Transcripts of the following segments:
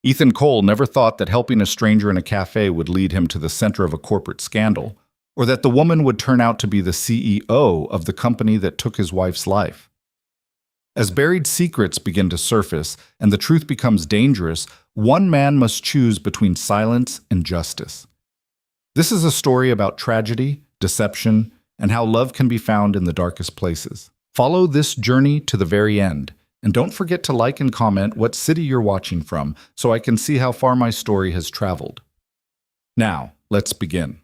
Ethan Cole never thought that helping a stranger in a cafe would lead him to the center of a corporate scandal, or that the woman would turn out to be the CEO of the company that took his wife's life. As buried secrets begin to surface and the truth becomes dangerous, one man must choose between silence and justice. This is a story about tragedy, deception, and how love can be found in the darkest places. Follow this journey to the very end, and don't forget to like and comment what city you're watching from so I can see how far my story has traveled. Now, let's begin.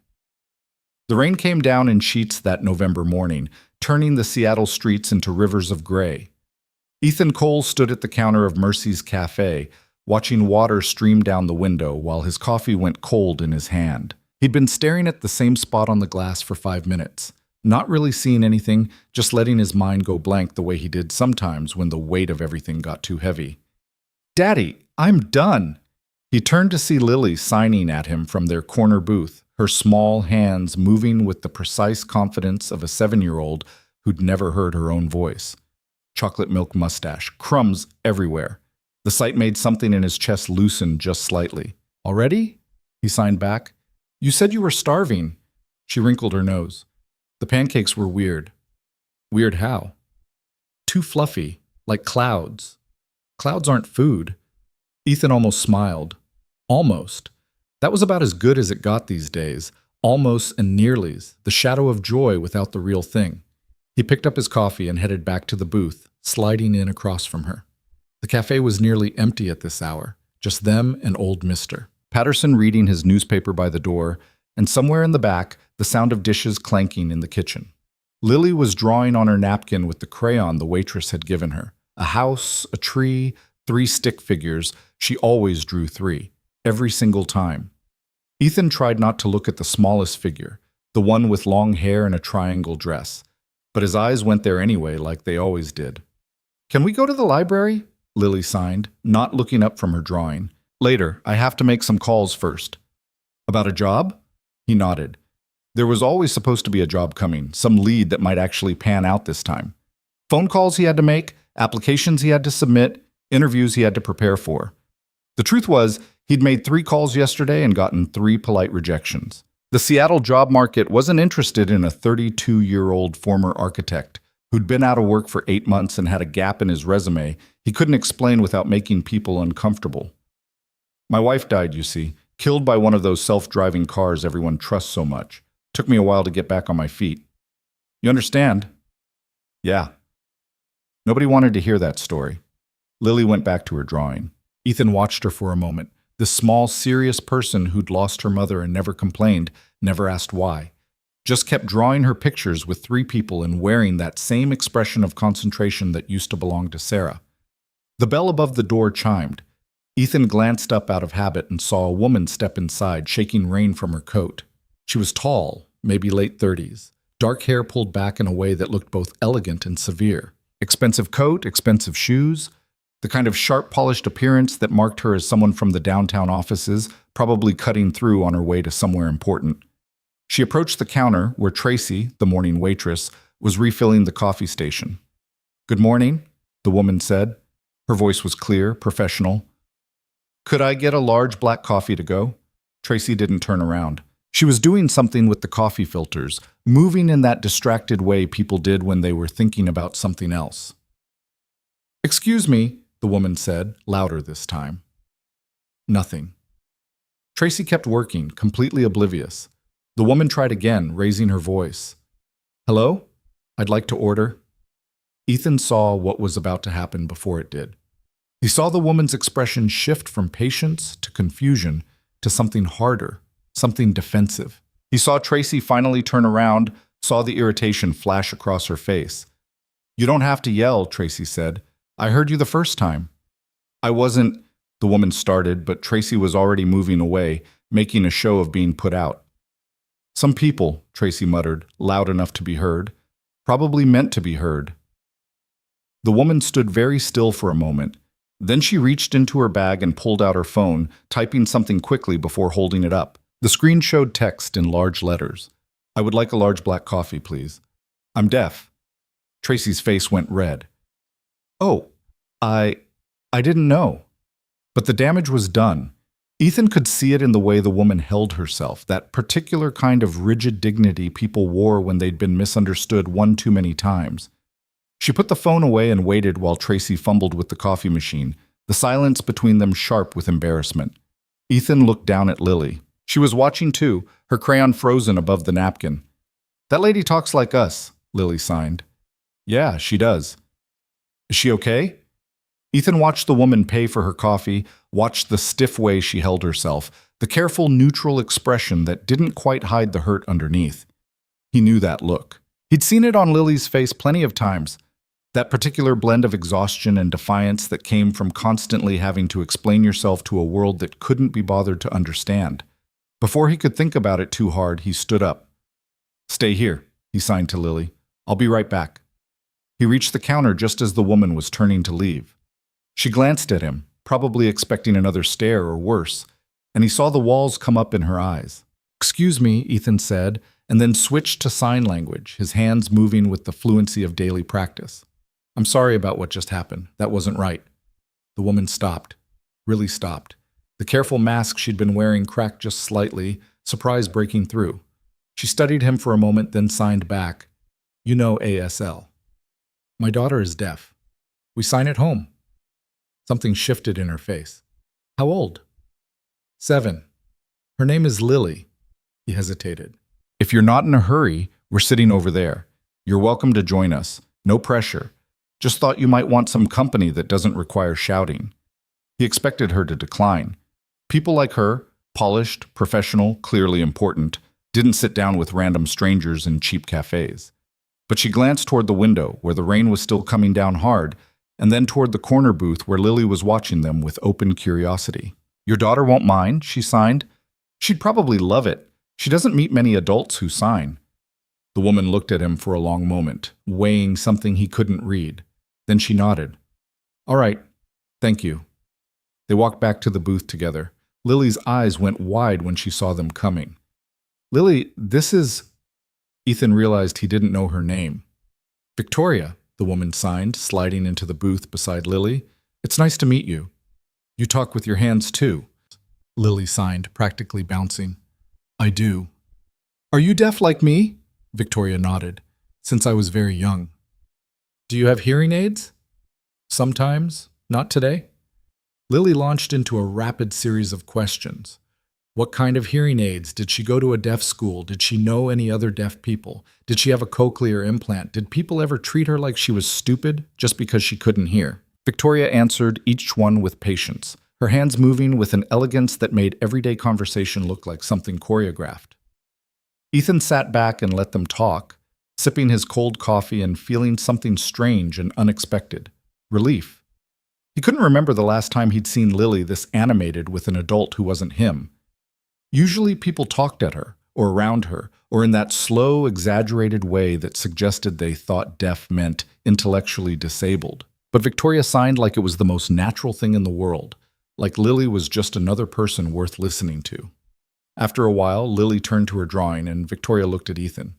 The rain came down in sheets that November morning, turning the Seattle streets into rivers of gray. Ethan Cole stood at the counter of Mercy's Café, watching water stream down the window while his coffee went cold in his hand. He'd been staring at the same spot on the glass for 5 minutes, not really seeing anything, just letting his mind go blank the way he did sometimes when the weight of everything got too heavy. "Daddy, I'm done." He turned to see Lily signing at him from their corner booth, her small hands moving with the precise confidence of a 7-year-old who'd never heard her own voice. Chocolate milk mustache, crumbs everywhere. The sight made something in his chest loosen just slightly. "Already?" He signed back. "You said you were starving." She wrinkled her nose. The pancakes were weird. Weird how? Too fluffy, like clouds. Clouds aren't food. Ethan almost smiled. Almost. That was about as good as it got these days. Almost and nearlies, the shadow of joy without the real thing. He picked up his coffee and headed back to the booth, sliding in across from her. The cafe was nearly empty at this hour, just them and old Mister Patterson reading his newspaper by the door, and somewhere in the back, the sound of dishes clanking in the kitchen. Lily was drawing on her napkin with the crayon the waitress had given her. A house, a tree, 3 stick figures. She always drew 3, every single time. Ethan tried not to look at the smallest figure, the one with long hair and a triangle dress, but his eyes went there anyway, like they always did. "Can we go to the library?" Lily signed, not looking up from her drawing. "Later, I have to make some calls first." "About a job?" He nodded. There was always supposed to be a job coming, some lead that might actually pan out this time. Phone calls he had to make, applications he had to submit, interviews he had to prepare for. The truth was, he'd made 3 calls yesterday and gotten 3 polite rejections. The Seattle job market wasn't interested in a 32-year-old former architect who'd been out of work for 8 months and had a gap in his resume he couldn't explain without making people uncomfortable. "My wife died, you see, killed by one of those self-driving cars everyone trusts so much. Took me a while to get back on my feet. You understand?" "Yeah." Nobody wanted to hear that story. Lily went back to her drawing. Ethan watched her for a moment. This small, serious person who'd lost her mother and never complained, never asked why. Just kept drawing her pictures with 3 people and wearing that same expression of concentration that used to belong to Sarah. The bell above the door chimed. Ethan glanced up out of habit and saw a woman step inside, shaking rain from her coat. She was tall, maybe late 30s, dark hair pulled back in a way that looked both elegant and severe. Expensive coat, expensive shoes, the kind of sharp, polished appearance that marked her as someone from the downtown offices, probably cutting through on her way to somewhere important. She approached the counter where Tracy, the morning waitress, was refilling the coffee station. "Good morning," the woman said. Her voice was clear, professional. "Could I get a large black coffee to go?" Tracy didn't turn around. She was doing something with the coffee filters, moving in that distracted way people did when they were thinking about something else. "Excuse me," the woman said, louder this time. Nothing. Tracy kept working, completely oblivious. The woman tried again, raising her voice. "Hello? I'd like to order." Ethan saw what was about to happen before it did. He saw the woman's expression shift from patience to confusion to something harder, something defensive. He saw Tracy finally turn around, saw the irritation flash across her face. "You don't have to yell," Tracy said. "I heard you the first time." "I wasn't," the woman started, but Tracy was already moving away, making a show of being put out. "Some people," Tracy muttered, loud enough to be heard, "probably meant to be heard." The woman stood very still for a moment. Then she reached into her bag and pulled out her phone, typing something quickly before holding it up. The screen showed text in large letters. "I would like a large black coffee, please. I'm deaf." Tracy's face went red. "Oh, I didn't know." But the damage was done. Ethan could see it in the way the woman held herself, that particular kind of rigid dignity people wore when they'd been misunderstood one too many times. She put the phone away and waited while Tracy fumbled with the coffee machine, the silence between them sharp with embarrassment. Ethan looked down at Lily. She was watching too, her crayon frozen above the napkin. "That lady talks like us," Lily signed. "Yeah, she does." "Is she okay?" Ethan watched the woman pay for her coffee, watched the stiff way she held herself, the careful, neutral expression that didn't quite hide the hurt underneath. He knew that look. He'd seen it on Lily's face plenty of times, that particular blend of exhaustion and defiance that came from constantly having to explain yourself to a world that couldn't be bothered to understand. Before he could think about it too hard, he stood up. "Stay here," he signed to Lily. "I'll be right back." He reached the counter just as the woman was turning to leave. She glanced at him, probably expecting another stare or worse, and he saw the walls come up in her eyes. "Excuse me," Ethan said, and then switched to sign language, his hands moving with the fluency of daily practice. "I'm sorry about what just happened. That wasn't right." The woman stopped, really stopped. The careful mask she'd been wearing cracked just slightly, surprise breaking through. She studied him for a moment, then signed back. "You know ASL. My daughter is deaf. We sign at home." Something shifted in her face. "How old?" 7. "Her name is Lily." He hesitated. "If you're not in a hurry, we're sitting over there. You're welcome to join us. No pressure. Just thought you might want some company that doesn't require shouting." He expected her to decline. People like her, polished, professional, clearly important, didn't sit down with random strangers in cheap cafes. But she glanced toward the window, where the rain was still coming down hard, and then toward the corner booth where Lily was watching them with open curiosity. "Your daughter won't mind," she signed. "She'd probably love it. She doesn't meet many adults who sign." The woman looked at him for a long moment, weighing something he couldn't read. Then she nodded. "All right, thank you." They walked back to the booth together. Lily's eyes went wide when she saw them coming. "Lily, this is—" Ethan realized he didn't know her name. "Victoria," the woman signed, sliding into the booth beside Lily. "It's nice to meet you." "You talk with your hands too," Lily signed, practically bouncing. "I do." "Are you deaf like me?" Victoria nodded. "Since I was very young." "Do you have hearing aids?" "Sometimes. Not today." Lily launched into a rapid series of questions. What kind of hearing aids? Did she go to a deaf school? Did she know any other deaf people? Did she have a cochlear implant? Did people ever treat her like she was stupid just because she couldn't hear? Victoria answered each one with patience, her hands moving with an elegance that made everyday conversation look like something choreographed. Ethan sat back and let them talk, sipping his cold coffee and feeling something strange and unexpected. Relief. He couldn't remember the last time he'd seen Lily this animated with an adult who wasn't him. Usually people talked at her, or around her, or in that slow, exaggerated way that suggested they thought deaf meant intellectually disabled. But Victoria signed like it was the most natural thing in the world, like Lily was just another person worth listening to. After a while, Lily turned to her drawing, and Victoria looked at Ethan.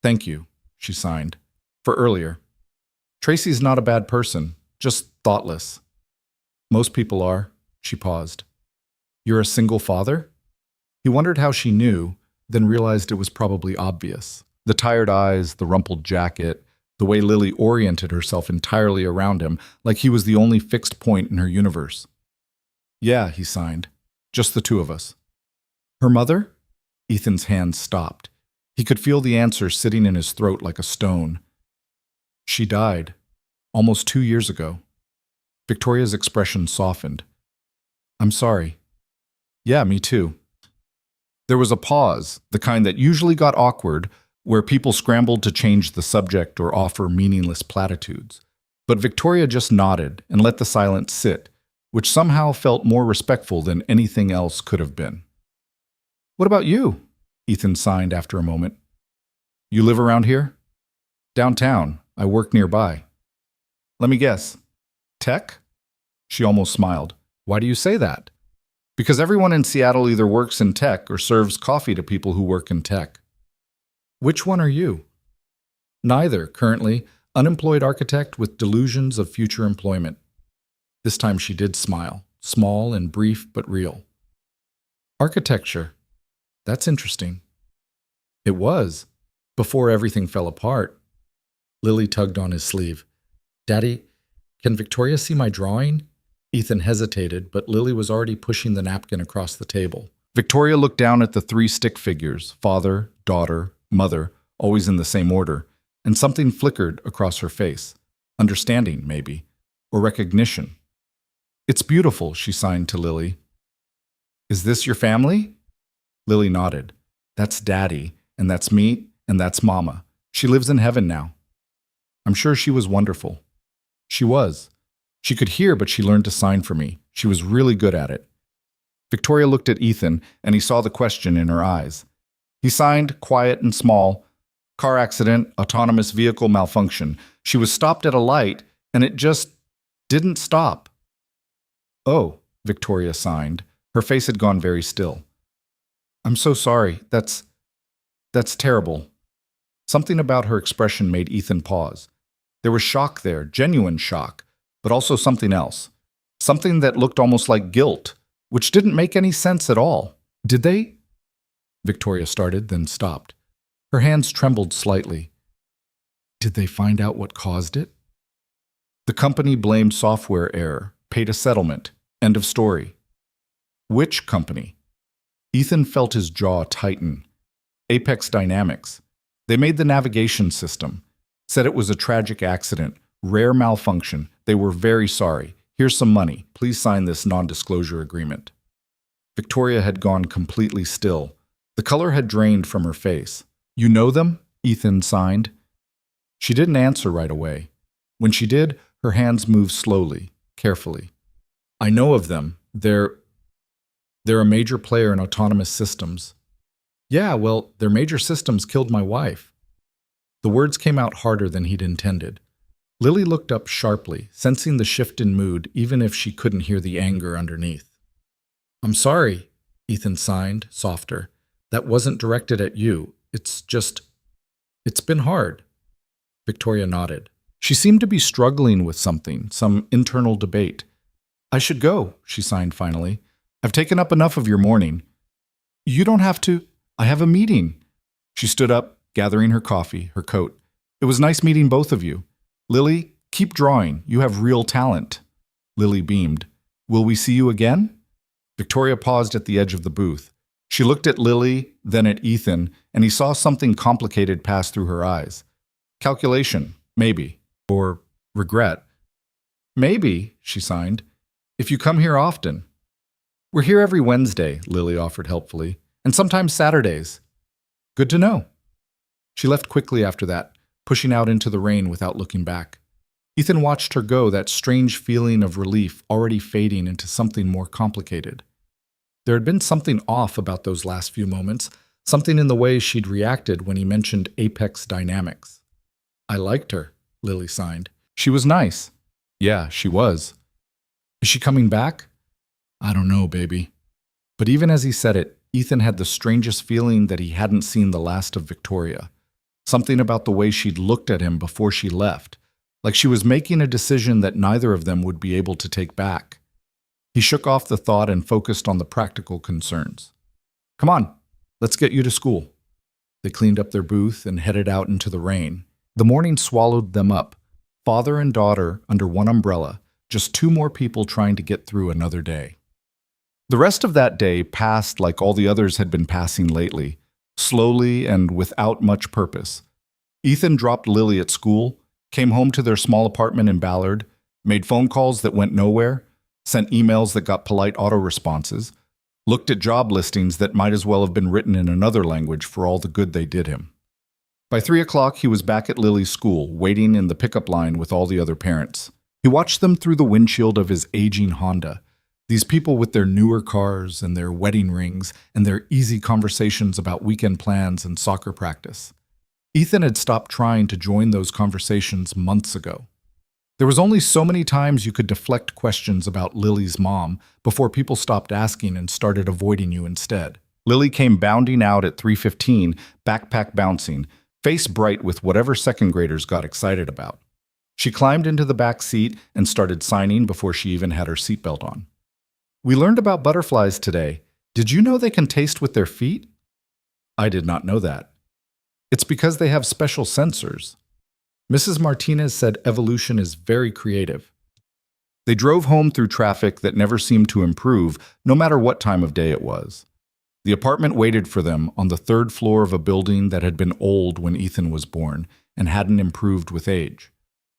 "Thank you," she signed, "for earlier. Tracy's not a bad person, just thoughtless." "Most people are," she paused. "You're a single father?" He wondered how she knew, then realized it was probably obvious. The tired eyes, the rumpled jacket, the way Lily oriented herself entirely around him, like he was the only fixed point in her universe. "Yeah," he signed. "Just the two of us." "Her mother?" Ethan's hands stopped. He could feel the answer sitting in his throat like a stone. "She died. Almost 2 years ago." Victoria's expression softened. "I'm sorry." "Yeah, me too." There was a pause, the kind that usually got awkward, where people scrambled to change the subject or offer meaningless platitudes. But Victoria just nodded and let the silence sit, which somehow felt more respectful than anything else could have been. "What about you?" Ethan signed after a moment. "You live around here?" "Downtown. I work nearby." "Let me guess. Tech?" She almost smiled. "Why do you say that?" "Because everyone in Seattle either works in tech or serves coffee to people who work in tech." "Which one are you?" "Neither, currently. Unemployed architect with delusions of future employment." This time she did smile. small and brief but real. Architecture. That's interesting. It was, before everything fell apart. Lily tugged on his sleeve. Daddy, can Victoria see my drawing? Ethan hesitated, but Lily was already pushing the napkin across the table. Victoria looked down at the 3 stick figures, father, daughter, mother, always in the same order, and something flickered across her face. Understanding, maybe, or recognition. It's beautiful, she signed to Lily. Is this your family? Lily nodded. That's Daddy, and that's me, and that's Mama. She lives in heaven now. I'm sure she was wonderful. She was. She could hear, but she learned to sign for me. She was really good at it. Victoria looked at Ethan, and he saw the question in her eyes. He signed, quiet and small. Car accident, autonomous vehicle malfunction. She was stopped at a light, and it just didn't stop. Oh, Victoria signed. Her face had gone very still. I'm so sorry. That's terrible. Something about her expression made Ethan pause. There was shock there, genuine shock, but also something else. Something that looked almost like guilt, which didn't make any sense at all. Did they? Victoria started, then stopped. Her hands trembled slightly. Did they find out what caused it? The company blamed software error, paid a settlement. End of story. Which company? Ethan felt his jaw tighten. Apex Dynamics. They made the navigation system. Said it was a tragic accident, rare malfunction. They were very sorry. Here's some money. Please sign this non-disclosure agreement. Victoria had gone completely still. The color had drained from her face. You know them? Ethan signed. She didn't answer right away. When she did, her hands moved slowly, carefully. I know of them. They're a major player in autonomous systems. Yeah, well, their major systems killed my wife. The words came out harder than he'd intended. Lily looked up sharply, sensing the shift in mood, even if she couldn't hear the anger underneath. I'm sorry, Ethan signed, softer. That wasn't directed at you. It's been hard. Victoria nodded. She seemed to be struggling with something, some internal debate. I should go, she signed finally. I've taken up enough of your morning. You don't have to. I have a meeting. She stood up, gathering her coffee, her coat. It was nice meeting both of you. Lily, keep drawing. You have real talent. Lily beamed. Will we see you again? Victoria paused at the edge of the booth. She looked at Lily, then at Ethan, and he saw something complicated pass through her eyes. Calculation, maybe. Or regret. Maybe, she signed. If you come here often. We're here every Wednesday, Lily offered helpfully, and sometimes Saturdays. Good to know. She left quickly after that, pushing out into the rain without looking back. Ethan watched her go, that strange feeling of relief already fading into something more complicated. There had been something off about those last few moments, something in the way she'd reacted when he mentioned Apex Dynamics. I liked her, Lily signed. She was nice. Yeah, she was. Is she coming back? I don't know, baby. But even as he said it, Ethan had the strangest feeling that he hadn't seen the last of Victoria. Something about the way she'd looked at him before she left, like she was making a decision that neither of them would be able to take back. He shook off the thought and focused on the practical concerns. Come on, let's get you to school. They cleaned up their booth and headed out into the rain. The morning swallowed them up, father and daughter under one umbrella, just 2 more people trying to get through another day. The rest of that day passed like all the others had been passing lately, slowly and without much purpose. Ethan dropped Lily at school, came home to their small apartment in Ballard, made phone calls that went nowhere, sent emails that got polite auto-responses, looked at job listings that might as well have been written in another language for all the good they did him. By 3 o'clock, he was back at Lily's school, waiting in the pickup line with all the other parents. He watched them through the windshield of his aging Honda. These people with their newer cars and their wedding rings and their easy conversations about weekend plans and soccer practice. Ethan had stopped trying to join those conversations months ago. There was only so many times you could deflect questions about Lily's mom before people stopped asking and started avoiding you instead. Lily came bounding out at 3:15, backpack bouncing, face bright with whatever second graders got excited about. She climbed into the back seat and started signing before she even had her seatbelt on. We learned about butterflies today. Did you know they can taste with their feet? I did not know that. It's because they have special sensors. Mrs. Martinez said evolution is very creative. They drove home through traffic that never seemed to improve, no matter what time of day it was. The apartment waited for them on the third floor of a building that had been old when Ethan was born and hadn't improved with age.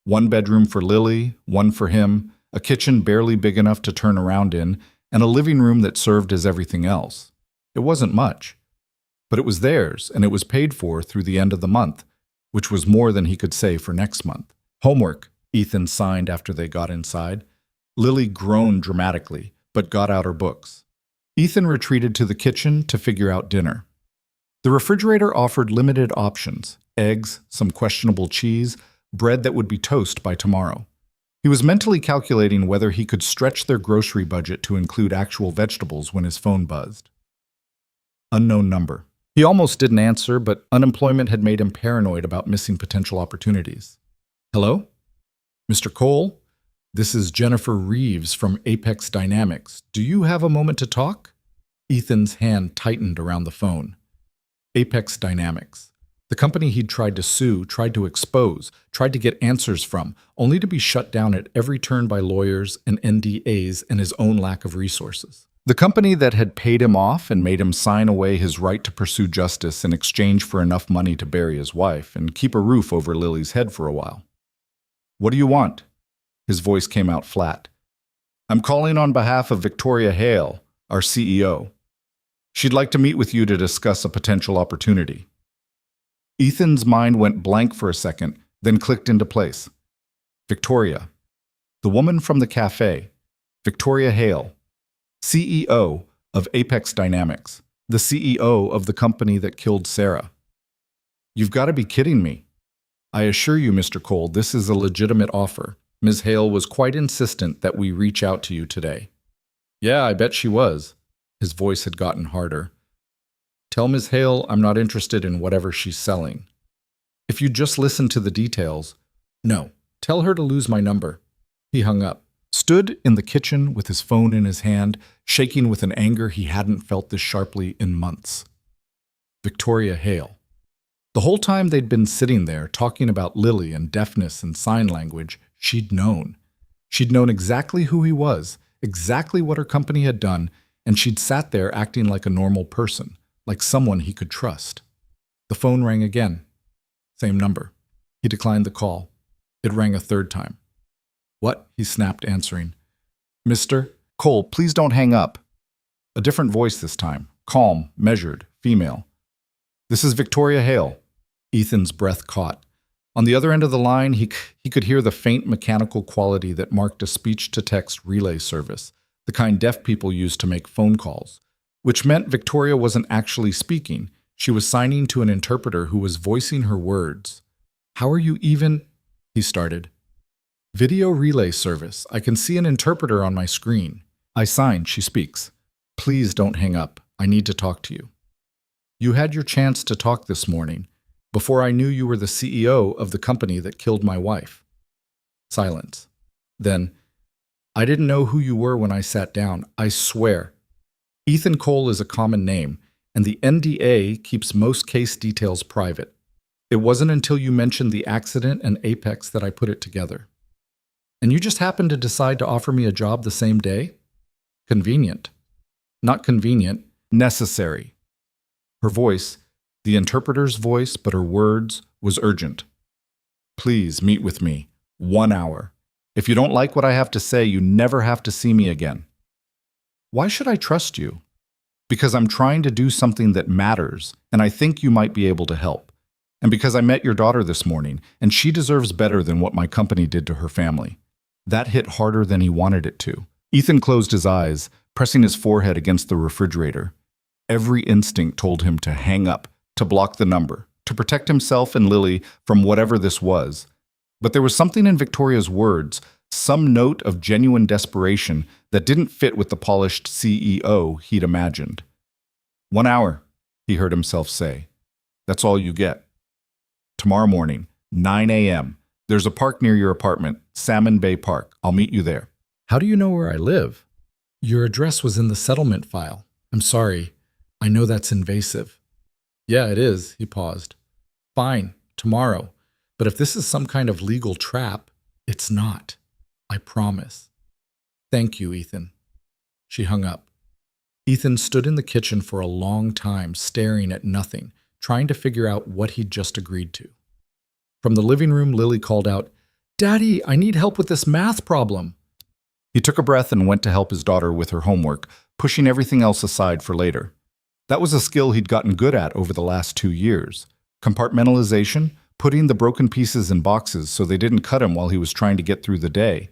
One bedroom for Lily, one for him, a kitchen barely big enough to turn around in, and a living room that served as everything else. It wasn't much, but it was theirs, and it was paid for through the end of the month, which was more than he could say for next month. Homework, Ethan signed after they got inside. Lily groaned dramatically, but got out her books. Ethan retreated to the kitchen to figure out dinner. The refrigerator offered limited options: eggs, some questionable cheese, bread that would be toast by tomorrow. He was mentally calculating whether he could stretch their grocery budget to include actual vegetables when his phone buzzed. Unknown number. He almost didn't answer, but unemployment had made him paranoid about missing potential opportunities. Hello? Mr. Cole? This is Jennifer Reeves from Apex Dynamics. Do you have a moment to talk? Ethan's hand tightened around the phone. Apex Dynamics. The company he'd tried to sue, tried to expose, tried to get answers from, only to be shut down at every turn by lawyers and NDAs and his own lack of resources. The company that had paid him off and made him sign away his right to pursue justice in exchange for enough money to bury his wife and keep a roof over Lily's head for a while. What do you want? His voice came out flat. I'm calling on behalf of Victoria Hale, our CEO. She'd like to meet with you to discuss a potential opportunity. Ethan's mind went blank for a second, then clicked into place. Victoria. The woman from the café. Victoria Hale. CEO of Apex Dynamics. The CEO of the company that killed Sarah. You've got to be kidding me. I assure you, Mr. Cole, this is a legitimate offer. Ms. Hale was quite insistent that we reach out to you today. Yeah, I bet she was. His voice had gotten harder. Tell Ms. Hale I'm not interested in whatever she's selling. If you just listen to the details. No, tell her to lose my number. He hung up, stood in the kitchen with his phone in his hand, shaking with an anger he hadn't felt this sharply in months. Victoria Hale. The whole time they'd been sitting there talking about Lily and deafness and sign language, she'd known. She'd known exactly who he was, exactly what her company had done, and she'd sat there acting like a normal person, like someone he could trust. The phone rang again. Same number. He declined the call. It rang a third time. What? He snapped, answering. Mr. Cole, please don't hang up. A different voice this time, calm, measured, female. This is Victoria Hale. Ethan's breath caught. On the other end of the line, he could hear the faint mechanical quality that marked a speech-to-text relay service, the kind deaf people use to make phone calls, which meant Victoria wasn't actually speaking. She was signing to an interpreter who was voicing her words. How are you even? He started. Video relay service. I can see an interpreter on my screen. I sign, she speaks. Please don't hang up. I need to talk to you. You had your chance to talk this morning, before I knew you were the CEO of the company that killed my wife. Silence. Then, I didn't know who you were when I sat down. I swear. Ethan Cole is a common name, and the NDA keeps most case details private. It wasn't until you mentioned the accident and Apex that I put it together. And you just happened to decide to offer me a job the same day? Convenient. Not convenient, necessary. Her voice, the interpreter's voice, but her words, was urgent. Please meet with me. 1 hour. If you don't like what I have to say, you never have to see me again. Why should I trust you? Because I'm trying to do something that matters, and I think you might be able to help. And because I met your daughter this morning, and she deserves better than what my company did to her family. That hit harder than he wanted it to. Ethan closed his eyes, pressing his forehead against the refrigerator. Every instinct told him to hang up, to block the number, to protect himself and Lily from whatever this was. But there was something in Victoria's words, some note of genuine desperation that didn't fit with the polished CEO he'd imagined. 1 hour, he heard himself say. That's all you get. Tomorrow morning, 9 a.m. There's a park near your apartment, Salmon Bay Park. I'll meet you there. How do you know where I live? Your address was in the settlement file. I'm sorry. I know that's invasive. Yeah, it is, he paused. Fine, tomorrow. But if this is some kind of legal trap, it's not. I promise. Thank you, Ethan. She hung up. Ethan stood in the kitchen for a long time, staring at nothing, trying to figure out what he'd just agreed to. From the living room, Lily called out, Daddy, I need help with this math problem. He took a breath and went to help his daughter with her homework, pushing everything else aside for later. That was a skill he'd gotten good at over the last 2 years. Compartmentalization, putting the broken pieces in boxes so they didn't cut him while he was trying to get through the day.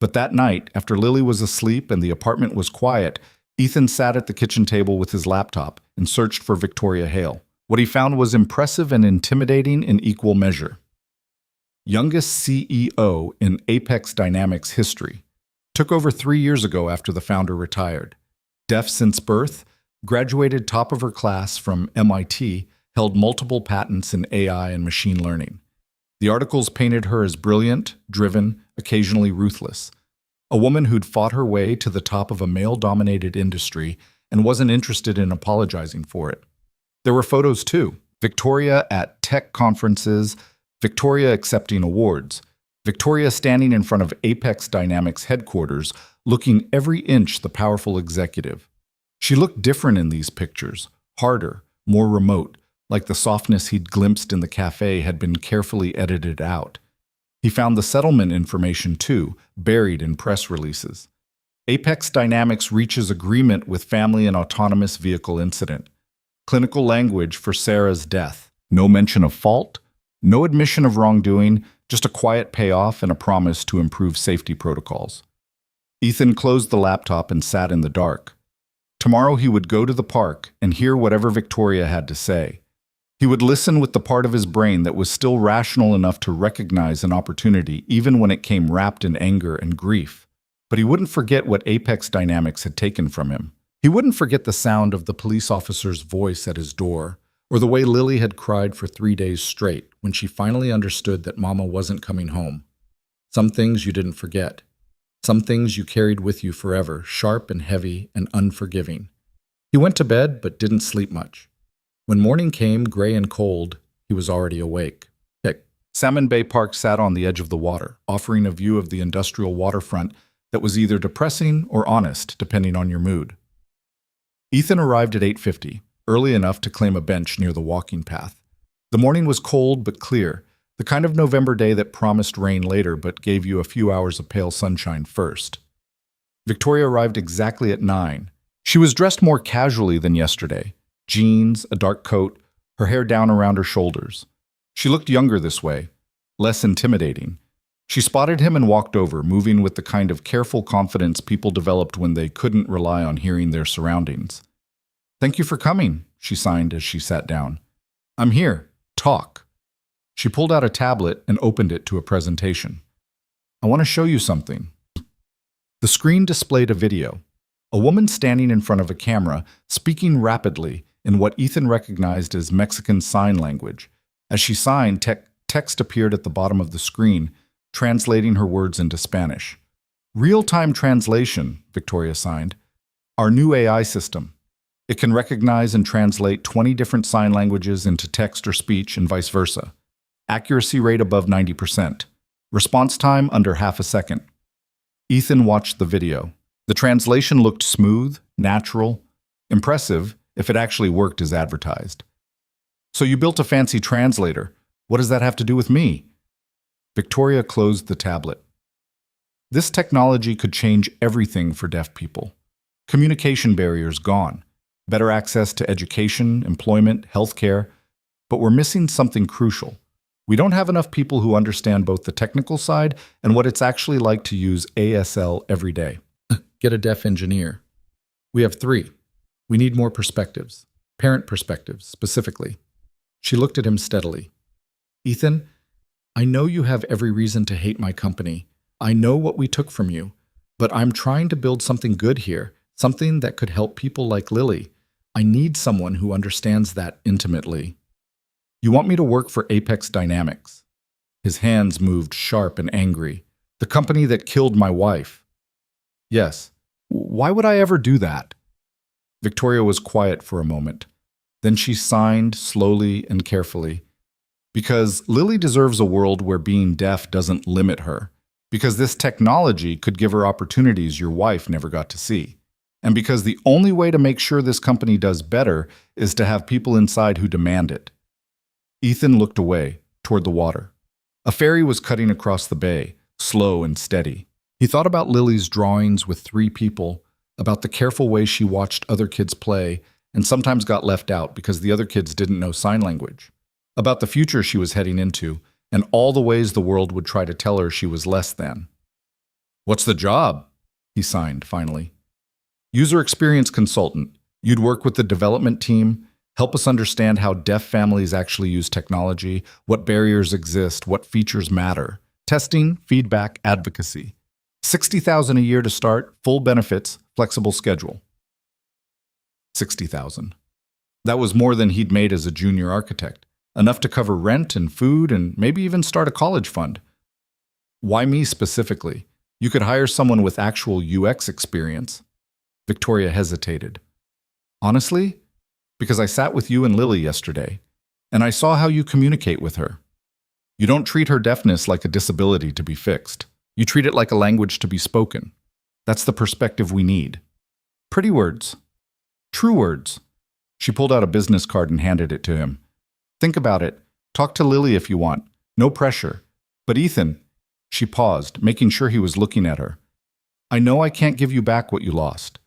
But that night, after Lily was asleep and the apartment was quiet, Ethan sat at the kitchen table with his laptop and searched for Victoria Hale. What he found was impressive and intimidating in equal measure. Youngest CEO in Apex Dynamics history. Took over 3 years ago after the founder retired. Deaf since birth, graduated top of her class from MIT, held multiple patents in AI and machine learning. The articles painted her as brilliant, driven, occasionally ruthless. A woman who'd fought her way to the top of a male-dominated industry and wasn't interested in apologizing for it. There were photos too. Victoria at tech conferences, Victoria accepting awards, Victoria standing in front of Apex Dynamics headquarters, looking every inch the powerful executive. She looked different in these pictures, harder, more remote, like the softness he'd glimpsed in the cafe had been carefully edited out. He found the settlement information too, buried in press releases. Apex Dynamics reaches agreement with family and autonomous vehicle incident. Clinical language for Sarah's death. No mention of fault, no admission of wrongdoing, just a quiet payoff and a promise to improve safety protocols. Ethan closed the laptop and sat in the dark. Tomorrow he would go to the park and hear whatever Victoria had to say. He would listen with the part of his brain that was still rational enough to recognize an opportunity even when it came wrapped in anger and grief. But he wouldn't forget what Apex Dynamics had taken from him. He wouldn't forget the sound of the police officer's voice at his door, or the way Lily had cried for 3 days straight when she finally understood that Mama wasn't coming home. Some things you didn't forget. Some things you carried with you forever, sharp and heavy and unforgiving. He went to bed but didn't sleep much. When morning came, gray and cold, he was already awake. Salmon Bay Park sat on the edge of the water, offering a view of the industrial waterfront that was either depressing or honest, depending on your mood. Ethan arrived at 8:50, early enough to claim a bench near the walking path. The morning was cold but clear, the kind of November day that promised rain later but gave you a few hours of pale sunshine first. Victoria arrived exactly at 9. She was dressed more casually than yesterday. Jeans, a dark coat, her hair down around her shoulders. She looked younger this way, less intimidating. She spotted him and walked over, moving with the kind of careful confidence people developed when they couldn't rely on hearing their surroundings. "Thank you for coming," she signed as she sat down. "I'm here. Talk." She pulled out a tablet and opened it to a presentation. "I want to show you something." The screen displayed a video. A woman standing in front of a camera, speaking rapidly in what Ethan recognized as Mexican Sign Language. As she signed, text appeared at the bottom of the screen, translating her words into Spanish. "Real-time translation," Victoria signed. "Our new AI system. It can recognize and translate 20 different sign languages into text or speech and vice versa. Accuracy rate above 90%. Response time under half a second." Ethan watched the video. The translation looked smooth, natural, impressive if it actually worked as advertised. "So you built a fancy translator. What does that have to do with me?" Victoria closed the tablet. This technology could change everything for deaf people. Communication barriers gone. Better access to education, employment, healthcare. But we're missing something crucial. We don't have enough people who understand both the technical side and what it's actually like to use ASL every day. Get a deaf engineer. We have 3. We need more perspectives. Parent perspectives, specifically. She looked at him steadily. "Ethan, I know you have every reason to hate my company. I know what we took from you. But I'm trying to build something good here, something that could help people like Lily. I need someone who understands that intimately. You want me to work for Apex Dynamics?" His hands moved sharp and angry. "The company that killed my wife." "Yes, Why would I ever do that? Victoria was quiet for a moment. Then she signed slowly and carefully. Because Lily deserves a world where being deaf doesn't limit her. Because this technology could give her opportunities your wife never got to see. And because the only way to make sure this company does better is to have people inside who demand it. Ethan looked away, toward the water. A ferry was cutting across the bay, slow and steady. He thought about Lily's drawings with 3 people, about the careful way she watched other kids play and sometimes got left out because the other kids didn't know sign language, about the future she was heading into, and all the ways the world would try to tell her she was less than. "What's the job?" he signed, finally. "User experience consultant. You'd work with the development team, help us understand how deaf families actually use technology, what barriers exist, what features matter. Testing, feedback, advocacy. $60,000 a year to start, full benefits, flexible schedule." 60,000. That was more than he'd made as a junior architect, enough to cover rent and food and maybe even start a college fund. Why me specifically? You could hire someone with actual UX experience. Victoria hesitated. Honestly, because I sat with you and Lily yesterday, and I saw how you communicate with her. You don't treat her deafness like a disability to be fixed. You treat it like a language to be spoken. That's the perspective we need. Pretty words. True words. She pulled out a business card and handed it to him. Think about it. Talk to Lily if you want. No pressure. But Ethan, she paused, making sure he was looking at her. I know I can't give you back what you lost,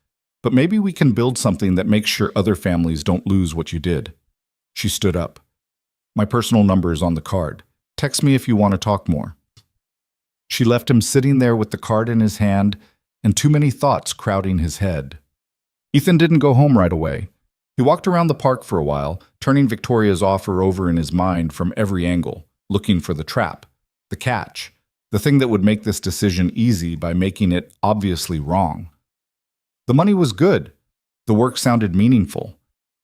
but maybe we can build something that makes sure other families don't lose what you did. She stood up. My personal number is on the card. Text me if you want to talk more. She left him sitting there with the card in his hand and too many thoughts crowding his head. Ethan didn't go home right away. He walked around the park for a while, turning Victoria's offer over in his mind from every angle, looking for the trap, the catch, the thing that would make this decision easy by making it obviously wrong. The money was good. The work sounded meaningful.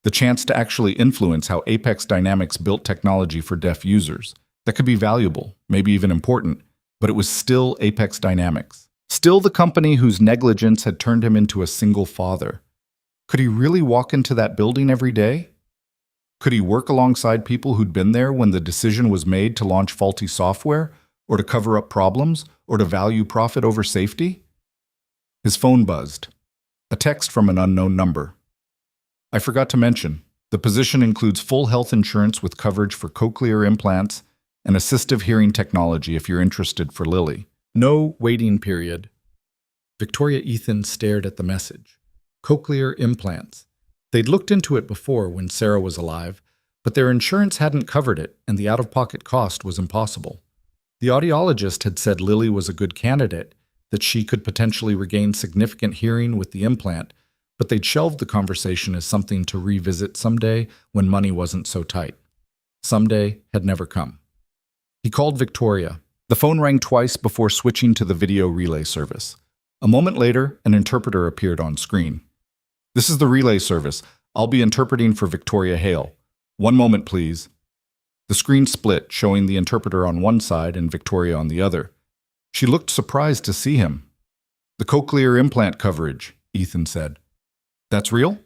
The chance to actually influence how Apex Dynamics built technology for deaf users. That could be valuable, maybe even important, but it was still Apex Dynamics. Still the company whose negligence had turned him into a single father. Could he really walk into that building every day? Could he work alongside people who'd been there when the decision was made to launch faulty software, or to cover up problems, or to value profit over safety? His phone buzzed. A text from an unknown number. I forgot to mention, the position includes full health insurance with coverage for cochlear implants and assistive hearing technology if you're interested for Lily. No waiting period. Victoria Ethan stared at the message. Cochlear implants. They'd looked into it before when Sarah was alive, but their insurance hadn't covered it and the out-of-pocket cost was impossible. The audiologist had said Lily was a good candidate, that she could potentially regain significant hearing with the implant, but they'd shelved the conversation as something to revisit someday when money wasn't so tight. Someday had never come. He called Victoria. The phone rang twice before switching to the video relay service. A moment later, an interpreter appeared on screen. "This is the relay service. I'll be interpreting for Victoria Hale. One moment, please." The screen split, showing the interpreter on one side and Victoria on the other. She looked surprised to see him. "The cochlear implant coverage," Ethan said. "That's real?"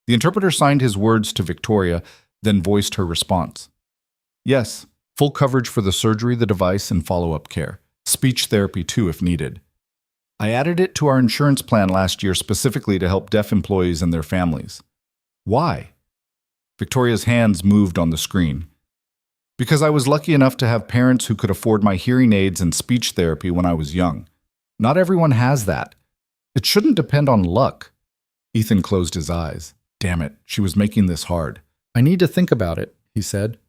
The interpreter signed his words to Victoria, then voiced her response. "Yes, full coverage for the surgery, the device, and follow-up care. Speech therapy too if needed. I added it to our insurance plan last year specifically to help deaf employees and their families." "Why?" Victoria's hands moved on the screen. "Because I was lucky enough to have parents who could afford my hearing aids and speech therapy when I was young. Not everyone has that. It shouldn't depend on luck." Ethan closed his eyes. Damn it, she was making this hard. "I need to think about it," he said.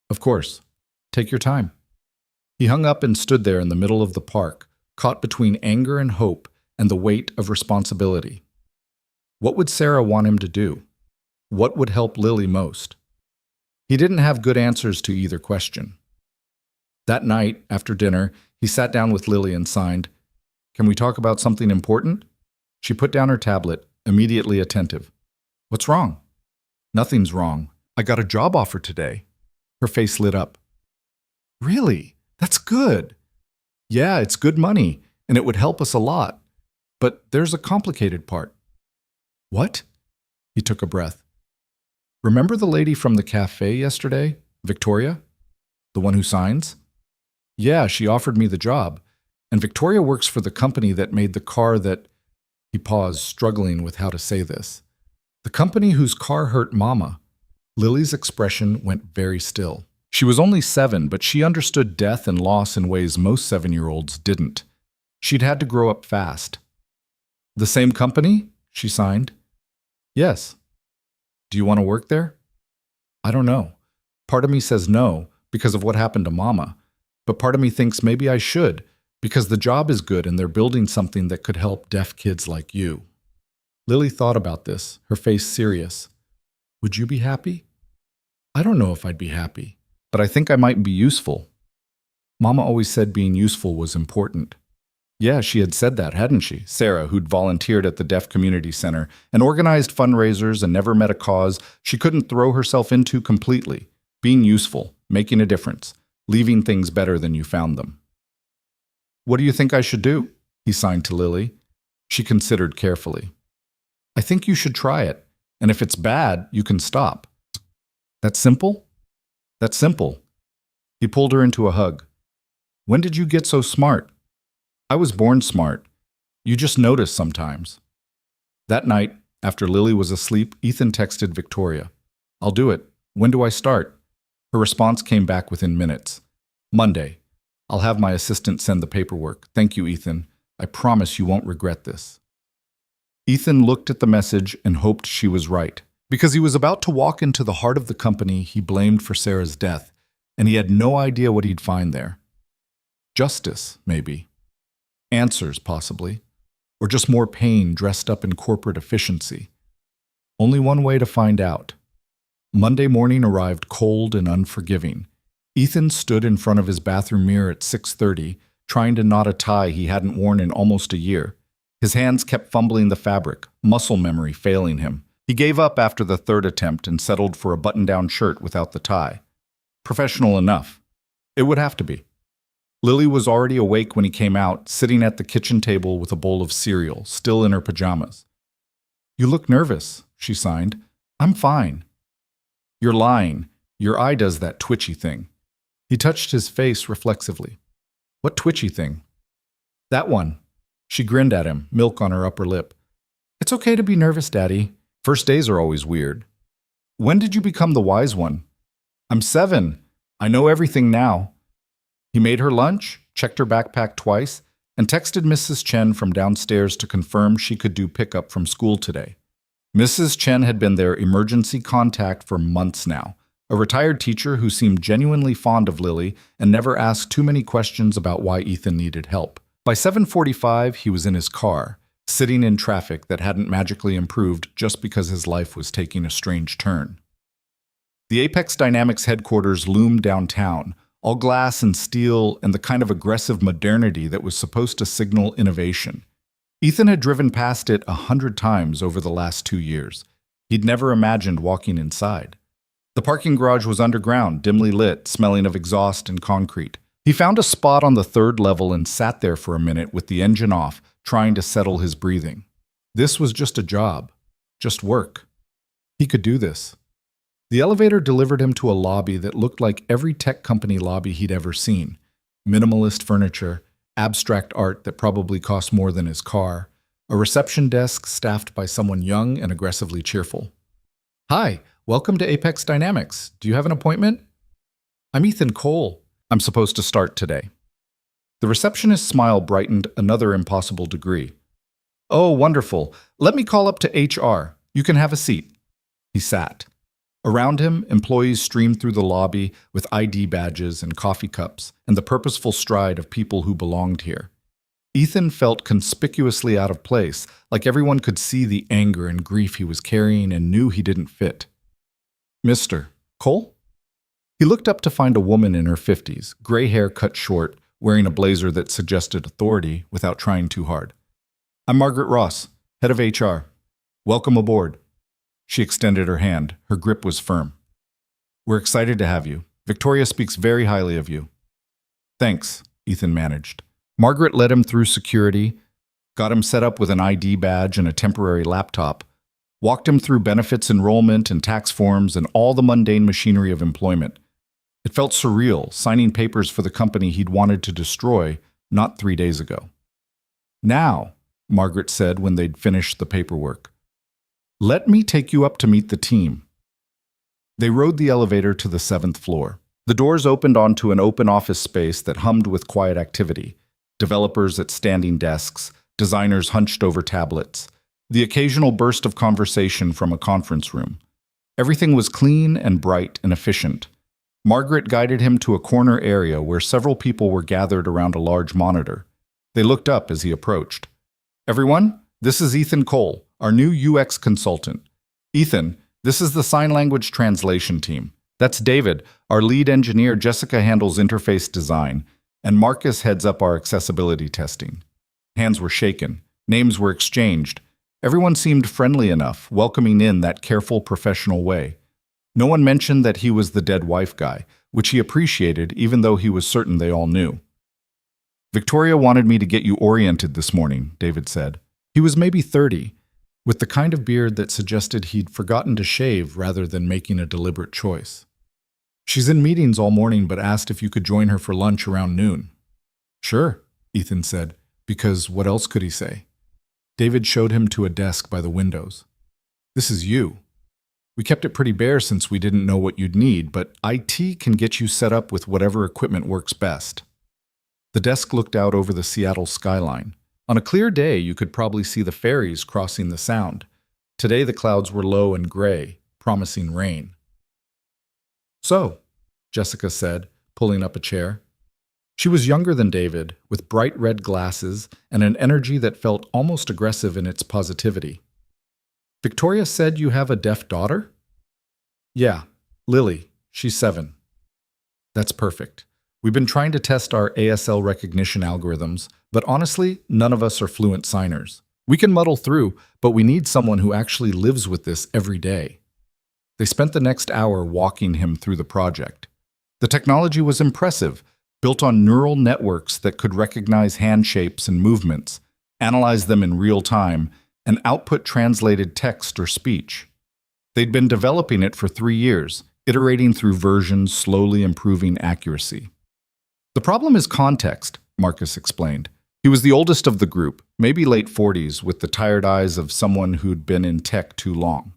"Of course. Take your time." He hung up and stood there in the middle of the park, caught between anger and hope and the weight of responsibility. What would Sarah want him to do? What would help Lily most? He didn't have good answers to either question. That night, after dinner, he sat down with Lily and signed, "Can we talk about something important?" She put down her tablet, immediately attentive. "What's wrong?" "Nothing's wrong. I got a job offer today." Her face lit up. "Really? That's good." "Yeah, it's good money, and it would help us a lot." But there's a complicated part. What? He took a breath. Remember the lady from the cafe yesterday, Victoria? The one who signs? Yeah, she offered me the job. And Victoria works for the company that made the car that… He paused, struggling with how to say this. The company whose car hurt Mama. Lily's expression went very still. She was only 7, but she understood death and loss in ways most 7-year-olds didn't. She'd had to grow up fast. The same company? She signed. Yes. Do you want to work there? I don't know. Part of me says no, because of what happened to Mama. But part of me thinks maybe I should, because the job is good and they're building something that could help deaf kids like you. Lily thought about this, her face serious. Would you be happy? I don't know if I'd be happy, but I think I might be useful. Mama always said being useful was important. Yeah, she had said that, hadn't she? Sarah, who'd volunteered at the Deaf Community Center and organized fundraisers and never met a cause she couldn't throw herself into completely. Being useful, making a difference, leaving things better than you found them. What do you think I should do? He signed to Lily. She considered carefully. I think you should try it, and if it's bad, you can stop. That simple? That's simple. He pulled her into a hug. When did you get so smart? I was born smart. You just notice sometimes. That night, after Lily was asleep, Ethan texted Victoria. I'll do it. When do I start? Her response came back within minutes. Monday. I'll have my assistant send the paperwork. Thank you, Ethan. I promise you won't regret this. Ethan looked at the message and hoped she was right, because he was about to walk into the heart of the company he blamed for Sarah's death, and he had no idea what he'd find there. Justice, maybe. Answers, possibly. Or just more pain dressed up in corporate efficiency. Only one way to find out. Monday morning arrived cold and unforgiving. Ethan stood in front of his bathroom mirror at 6:30, trying to knot a tie he hadn't worn in almost a year. His hands kept fumbling the fabric, muscle memory failing him. He gave up after the 3rd attempt and settled for a button-down shirt without the tie. Professional enough. It would have to be. Lily was already awake when he came out, sitting at the kitchen table with a bowl of cereal, still in her pajamas. You look nervous, she signed. I'm fine. You're lying. Your eye does that twitchy thing. He touched his face reflexively. What twitchy thing? That one. She grinned at him, milk on her upper lip. It's okay to be nervous, Daddy. First days are always weird. When did you become the wise one? I'm 7. I know everything now. He made her lunch, checked her backpack twice, and texted Mrs. Chen from downstairs to confirm she could do pickup from school today. Mrs. Chen had been their emergency contact for months now, a retired teacher who seemed genuinely fond of Lily and never asked too many questions about why Ethan needed help. By 7:45, he was in his car, sitting in traffic that hadn't magically improved just because his life was taking a strange turn. The Apex Dynamics headquarters loomed downtown, all glass and steel and the kind of aggressive modernity that was supposed to signal innovation. Ethan had driven past it 100 times over the last 2 years. He'd never imagined walking inside. The parking garage was underground, dimly lit, smelling of exhaust and concrete. He found a spot on the 3rd level and sat there for a minute with the engine off, trying to settle his breathing. This was just a job. Just work. He could do this. The elevator delivered him to a lobby that looked like every tech company lobby he'd ever seen. Minimalist furniture, abstract art that probably cost more than his car, a reception desk staffed by someone young and aggressively cheerful. Hi, welcome to Apex Dynamics. Do you have an appointment? I'm Ethan Cole. I'm supposed to start today. The receptionist's smile brightened another impossible degree. Oh, wonderful. Let me call up to HR. You can have a seat. He sat. Around him, employees streamed through the lobby with ID badges and coffee cups and the purposeful stride of people who belonged here. Ethan felt conspicuously out of place, like everyone could see the anger and grief he was carrying and knew he didn't fit. Mr. Cole? He looked up to find a woman in her 50s, gray hair cut short, wearing a blazer that suggested authority without trying too hard. I'm Margaret Ross, head of HR. Welcome aboard. She extended her hand. Her grip was firm. We're excited to have you. Victoria speaks very highly of you. Thanks, Ethan managed. Margaret led him through security, got him set up with an ID badge and a temporary laptop, walked him through benefits enrollment and tax forms and all the mundane machinery of employment. It felt surreal, signing papers for the company he'd wanted to destroy not 3 days ago. "Now," Margaret said when they'd finished the paperwork, "let me take you up to meet the team." They rode the elevator to the 7th floor. The doors opened onto an open office space that hummed with quiet activity. Developers at standing desks, designers hunched over tablets, the occasional burst of conversation from a conference room. Everything was clean and bright and efficient. Margaret guided him to a corner area where several people were gathered around a large monitor. They looked up as he approached. "Everyone, this is Ethan Cole, our new UX consultant. Ethan, this is the sign language translation team. That's David, our lead engineer. Jessica handles interface design, and Marcus heads up our accessibility testing." Hands were shaken. Names were exchanged. Everyone seemed friendly enough, welcoming in that careful, professional way. No one mentioned that he was the dead wife guy, which he appreciated even though he was certain they all knew. "Victoria wanted me to get you oriented this morning," David said. He was maybe 30, with the kind of beard that suggested he'd forgotten to shave rather than making a deliberate choice. "She's in meetings all morning but asked if you could join her for lunch around noon." "Sure," Ethan said, because what else could he say? David showed him to a desk by the windows. "This is you. We kept it pretty bare since we didn't know what you'd need, but IT can get you set up with whatever equipment works best." The desk looked out over the Seattle skyline. On a clear day, you could probably see the ferries crossing the Sound. Today, the clouds were low and gray, promising rain. "So," Jessica said, pulling up a chair. She was younger than David, with bright red glasses and an energy that felt almost aggressive in its positivity. "Victoria said you have a deaf daughter?" "Yeah, Lily. She's 7. "That's perfect. We've been trying to test our ASL recognition algorithms, but honestly, none of us are fluent signers. We can muddle through, but we need someone who actually lives with this every day." They spent the next hour walking him through the project. The technology was impressive, built on neural networks that could recognize hand shapes and movements, analyze them in real time, and output translated text or speech. They'd been developing it for 3 years, iterating through versions, slowly improving accuracy. "The problem is context," Marcus explained. He was the oldest of the group, maybe late 40s, with the tired eyes of someone who'd been in tech too long.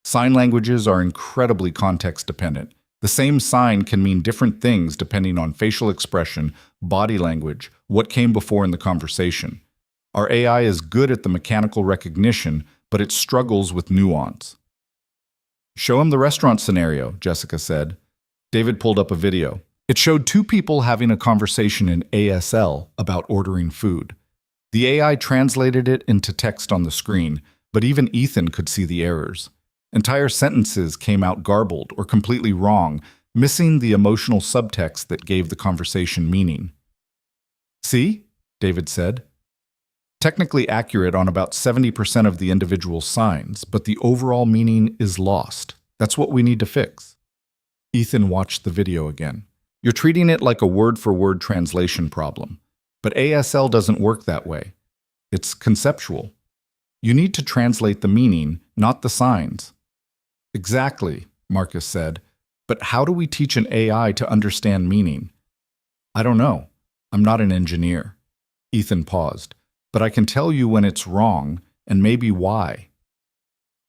"Sign languages are incredibly context-dependent. The same sign can mean different things depending on facial expression, body language, what came before in the conversation. Our AI is good at the mechanical recognition, but it struggles with nuance." "Show him the restaurant scenario," Jessica said. David pulled up a video. It showed 2 people having a conversation in ASL about ordering food. The AI translated it into text on the screen, but even Ethan could see the errors. Entire sentences came out garbled or completely wrong, missing the emotional subtext that gave the conversation meaning. "See?" David said. "Technically accurate on about 70% of the individual signs, but the overall meaning is lost. That's what we need to fix." Ethan watched the video again. "You're treating it like a word-for-word translation problem, but ASL doesn't work that way. It's conceptual. You need to translate the meaning, not the signs." "Exactly," Marcus said, "but how do we teach an AI to understand meaning?" "I don't know. I'm not an engineer." Ethan paused. "But I can tell you when it's wrong, and maybe why."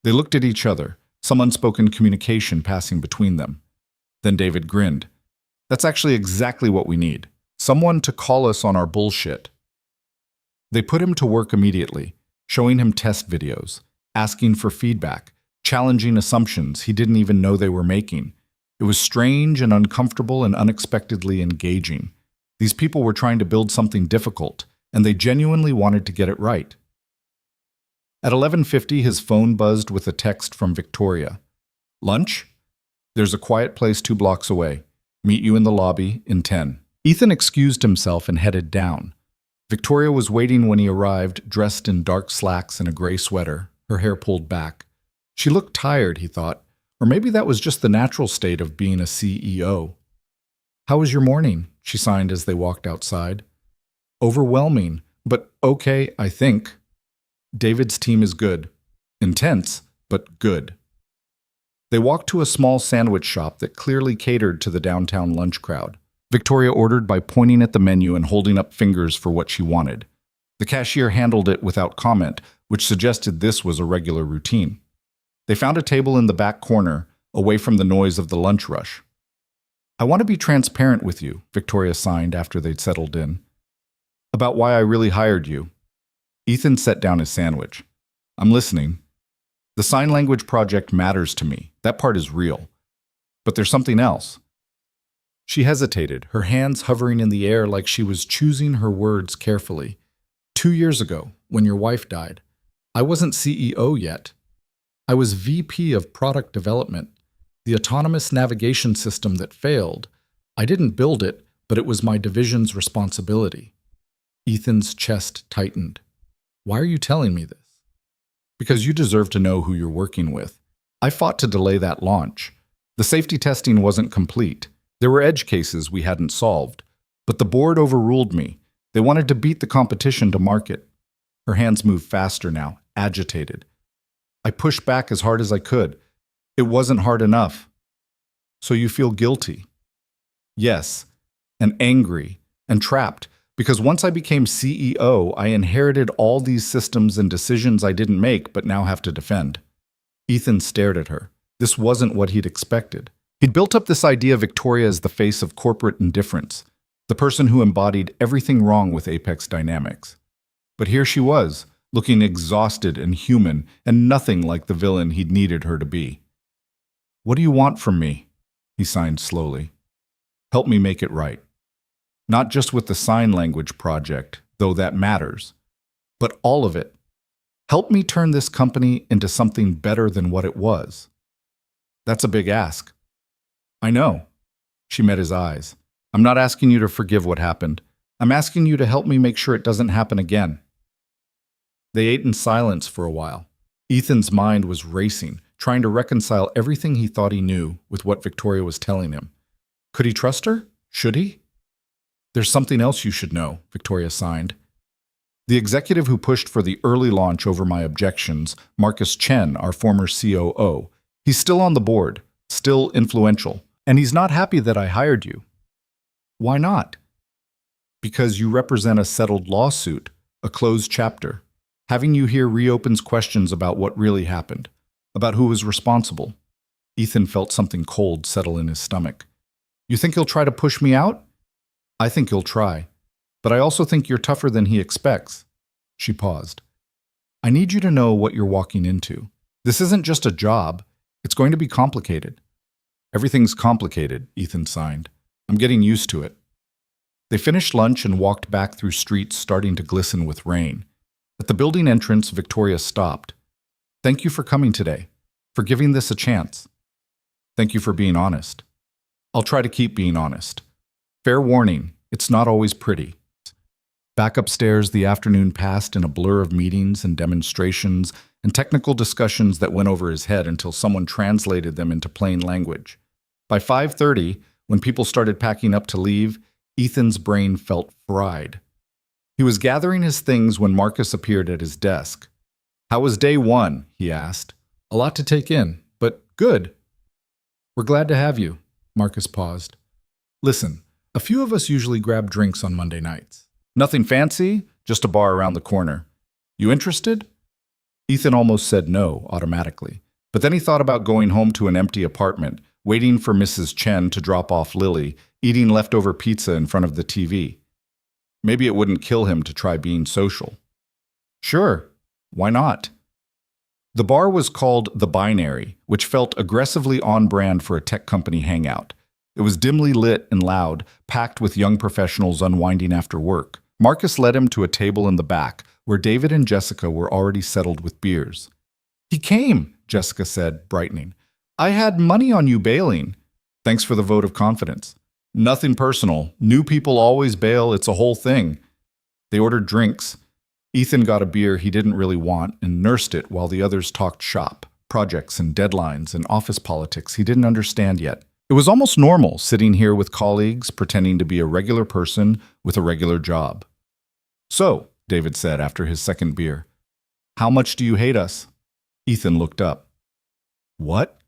They looked at each other, some unspoken communication passing between them. Then David grinned. "That's actually exactly what we need. Someone to call us on our bullshit." They put him to work immediately, showing him test videos, asking for feedback, challenging assumptions he didn't even know they were making. It was strange and uncomfortable and unexpectedly engaging. These people were trying to build something difficult, and they genuinely wanted to get it right. At 11:50, his phone buzzed with a text from Victoria. "Lunch? There's a quiet place 2 blocks away. Meet you in the lobby in 10. Ethan excused himself and headed down. Victoria was waiting when he arrived, dressed in dark slacks and a gray sweater, her hair pulled back. She looked tired, he thought, or maybe that was just the natural state of being a CEO. "How was your morning?" she signed as they walked outside. "Overwhelming, But okay, I think. David's team is good. Intense, but good. They walked to a small sandwich shop that clearly catered to the downtown lunch crowd. Victoria ordered by pointing at the menu and holding up fingers for what she wanted. The cashier handled it without comment, which suggested this was a regular routine. They found a table in the back corner, away from the noise of the lunch rush. I want to be transparent with you, Victoria signed after they'd settled in. About why I really hired you. Ethan set down his sandwich. I'm listening. The sign language project matters to me. That part is real. But there's something else. She hesitated, her hands hovering in the air like she was choosing her words carefully. 2 years ago, when your wife died, I wasn't CEO yet. I was VP of Product Development, the autonomous navigation system that failed. I didn't build it, but it was my division's responsibility. Ethan's chest tightened. Why are you telling me this? Because you deserve to know who you're working with. I fought to delay that launch. The safety testing wasn't complete. There were edge cases we hadn't solved. But the board overruled me. They wanted to beat the competition to market. Her hands moved faster now, agitated. I pushed back as hard as I could. It wasn't hard enough. So you feel guilty? Yes, and angry, and trapped. Because once I became CEO, I inherited all these systems and decisions I didn't make but now have to defend. Ethan stared at her. This wasn't what he'd expected. He'd built up this idea of Victoria as the face of corporate indifference, the person who embodied everything wrong with Apex Dynamics. But here she was, looking exhausted and human, and nothing like the villain he'd needed her to be. What do you want from me? He signed slowly. Help me make it right. Not just with the sign language project, though that matters, but all of it. Help me turn this company into something better than what it was. That's a big ask. I know. She met his eyes. I'm not asking you to forgive what happened. I'm asking you to help me make sure it doesn't happen again. They ate in silence for a while. Ethan's mind was racing, trying to reconcile everything he thought he knew with what Victoria was telling him. Could he trust her? Should he? There's something else you should know, Victoria signed. The executive who pushed for the early launch over my objections, Marcus Chen, our former COO, he's still on the board, still influential, and he's not happy that I hired you. Why not? Because you represent a settled lawsuit, a closed chapter. Having you here reopens questions about what really happened, about who was responsible. Ethan felt something cold settle in his stomach. You think he'll try to push me out? I think he'll try, but I also think you're tougher than he expects. She paused. I need you to know what you're walking into. This isn't just a job. It's going to be complicated. Everything's complicated, Ethan signed. I'm getting used to it. They finished lunch and walked back through streets starting to glisten with rain. At the building entrance, Victoria stopped. Thank you for coming today, for giving this a chance. Thank you for being honest. I'll try to keep being honest. Fair warning, it's not always pretty. Back upstairs, the afternoon passed in a blur of meetings and demonstrations and technical discussions that went over his head until someone translated them into plain language. By 5:30, when people started packing up to leave, Ethan's brain felt fried. He was gathering his things when Marcus appeared at his desk. How was day one? He asked. A lot to take in, but good. We're glad to have you. Marcus paused. Listen. A few of us usually grab drinks on Monday nights. Nothing fancy, just a bar around the corner. You interested? Ethan almost said no, automatically. But then he thought about going home to an empty apartment, waiting for Mrs. Chen to drop off Lily, eating leftover pizza in front of the TV. Maybe it wouldn't kill him to try being social. Sure, why not? The bar was called The Binary, which felt aggressively on-brand for a tech company hangout. It was dimly lit and loud, packed with young professionals unwinding after work. Marcus led him to a table in the back, where David and Jessica were already settled with beers. He came, Jessica said, brightening. I had money on you bailing. Thanks for the vote of confidence. Nothing personal. New people always bail. It's a whole thing. They ordered drinks. Ethan got a beer he didn't really want and nursed it while the others talked shop, projects and deadlines and office politics he didn't understand yet. It was almost normal sitting here with colleagues pretending to be a regular person with a regular job. So, David said after his second beer. How much do you hate us? Ethan looked up. What?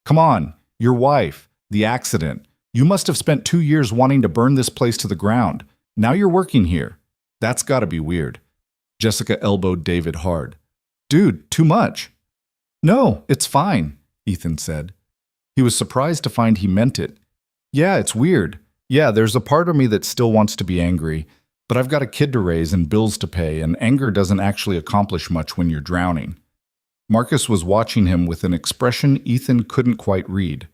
Come on, your wife, the accident. You must have spent 2 years wanting to burn this place to the ground. Now you're working here. That's gotta be weird. Jessica elbowed David hard. Dude, too much. No, it's fine, Ethan said. He was surprised to find he meant it. Yeah, it's weird. Yeah, there's a part of me that still wants to be angry, but I've got a kid to raise and bills to pay, and anger doesn't actually accomplish much when you're drowning. Marcus was watching him with an expression Ethan couldn't quite read.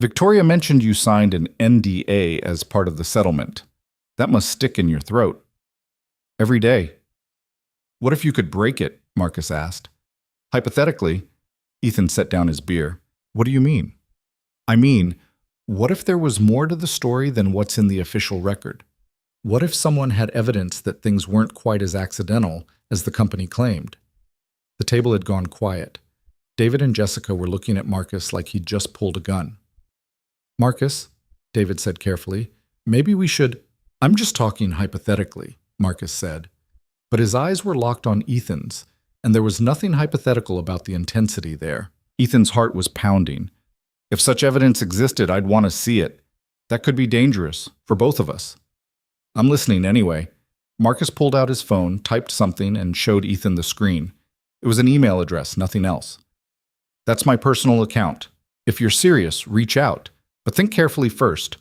Victoria mentioned you signed an NDA as part of the settlement. That must stick in your throat. Every day. What if you could break it? Marcus asked. Hypothetically, Ethan set down his beer. What do you mean? I mean, what if there was more to the story than what's in the official record? What if someone had evidence that things weren't quite as accidental as the company claimed? The table had gone quiet. David and Jessica were looking at Marcus like he'd just pulled a gun. Marcus, David said carefully, maybe we should— I'm just talking hypothetically, Marcus said. But his eyes were locked on Ethan's, and there was nothing hypothetical about the intensity there. Ethan's heart was pounding. If such evidence existed, I'd want to see it. That could be dangerous, for both of us. I'm listening anyway. Marcus pulled out his phone, typed something, and showed Ethan the screen. It was an email address, nothing else. That's my personal account. If you're serious, reach out. But think carefully first.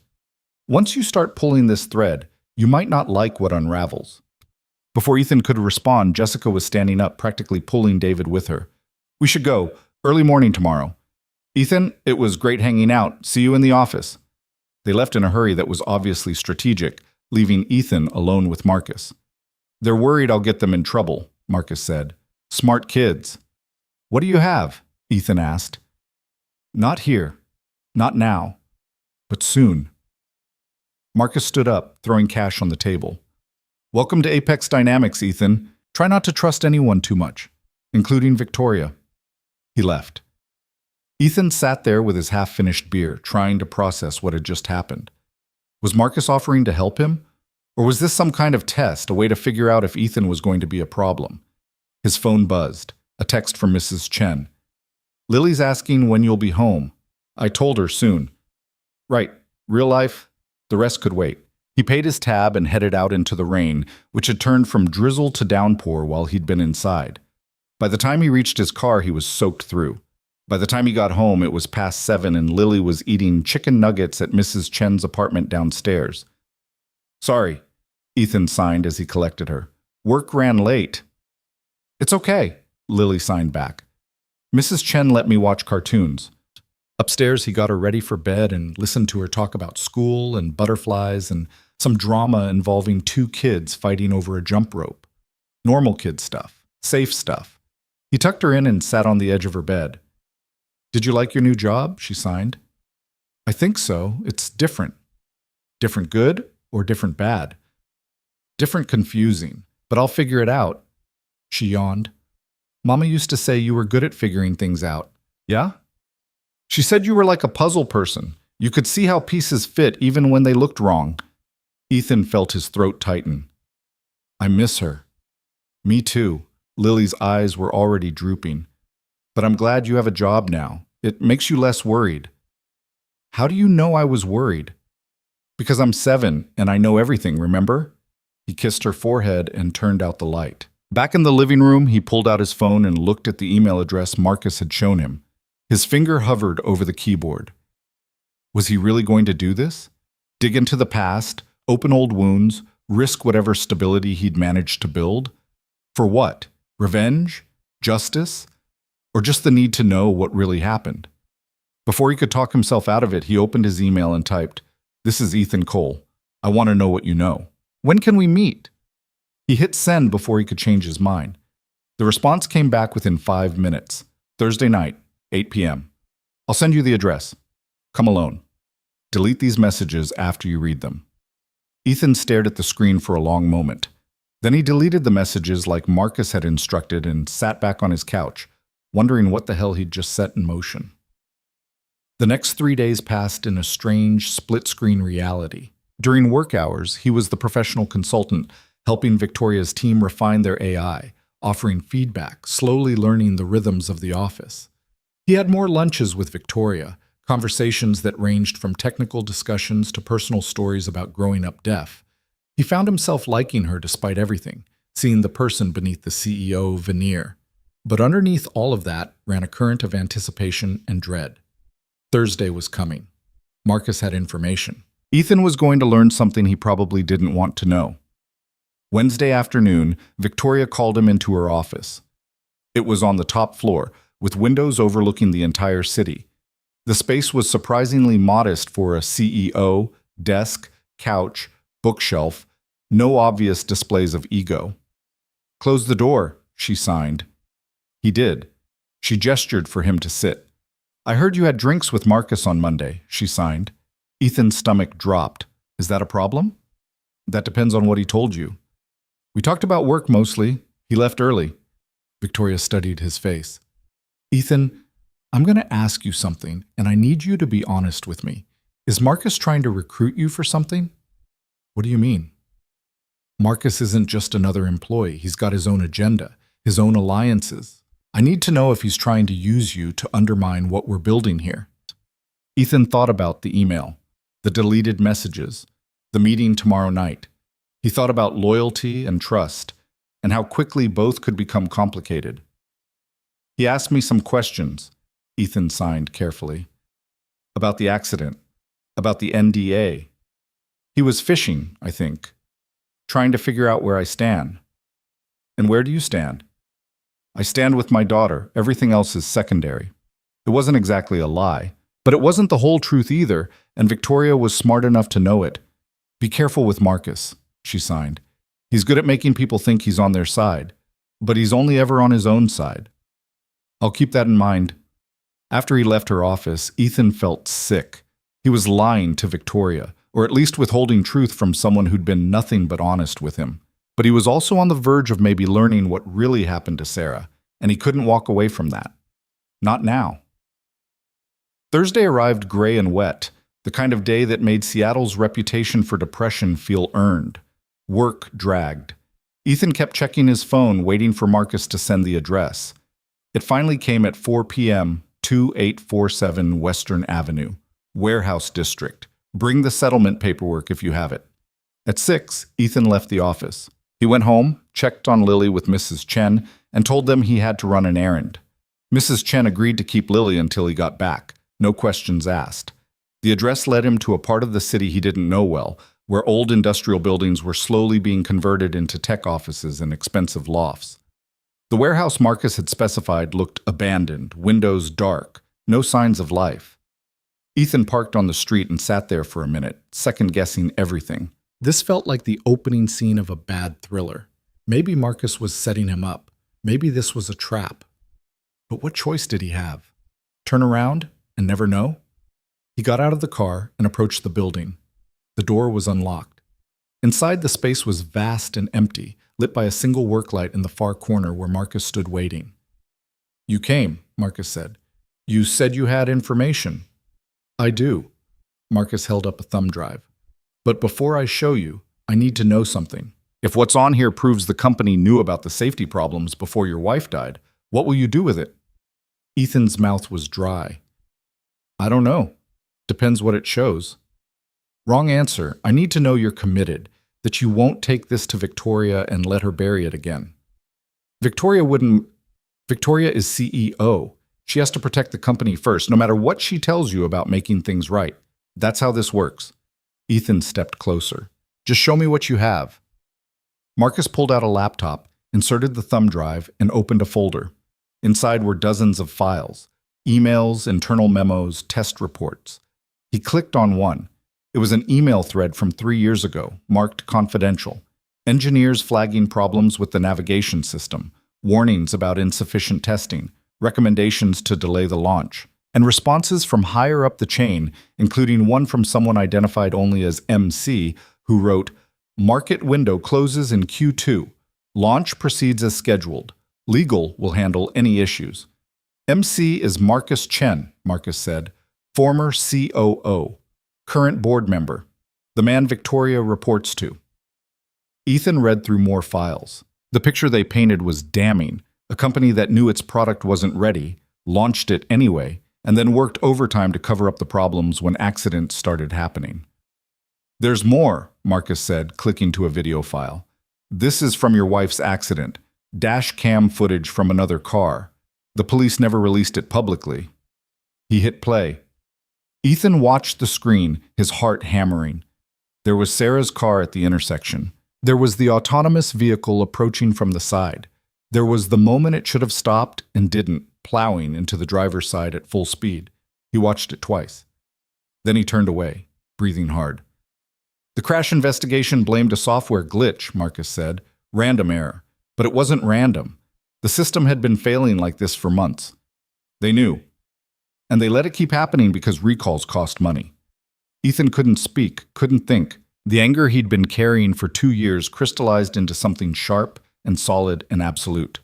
Once you start pulling this thread, you might not like what unravels. Before Ethan could respond, Jessica was standing up, practically pulling David with her. We should go. Early morning tomorrow. Ethan, it was great hanging out. See you in the office. They left in a hurry that was obviously strategic, leaving Ethan alone with Marcus. They're worried I'll get them in trouble, Marcus said. Smart kids. What do you have? Ethan asked. Not here. Not now. But soon. Marcus stood up, throwing cash on the table. Welcome to Apex Dynamics, Ethan. Try not to trust anyone too much, including Victoria. He left. Ethan sat there with his half-finished beer, trying to process what had just happened. Was Marcus offering to help him? Or was this some kind of test, a way to figure out if Ethan was going to be a problem? His phone buzzed. A text from Mrs. Chen. Lily's asking when you'll be home. I told her soon. Right. Real life? The rest could wait. He paid his tab and headed out into the rain, which had turned from drizzle to downpour while he'd been inside. By the time he reached his car, he was soaked through. By the time he got home, it was past 7 and Lily was eating chicken nuggets at Mrs. Chen's apartment downstairs. Sorry, Ethan signed as he collected her. Work ran late. It's okay, Lily signed back. Mrs. Chen let me watch cartoons. Upstairs, he got her ready for bed and listened to her talk about school and butterflies and some drama involving 2 kids fighting over a jump rope. Normal kid stuff. Safe stuff. He tucked her in and sat on the edge of her bed. Did you like your new job? She signed. I think so. It's different. Different good or different bad? Different confusing, but I'll figure it out. She yawned. Mama used to say you were good at figuring things out. Yeah? She said you were like a puzzle person. You could see how pieces fit even when they looked wrong. Ethan felt his throat tighten. I miss her. Me too. Lily's eyes were already drooping. But I'm glad you have a job now. It makes you less worried. How do you know I was worried? Because I'm 7 and I know everything, remember? He kissed her forehead and turned out the light. Back in the living room, he pulled out his phone and looked at the email address Marcus had shown him. His finger hovered over the keyboard. Was he really going to do this? Dig into the past, open old wounds, risk whatever stability he'd managed to build? For what? Revenge? Justice? Or just the need to know what really happened? Before he could talk himself out of it, he opened his email and typed, This is Ethan Cole. I want to know what you know. When can we meet? He hit send before he could change his mind. The response came back within 5 minutes. Thursday night, 8 p.m. I'll send you the address. Come alone. Delete these messages after you read them. Ethan stared at the screen for a long moment. Then he deleted the messages like Marcus had instructed and sat back on his couch, wondering what the hell he'd just set in motion. The next 3 days passed in a strange, split-screen reality. During work hours, he was the professional consultant, helping Victoria's team refine their AI, offering feedback, slowly learning the rhythms of the office. He had more lunches with Victoria, conversations that ranged from technical discussions to personal stories about growing up deaf. He found himself liking her despite everything, seeing the person beneath the CEO veneer. But underneath all of that ran a current of anticipation and dread. Thursday was coming. Marcus had information. Ethan was going to learn something he probably didn't want to know. Wednesday afternoon, Victoria called him into her office. It was on the top floor, with windows overlooking the entire city. The space was surprisingly modest for a CEO, desk, couch, bookshelf, no obvious displays of ego. "Close the door," she signed. He did. She gestured for him to sit. "I heard you had drinks with Marcus on Monday," she signed. Ethan's stomach dropped. "Is that a problem?" "That depends on what he told you." "We talked about work mostly. He left early." Victoria studied his face. "Ethan, I'm going to ask you something, and I need you to be honest with me. Is Marcus trying to recruit you for something?" "What do you mean?" "Marcus isn't just another employee. He's got his own agenda, his own alliances. I need to know if he's trying to use you to undermine what we're building here." Ethan thought about the email, the deleted messages, the meeting tomorrow night. He thought about loyalty and trust, and how quickly both could become complicated. "He asked me some questions," Ethan signed carefully, "about the accident, about the NDA. He was fishing, I think, trying to figure out where I stand." "And where do you stand?" "I stand with my daughter. Everything else is secondary." It wasn't exactly a lie, but it wasn't the whole truth either, and Victoria was smart enough to know it. "Be careful with Marcus," she signed. "He's good at making people think he's on their side, but he's only ever on his own side." "I'll keep that in mind." After he left her office, Ethan felt sick. He was lying to Victoria, or at least withholding truth from someone who'd been nothing but honest with him. But he was also on the verge of maybe learning what really happened to Sarah, and he couldn't walk away from that. Not now. Thursday arrived gray and wet, the kind of day that made Seattle's reputation for depression feel earned. Work dragged. Ethan kept checking his phone, waiting for Marcus to send the address. It finally came at 4 p.m., 2847 Western Avenue, Warehouse District. Bring the settlement paperwork if you have it. At 6, Ethan left the office. He went home, checked on Lily with Mrs. Chen, and told them he had to run an errand. Mrs. Chen agreed to keep Lily until he got back, no questions asked. The address led him to a part of the city he didn't know well, where old industrial buildings were slowly being converted into tech offices and expensive lofts. The warehouse Marcus had specified looked abandoned, windows dark, no signs of life. Ethan parked on the street and sat there for a minute, second-guessing everything. This felt like the opening scene of a bad thriller. Maybe Marcus was setting him up. Maybe this was a trap. But what choice did he have? Turn around and never know? He got out of the car and approached the building. The door was unlocked. Inside, the space was vast and empty, lit by a single work light in the far corner where Marcus stood waiting. "You came," Marcus said. "You said you had information." "I do." Marcus held up a thumb drive. "But before I show you, I need to know something. If what's on here proves the company knew about the safety problems before your wife died, what will you do with it?" Ethan's mouth was dry. "I don't know. Depends what it shows." "Wrong answer. I need to know you're committed, that you won't take this to Victoria and let her bury it again." Victoria wouldn't. Victoria is CEO. She has to protect the company first, no matter what she tells you about making things right. That's how this works. Ethan stepped closer. "Just show me what you have." Marcus pulled out a laptop, inserted the thumb drive, and opened a folder. Inside were dozens of files, emails, internal memos, test reports. He clicked on one. It was an email thread from 3 years ago, marked confidential. Engineers flagging problems with the navigation system, warnings about insufficient testing, recommendations to delay the launch, and responses from higher up the chain, including one from someone identified only as MC, who wrote, "Market window closes in Q2. Launch proceeds as scheduled. Legal will handle any issues." MC is Marcus Chen, Marcus said, former COO, current board member, the man Victoria reports to. Ethan read through more files. The picture they painted was damning. A company that knew its product wasn't ready, launched it anyway, and then worked overtime to cover up the problems when accidents started happening. "There's more," Marcus said, clicking to a video file. "This is from your wife's accident. Dash cam footage from another car. The police never released it publicly." He hit play. Ethan watched the screen, his heart hammering. There was Sarah's car at the intersection. There was the autonomous vehicle approaching from the side. There was the moment it should have stopped and didn't, plowing into the driver's side at full speed. He watched it twice. Then he turned away, breathing hard. "The crash investigation blamed a software glitch," Marcus said. "Random error. But it wasn't random. The system had been failing like this for months. They knew. And they let it keep happening because recalls cost money." Ethan couldn't speak, couldn't think. The anger he'd been carrying for 2 years crystallized into something sharp and solid and absolute.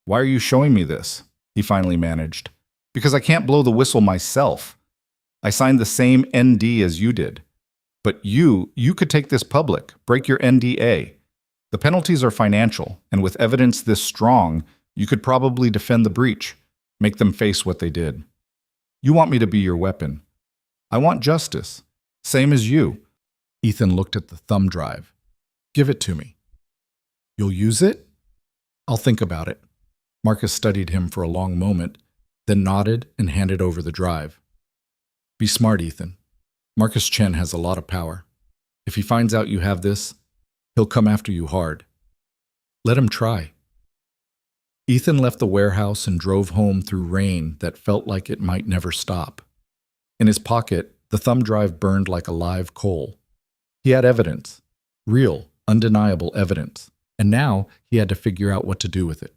"Why are you showing me this?" he finally managed. "Because I can't blow the whistle myself. I signed the same ND as you did. But you could take this public, break your NDA. The penalties are financial, and with evidence this strong, you could probably defend the breach, make them face what they did. You want me to be your weapon. I want justice. Same as you." Ethan looked at the thumb drive. "Give it to me." "You'll use it?" "I'll think about it." Marcus studied him for a long moment, then nodded and handed over the drive. "Be smart, Ethan. Marcus Chen has a lot of power. If he finds out you have this, he'll come after you hard. Let him try." Ethan left the warehouse and drove home through rain that felt like it might never stop. In his pocket, the thumb drive burned like a live coal. He had evidence, real, undeniable evidence, and now he had to figure out what to do with it.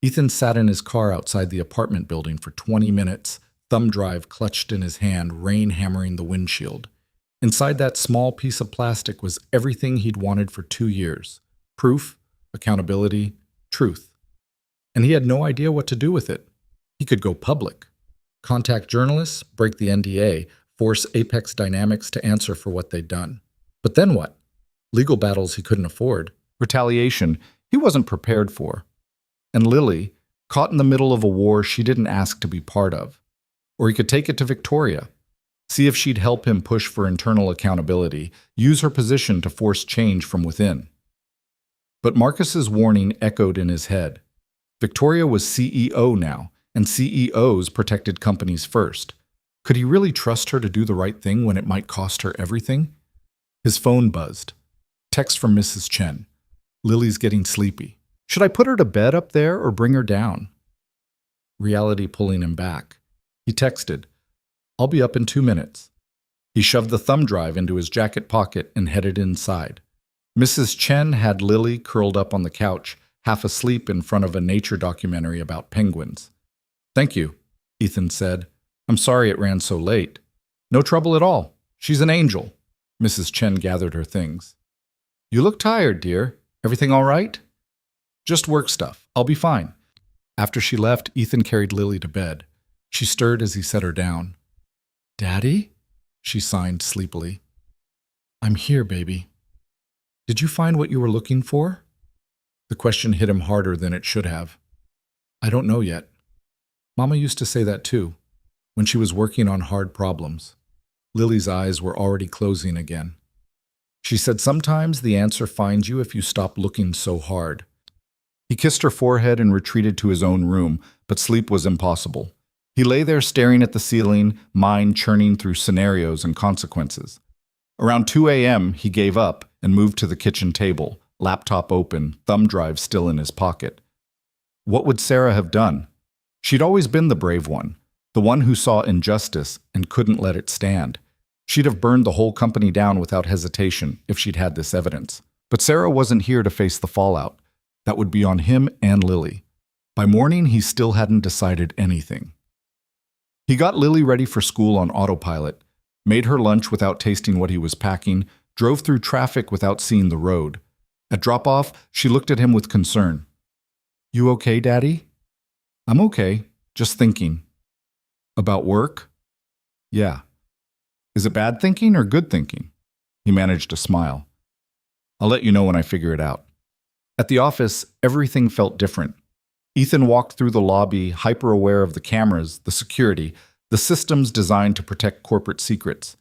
Ethan sat in his car outside the apartment building for 20 minutes, thumb drive clutched in his hand, rain hammering the windshield. Inside that small piece of plastic was everything he'd wanted for 2 years: proof, accountability, truth. And he had no idea what to do with it. He could go public, contact journalists, break the NDA, force Apex Dynamics to answer for what they'd done. But then what? Legal battles he couldn't afford. Retaliation he wasn't prepared for. And Lily, caught in the middle of a war she didn't ask to be part of. Or he could take it to Victoria, see if she'd help him push for internal accountability, use her position to force change from within. But Marcus's warning echoed in his head. Victoria was CEO now, and CEOs protected companies first. Could he really trust her to do the right thing when it might cost her everything? His phone buzzed. Text from Mrs. Chen. "Lily's getting sleepy. Should I put her to bed up there or bring her down?" Reality pulling him back. He texted, "I'll be up in 2 minutes." He shoved the thumb drive into his jacket pocket and headed inside. Mrs. Chen had Lily curled up on the couch, half asleep in front of a nature documentary about penguins. "Thank you," Ethan said. "I'm sorry it ran so late." "No trouble at all. She's an angel." Mrs. Chen gathered her things. "You look tired, dear. Everything all right?" "Just work stuff. I'll be fine." After she left, Ethan carried Lily to bed. She stirred as he set her down. "Daddy?" she signed sleepily. "I'm here, baby." "Did you find what you were looking for?" The question hit him harder than it should have. "I don't know yet. Mama used to say that too, when she was working on hard problems." Lily's eyes were already closing again. She said sometimes the answer finds you if you stop looking so hard. He kissed her forehead and retreated to his own room, but sleep was impossible. He lay there staring at the ceiling, mind churning through scenarios and consequences. Around 2 a.m., he gave up and moved to the kitchen table, laptop open, thumb drive still in his pocket. What would Sarah have done? She'd always been the brave one, the one who saw injustice and couldn't let it stand. She'd have burned the whole company down without hesitation if she'd had this evidence. But Sarah wasn't here to face the fallout. That would be on him and Lily. By morning, he still hadn't decided anything. He got Lily ready for school on autopilot, made her lunch without tasting what he was packing, drove through traffic without seeing the road. At drop-off, she looked at him with concern. "You okay, Daddy?" "I'm okay, just thinking." "About work?" "Yeah." "Is it bad thinking or good thinking?" He managed a smile. I'll let you know when I figure it out. At the office, everything felt different. Ethan walked through the lobby, hyper-aware of the cameras, the security, the systems designed to protect corporate secrets.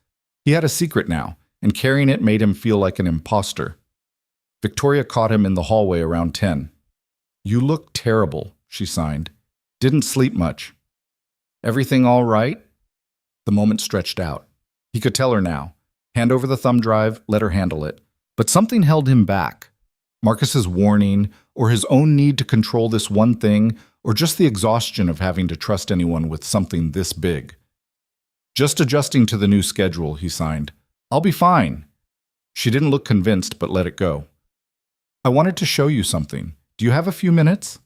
He had a secret now, and carrying it made him feel like an imposter. Victoria caught him in the hallway around 10. "You look terrible," she signed. "Didn't sleep much." "Everything all right?" The moment stretched out. He could tell her now. Hand over the thumb drive, let her handle it. But something held him back. Marcus's warning, or his own need to control this one thing, or just the exhaustion of having to trust anyone with something this big. "Just adjusting to the new schedule," he signed. "I'll be fine." She didn't look convinced, but let it go. "I wanted to show you something. Do you have a few minutes?"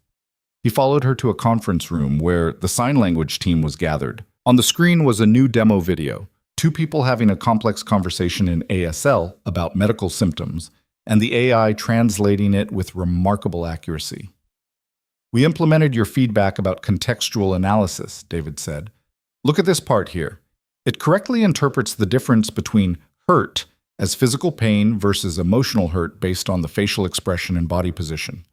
He followed her to a conference room where the sign language team was gathered. On the screen was a new demo video, two people having a complex conversation in ASL about medical symptoms, and the AI translating it with remarkable accuracy. "We implemented your feedback about contextual analysis," David said. "Look at this part here. It correctly interprets the difference between hurt as physical pain versus emotional hurt based on the facial expression and body position."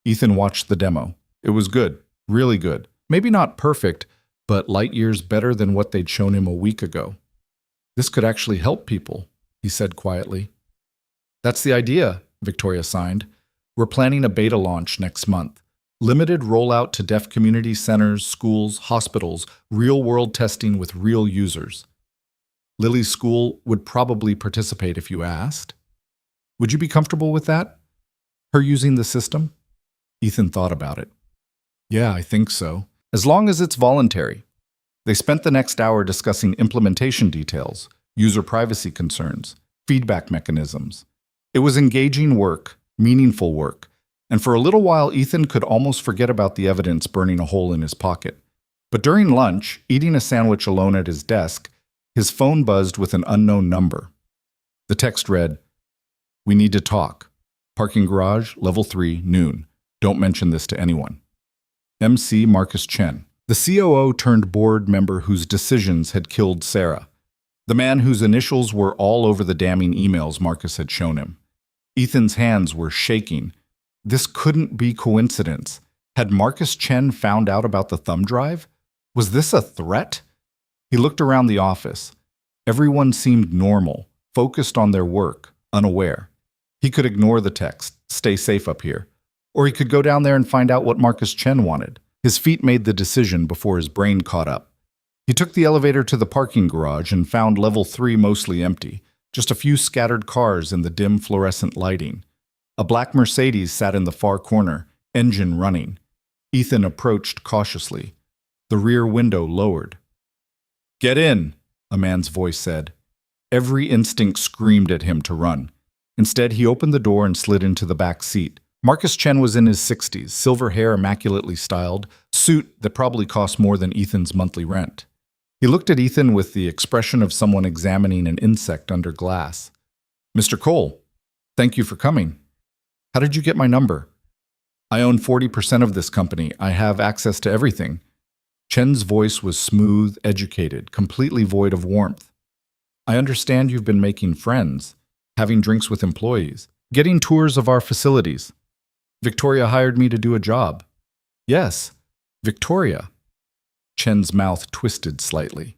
Ethan watched the demo. It was good, really good. Maybe not perfect, but light years better than what they'd shown him a week ago. "This could actually help people," he said quietly. "That's the idea," Victoria signed. "We're planning a beta launch next month. Limited rollout to deaf community centers, schools, hospitals, real-world testing with real users. Lily's school would probably participate if you asked. Would you be comfortable with that? Her using the system?" Ethan thought about it. "Yeah, I think so. As long as it's voluntary." They spent the next hour discussing implementation details, user privacy concerns, feedback mechanisms. It was engaging work, meaningful work, and for a little while Ethan could almost forget about the evidence burning a hole in his pocket. But during lunch, eating a sandwich alone at his desk, his phone buzzed with an unknown number. The text read, "We need to talk. Parking garage, level 3, noon. Don't mention this to anyone. MC Marcus Chen." The COO turned board member whose decisions had killed Sarah. The man whose initials were all over the damning emails Marcus had shown him. Ethan's hands were shaking. This couldn't be coincidence. Had Marcus Chen found out about the thumb drive? Was this a threat? He looked around the office. Everyone seemed normal, focused on their work, unaware. He could ignore the text, stay safe up here. Or he could go down there and find out what Marcus Chen wanted. His feet made the decision before his brain caught up. He took the elevator to the parking garage and found level 3 mostly empty, just a few scattered cars in the dim fluorescent lighting. A black Mercedes sat in the far corner, engine running. Ethan approached cautiously. The rear window lowered. "Get in," a man's voice said. Every instinct screamed at him to run. Instead, he opened the door and slid into the back seat. Marcus Chen was in his 60s, silver hair immaculately styled, suit that probably cost more than Ethan's monthly rent. He looked at Ethan with the expression of someone examining an insect under glass. "Mr. Cole, thank you for coming. How did you get my number?" "I own 40% of this company. I have access to everything." Chen's voice was smooth, educated, completely void of warmth. "I understand you've been making friends, having drinks with employees, getting tours of our facilities. Victoria hired me to do a job." "Yes, Victoria." Chen's mouth twisted slightly.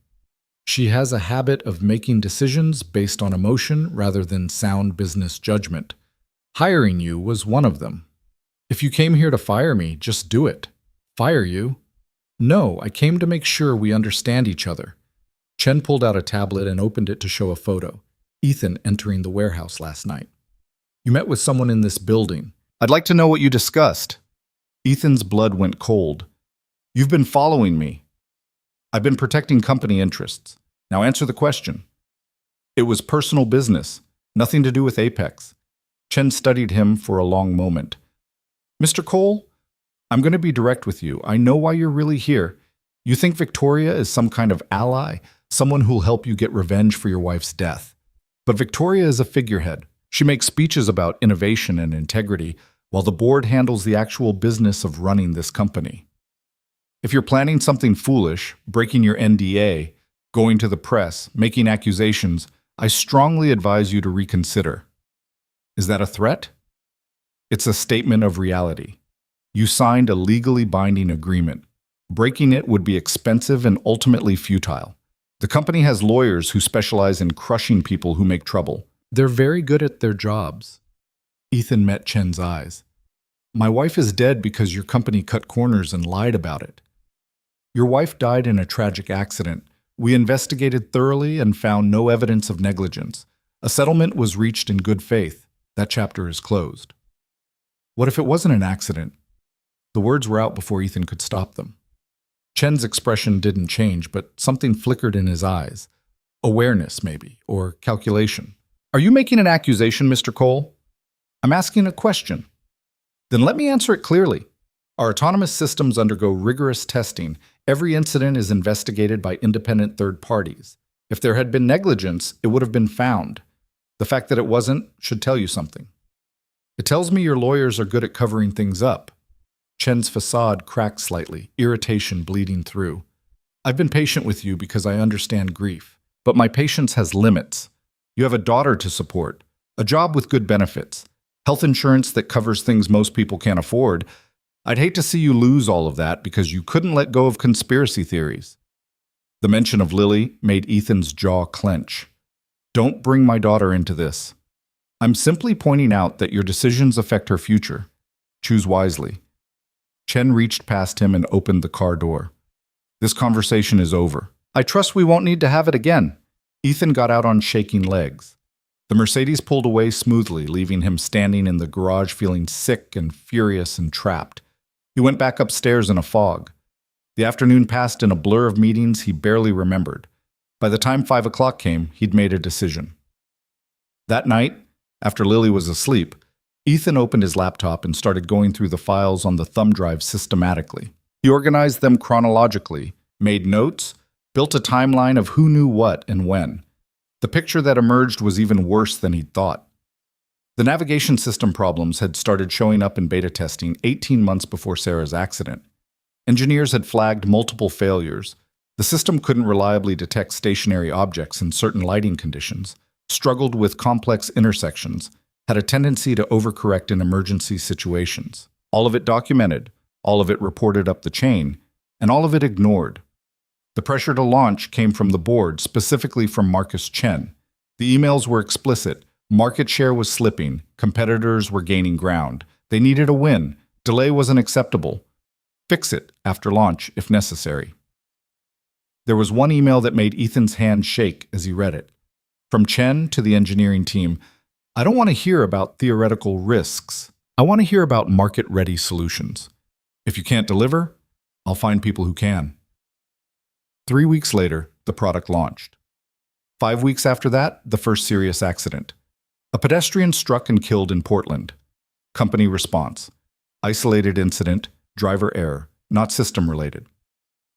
"She has a habit of making decisions based on emotion rather than sound business judgment. Hiring you was one of them. If you came here to fire me, just do it." "Fire you?" "No, I came to make sure we understand each other." Chen pulled out a tablet and opened it to show a photo. Ethan entering the warehouse last night. "You met with someone in this building. I'd like to know what you discussed." Ethan's blood went cold. "You've been following me." "I've been protecting company interests. Now answer the question." "It was personal business, nothing to do with Apex." Chen studied him for a long moment. "Mr. Cole, I'm going to be direct with you. I know why you're really here. You think Victoria is some kind of ally, someone who'll help you get revenge for your wife's death. But Victoria is a figurehead. She makes speeches about innovation and integrity, while the board handles the actual business of running this company. If you're planning something foolish, breaking your NDA, going to the press, making accusations, I strongly advise you to reconsider." Is that a threat? It's a statement of reality. You signed a legally binding agreement. Breaking it would be expensive and ultimately futile. The company has lawyers who specialize in crushing people who make trouble. They're very good at their jobs. Ethan met Chen's eyes. My wife is dead because your company cut corners and lied about it. Your wife died in a tragic accident. We investigated thoroughly and found no evidence of negligence. A settlement was reached in good faith. That chapter is closed. What if it wasn't an accident? The words were out before Ethan could stop them. Chen's expression didn't change, but something flickered in his eyes. Awareness, maybe, or calculation. Are you making an accusation, Mr. Cole? I'm asking a question. Then let me answer it clearly. Our autonomous systems undergo rigorous testing. Every incident is investigated by independent third parties. If there had been negligence, it would have been found. The fact that it wasn't should tell you something. It tells me your lawyers are good at covering things up. Chen's facade cracked slightly, irritation bleeding through. I've been patient with you because I understand grief, but my patience has limits. You have a daughter to support, a job with good benefits, health insurance that covers things most people can't afford. I'd hate to see you lose all of that because you couldn't let go of conspiracy theories. The mention of Lily made Ethan's jaw clench. Don't bring my daughter into this. I'm simply pointing out that your decisions affect her future. Choose wisely. Chen reached past him and opened the car door. This conversation is over. I trust we won't need to have it again. Ethan got out on shaking legs. The Mercedes pulled away smoothly, leaving him standing in the garage feeling sick and furious and trapped. He went back upstairs in a fog. The afternoon passed in a blur of meetings he barely remembered. By the time 5 o'clock came, he'd made a decision. That night, after Lily was asleep, Ethan opened his laptop and started going through the files on the thumb drive systematically. He organized them chronologically, made notes, built a timeline of who knew what and when. The picture that emerged was even worse than he'd thought. The navigation system problems had started showing up in beta testing 18 months before Sarah's accident. Engineers had flagged multiple failures. The system couldn't reliably detect stationary objects in certain lighting conditions, struggled with complex intersections, had a tendency to overcorrect in emergency situations. All of it documented, all of it reported up the chain, and all of it ignored. The pressure to launch came from the board, specifically from Marcus Chen. The emails were explicit. Market share was slipping. Competitors were gaining ground. They needed a win. Delay wasn't acceptable. Fix it after launch if necessary. There was one email that made Ethan's hand shake as he read it. From Chen to the engineering team, I don't want to hear about theoretical risks. I want to hear about market-ready solutions. If you can't deliver, I'll find people who can. 3 weeks later, the product launched. 5 weeks after that, the first serious accident. A pedestrian struck and killed in Portland. Company response. Isolated incident, driver error, not system-related.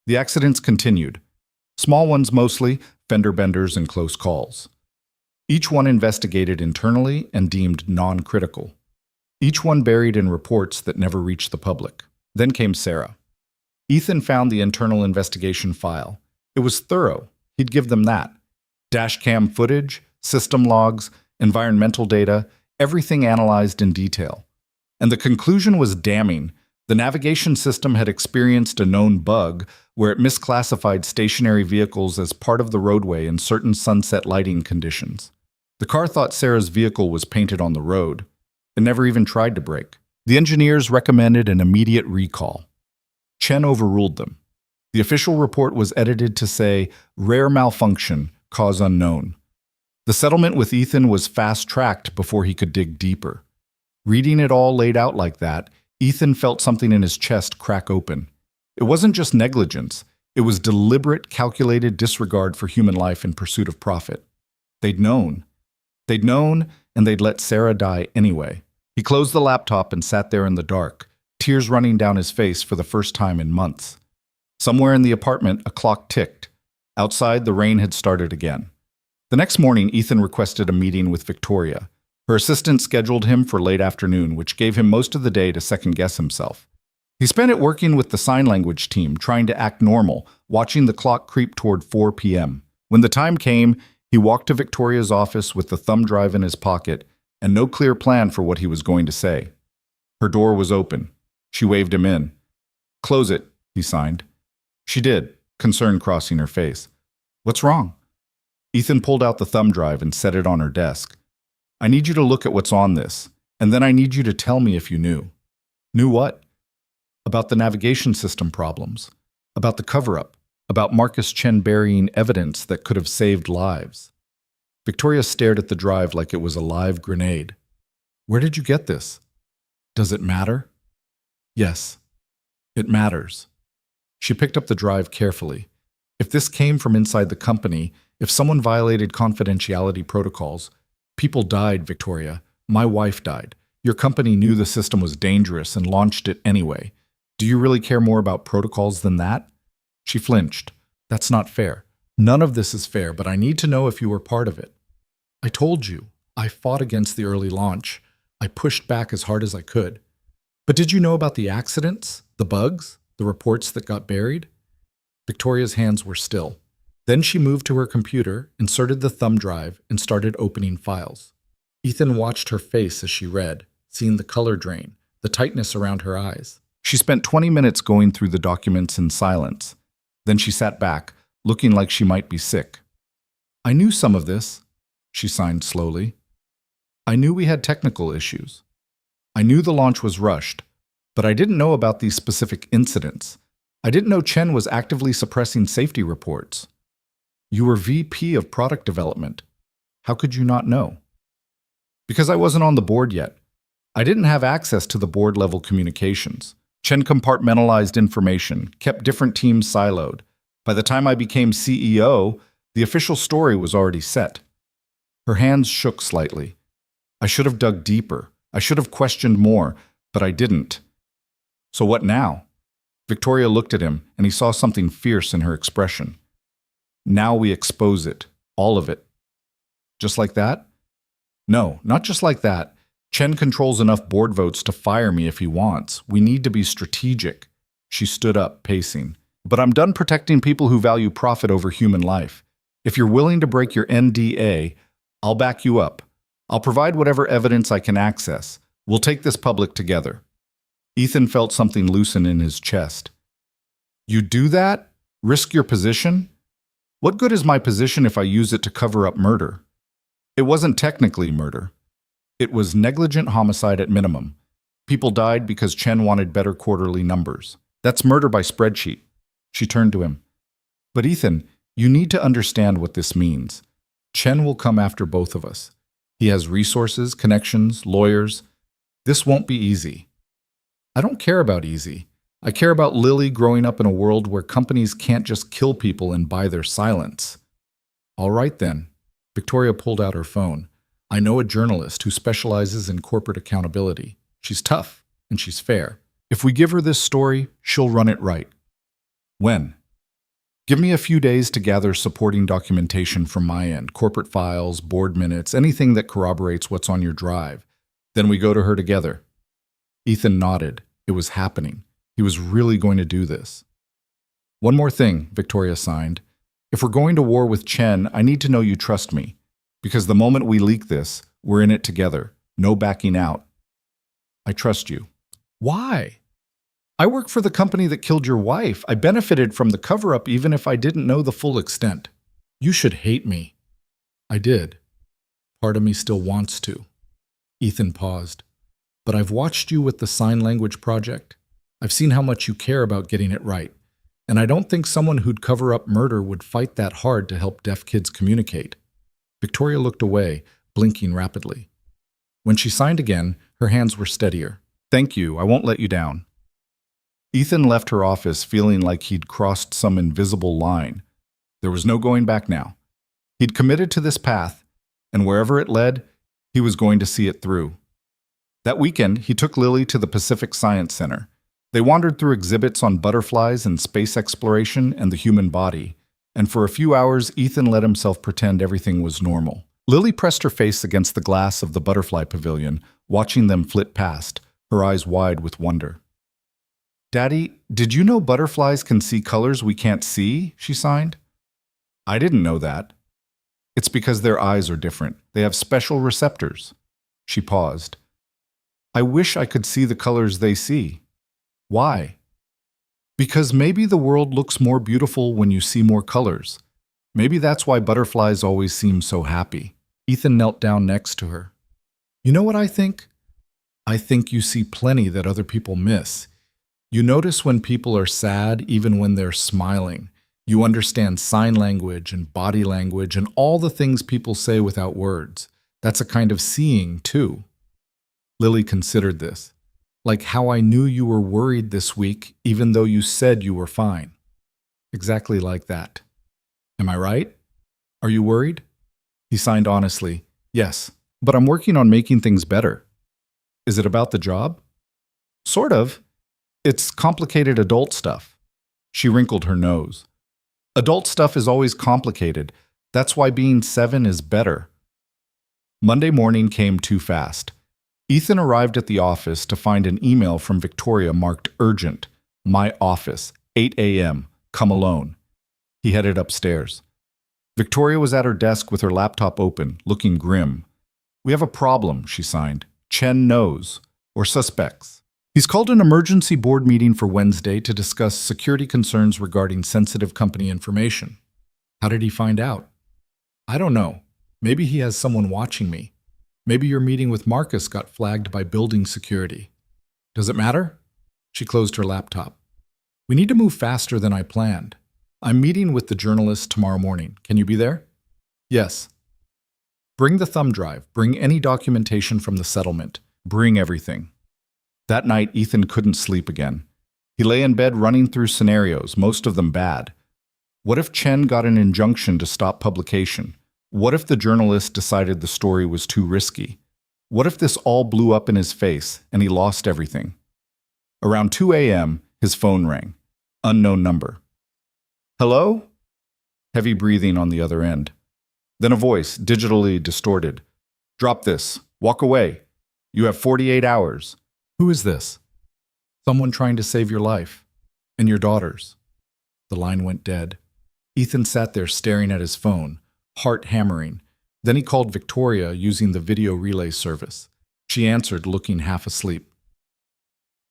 The accidents continued. Small ones mostly, fender benders and close calls. Each one investigated internally and deemed non-critical. Each one buried in reports that never reached the public. Then came Sarah. Ethan found the internal investigation file. It was thorough. He'd give them that. Dashcam footage, system logs, environmental data, everything analyzed in detail. And the conclusion was damning. The navigation system had experienced a known bug where it misclassified stationary vehicles as part of the roadway in certain sunset lighting conditions. The car thought Sarah's vehicle was painted on the road. It never even tried to brake. The engineers recommended an immediate recall. Chen overruled them. The official report was edited to say, rare malfunction, cause unknown. The settlement with Ethan was fast-tracked before he could dig deeper. Reading it all laid out like that, Ethan felt something in his chest crack open. It wasn't just negligence. It was deliberate, calculated disregard for human life in pursuit of profit. They'd known. They'd known, and they'd let Sarah die anyway. He closed the laptop and sat there in the dark, tears running down his face for the first time in months. Somewhere in the apartment, a clock ticked. Outside, the rain had started again. The next morning, Ethan requested a meeting with Victoria. Her assistant scheduled him for late afternoon, which gave him most of the day to second-guess himself. He spent it working with the sign language team, trying to act normal, watching the clock creep toward 4 p.m. When the time came, he walked to Victoria's office with the thumb drive in his pocket, and no clear plan for what he was going to say. Her door was open. She waved him in. "Close it," he signed. She did, concern crossing her face. "What's wrong?" Ethan pulled out the thumb drive and set it on her desk. "I need you to look at what's on this, and then I need you to tell me if you knew." "Knew what?" "About the navigation system problems, about the cover-up, about Marcus Chen burying evidence that could have saved lives." Victoria stared at the drive like it was a live grenade. "Where did you get this?" "Does it matter?" "Yes, it matters." She picked up the drive carefully. If this came from inside the company, if someone violated confidentiality protocols, people died, Victoria. My wife died. Your company knew the system was dangerous and launched it anyway. Do you really care more about protocols than that? She flinched. "That's not fair." "None of this is fair, but I need to know if you were part of it." "I told you. I fought against the early launch. I pushed back as hard as I could." "But did you know about the accidents, the bugs, the reports that got buried?" Victoria's hands were still. Then she moved to her computer, inserted the thumb drive, and started opening files. Ethan watched her face as she read, seeing the color drain, the tightness around her eyes. She spent 20 minutes going through the documents in silence. Then she sat back, looking like she might be sick. "I knew some of this," she signed slowly. "I knew we had technical issues. I knew the launch was rushed, but I didn't know about these specific incidents. I didn't know Chen was actively suppressing safety reports. You were VP of product development. How could you not know?" "Because I wasn't on the board yet. I didn't have access to the board-level communications. Chen compartmentalized information, kept different teams siloed. By the time I became CEO, the official story was already set." Her hands shook slightly. "I should have dug deeper. I should have questioned more, but I didn't." "So what now?" Victoria looked at him, and he saw something fierce in her expression. "Now we expose it. All of it." "Just like that?" "No, not just like that. Chen controls enough board votes to fire me if he wants. We need to be strategic." She stood up, pacing. "But I'm done protecting people who value profit over human life. If you're willing to break your NDA, I'll back you up. I'll provide whatever evidence I can access. We'll take this public together." Ethan felt something loosen in his chest. "You do that? Risk your position? What good is my position if I use it to cover up murder?" "It wasn't technically murder. It was negligent homicide at minimum. People died because Chen wanted better quarterly numbers. That's murder by spreadsheet." She turned to him. "But Ethan, you need to understand what this means. Chen will come after both of us. He has resources, connections, lawyers. This won't be easy." "I don't care about easy. I care about Lily growing up in a world where companies can't just kill people and buy their silence." "All right then." Victoria pulled out her phone. "I know a journalist who specializes in corporate accountability. She's tough, and she's fair. If we give her this story, she'll run it right." "When?" "Give me a few days to gather supporting documentation from my end, corporate files, board minutes, anything that corroborates what's on your drive. Then we go to her together." Ethan nodded. It was happening. He was really going to do this. "One more thing," Victoria signed. "If we're going to war with Chen, I need to know you trust me. Because the moment we leak this, we're in it together. No backing out." "I trust you." "Why?" "I work for the company that killed your wife. I benefited from the cover-up even if I didn't know the full extent." "You should hate me." "I did. Part of me still wants to." Ethan paused. "But I've watched you with the sign language project. I've seen how much you care about getting it right. And I don't think someone who'd cover up murder would fight that hard to help deaf kids communicate." Victoria looked away, blinking rapidly. When she signed again, her hands were steadier. "Thank you. I won't let you down." Ethan left her office feeling like he'd crossed some invisible line. There was no going back now. He'd committed to this path, and wherever it led, he was going to see it through. That weekend, he took Lily to the Pacific Science Center. They wandered through exhibits on butterflies and space exploration and the human body, and for a few hours, Ethan let himself pretend everything was normal. Lily pressed her face against the glass of the butterfly pavilion, watching them flit past, her eyes wide with wonder. "Daddy, did you know butterflies can see colors we can't see?" she signed. "I didn't know that." "It's because their eyes are different. They have special receptors." She paused. I wish I could see the colors they see. Why? Because maybe the world looks more beautiful when you see more colors. Maybe that's why butterflies always seem so happy. Ethan knelt down next to her. You know what I think? I think you see plenty that other people miss. You notice when people are sad even when they're smiling. You understand sign language and body language and all the things people say without words. That's a kind of seeing, too. Lily considered this. Like how I knew you were worried this week, even though you said you were fine. Exactly like that. Am I right? Are you worried? He signed honestly. Yes, but I'm working on making things better. Is it about the job? Sort of. It's complicated adult stuff. She wrinkled her nose. Adult stuff is always complicated. That's why being 7 is better. Monday morning came too fast. Ethan arrived at the office to find an email from Victoria marked urgent. My office, 8 a.m. Come alone. He headed upstairs. Victoria was at her desk with her laptop open, looking grim. We have a problem, she signed. Chen knows, or suspects. He's called an emergency board meeting for Wednesday to discuss security concerns regarding sensitive company information. How did he find out? I don't know. Maybe he has someone watching me. Maybe your meeting with Marcus got flagged by building security. Does it matter? She closed her laptop. We need to move faster than I planned. I'm meeting with the journalist tomorrow morning. Can you be there? Yes. Bring the thumb drive. Bring any documentation from the settlement. Bring everything. That night, Ethan couldn't sleep again. He lay in bed running through scenarios, most of them bad. What if Chen got an injunction to stop publication? What if the journalist decided the story was too risky? What if this all blew up in his face and he lost everything? Around 2 a.m., his phone rang. Unknown number. Hello? Heavy breathing on the other end. Then a voice, digitally distorted. Drop this. Walk away. You have 48 hours. Who is this? Someone trying to save your life. And your daughter's. The line went dead. Ethan sat there staring at his phone, heart hammering. Then he called Victoria using the video relay service. She answered, looking half asleep.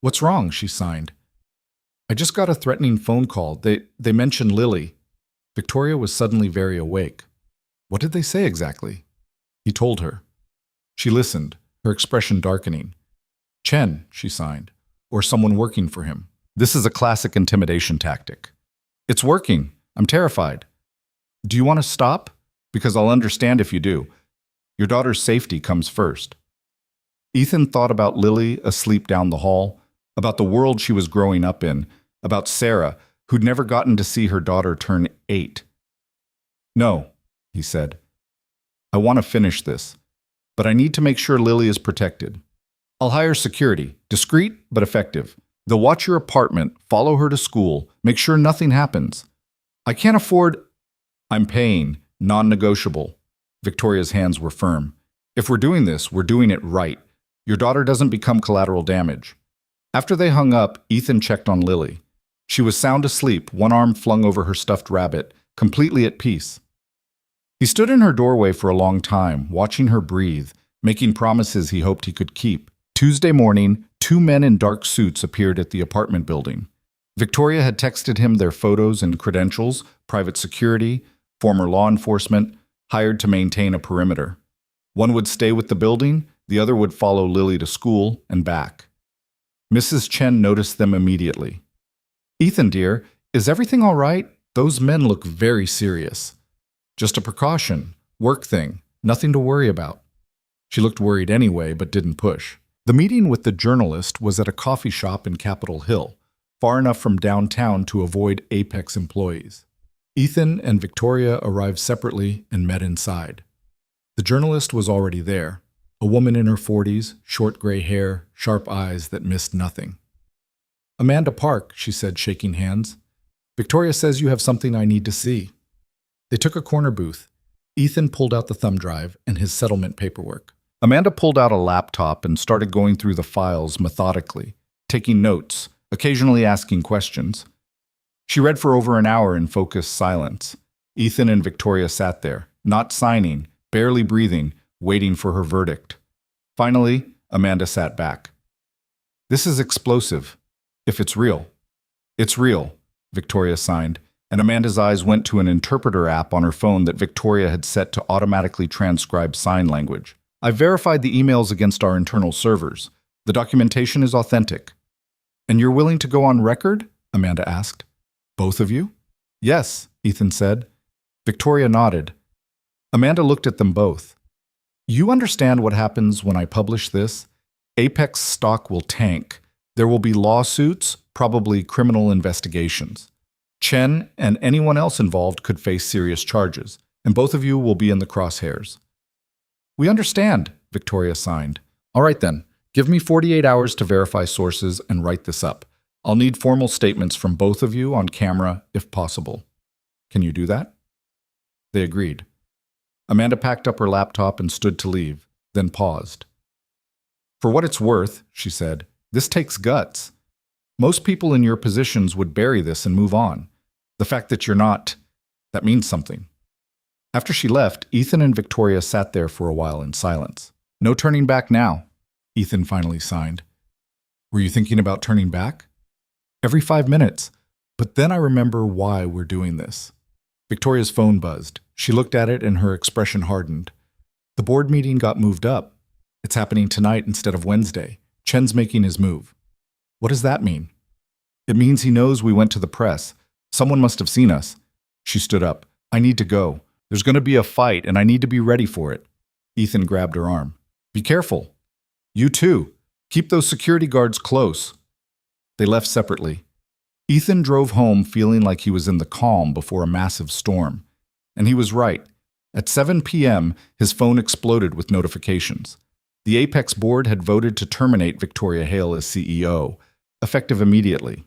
What's wrong? She signed. I just got a threatening phone call. They mentioned Lily. Victoria was suddenly very awake. What did they say exactly? He told her. She listened, her expression darkening. Chen, she signed, or someone working for him. This is a classic intimidation tactic. It's working. I'm terrified. Do you want to stop? Because I'll understand if you do. Your daughter's safety comes first. Ethan thought about Lily asleep down the hall, about the world she was growing up in, about Sarah, who'd never gotten to see her daughter turn 8. No, he said. I want to finish this, but I need to make sure Lily is protected. I'll hire security, discreet but effective. They'll watch your apartment, follow her to school, make sure nothing happens. I can't afford... I'm paying, non-negotiable. Victoria's hands were firm. If we're doing this, we're doing it right. Your daughter doesn't become collateral damage. After they hung up, Ethan checked on Lily. She was sound asleep, one arm flung over her stuffed rabbit, completely at peace. He stood in her doorway for a long time, watching her breathe, making promises he hoped he could keep. Tuesday morning, 2 men in dark suits appeared at the apartment building. Victoria had texted him their photos and credentials, private security, former law enforcement, hired to maintain a perimeter. One would stay with the building, the other would follow Lily to school and back. Mrs. Chen noticed them immediately. Ethan, dear, is everything all right? Those men look very serious. Just a precaution, work thing, nothing to worry about. She looked worried anyway, but didn't push. The meeting with the journalist was at a coffee shop in Capitol Hill, far enough from downtown to avoid Apex employees. Ethan and Victoria arrived separately and met inside. The journalist was already there, a woman in her 40s, short gray hair, sharp eyes that missed nothing. Amanda Park, she said, shaking hands. Victoria says you have something I need to see. They took a corner booth. Ethan pulled out the thumb drive and his settlement paperwork. Amanda pulled out a laptop and started going through the files methodically, taking notes, occasionally asking questions. She read for over an hour in focused silence. Ethan and Victoria sat there, not signing, barely breathing, waiting for her verdict. Finally, Amanda sat back. This is explosive. If it's real. It's real, Victoria signed, and Amanda's eyes went to an interpreter app on her phone that Victoria had set to automatically transcribe sign language. I verified the emails against our internal servers. The documentation is authentic. And you're willing to go on record? Amanda asked. Both of you? Yes, Ethan said. Victoria nodded. Amanda looked at them both. You understand what happens when I publish this? Apex stock will tank. There will be lawsuits, probably criminal investigations. Chen and anyone else involved could face serious charges, and both of you will be in the crosshairs. We understand, Victoria signed. All right then, give me 48 hours to verify sources and write this up. I'll need formal statements from both of you on camera if possible. Can you do that? They agreed. Amanda packed up her laptop and stood to leave, then paused. For what it's worth, she said, this takes guts. Most people in your positions would bury this and move on. The fact that you're not, that means something. After she left, Ethan and Victoria sat there for a while in silence. No turning back now, Ethan finally signed. Were you thinking about turning back? Every 5 minutes. But then I remember why we're doing this. Victoria's phone buzzed. She looked at it and her expression hardened. The board meeting got moved up. It's happening tonight instead of Wednesday. Chen's making his move. What does that mean? It means he knows we went to the press. Someone must have seen us. She stood up. I need to go. There's going to be a fight, and I need to be ready for it. Ethan grabbed her arm. Be careful. You too. Keep those security guards close. They left separately. Ethan drove home feeling like he was in the calm before a massive storm. And he was right. At 7 p.m., his phone exploded with notifications. The Apex board had voted to terminate Victoria Hale as CEO, effective immediately.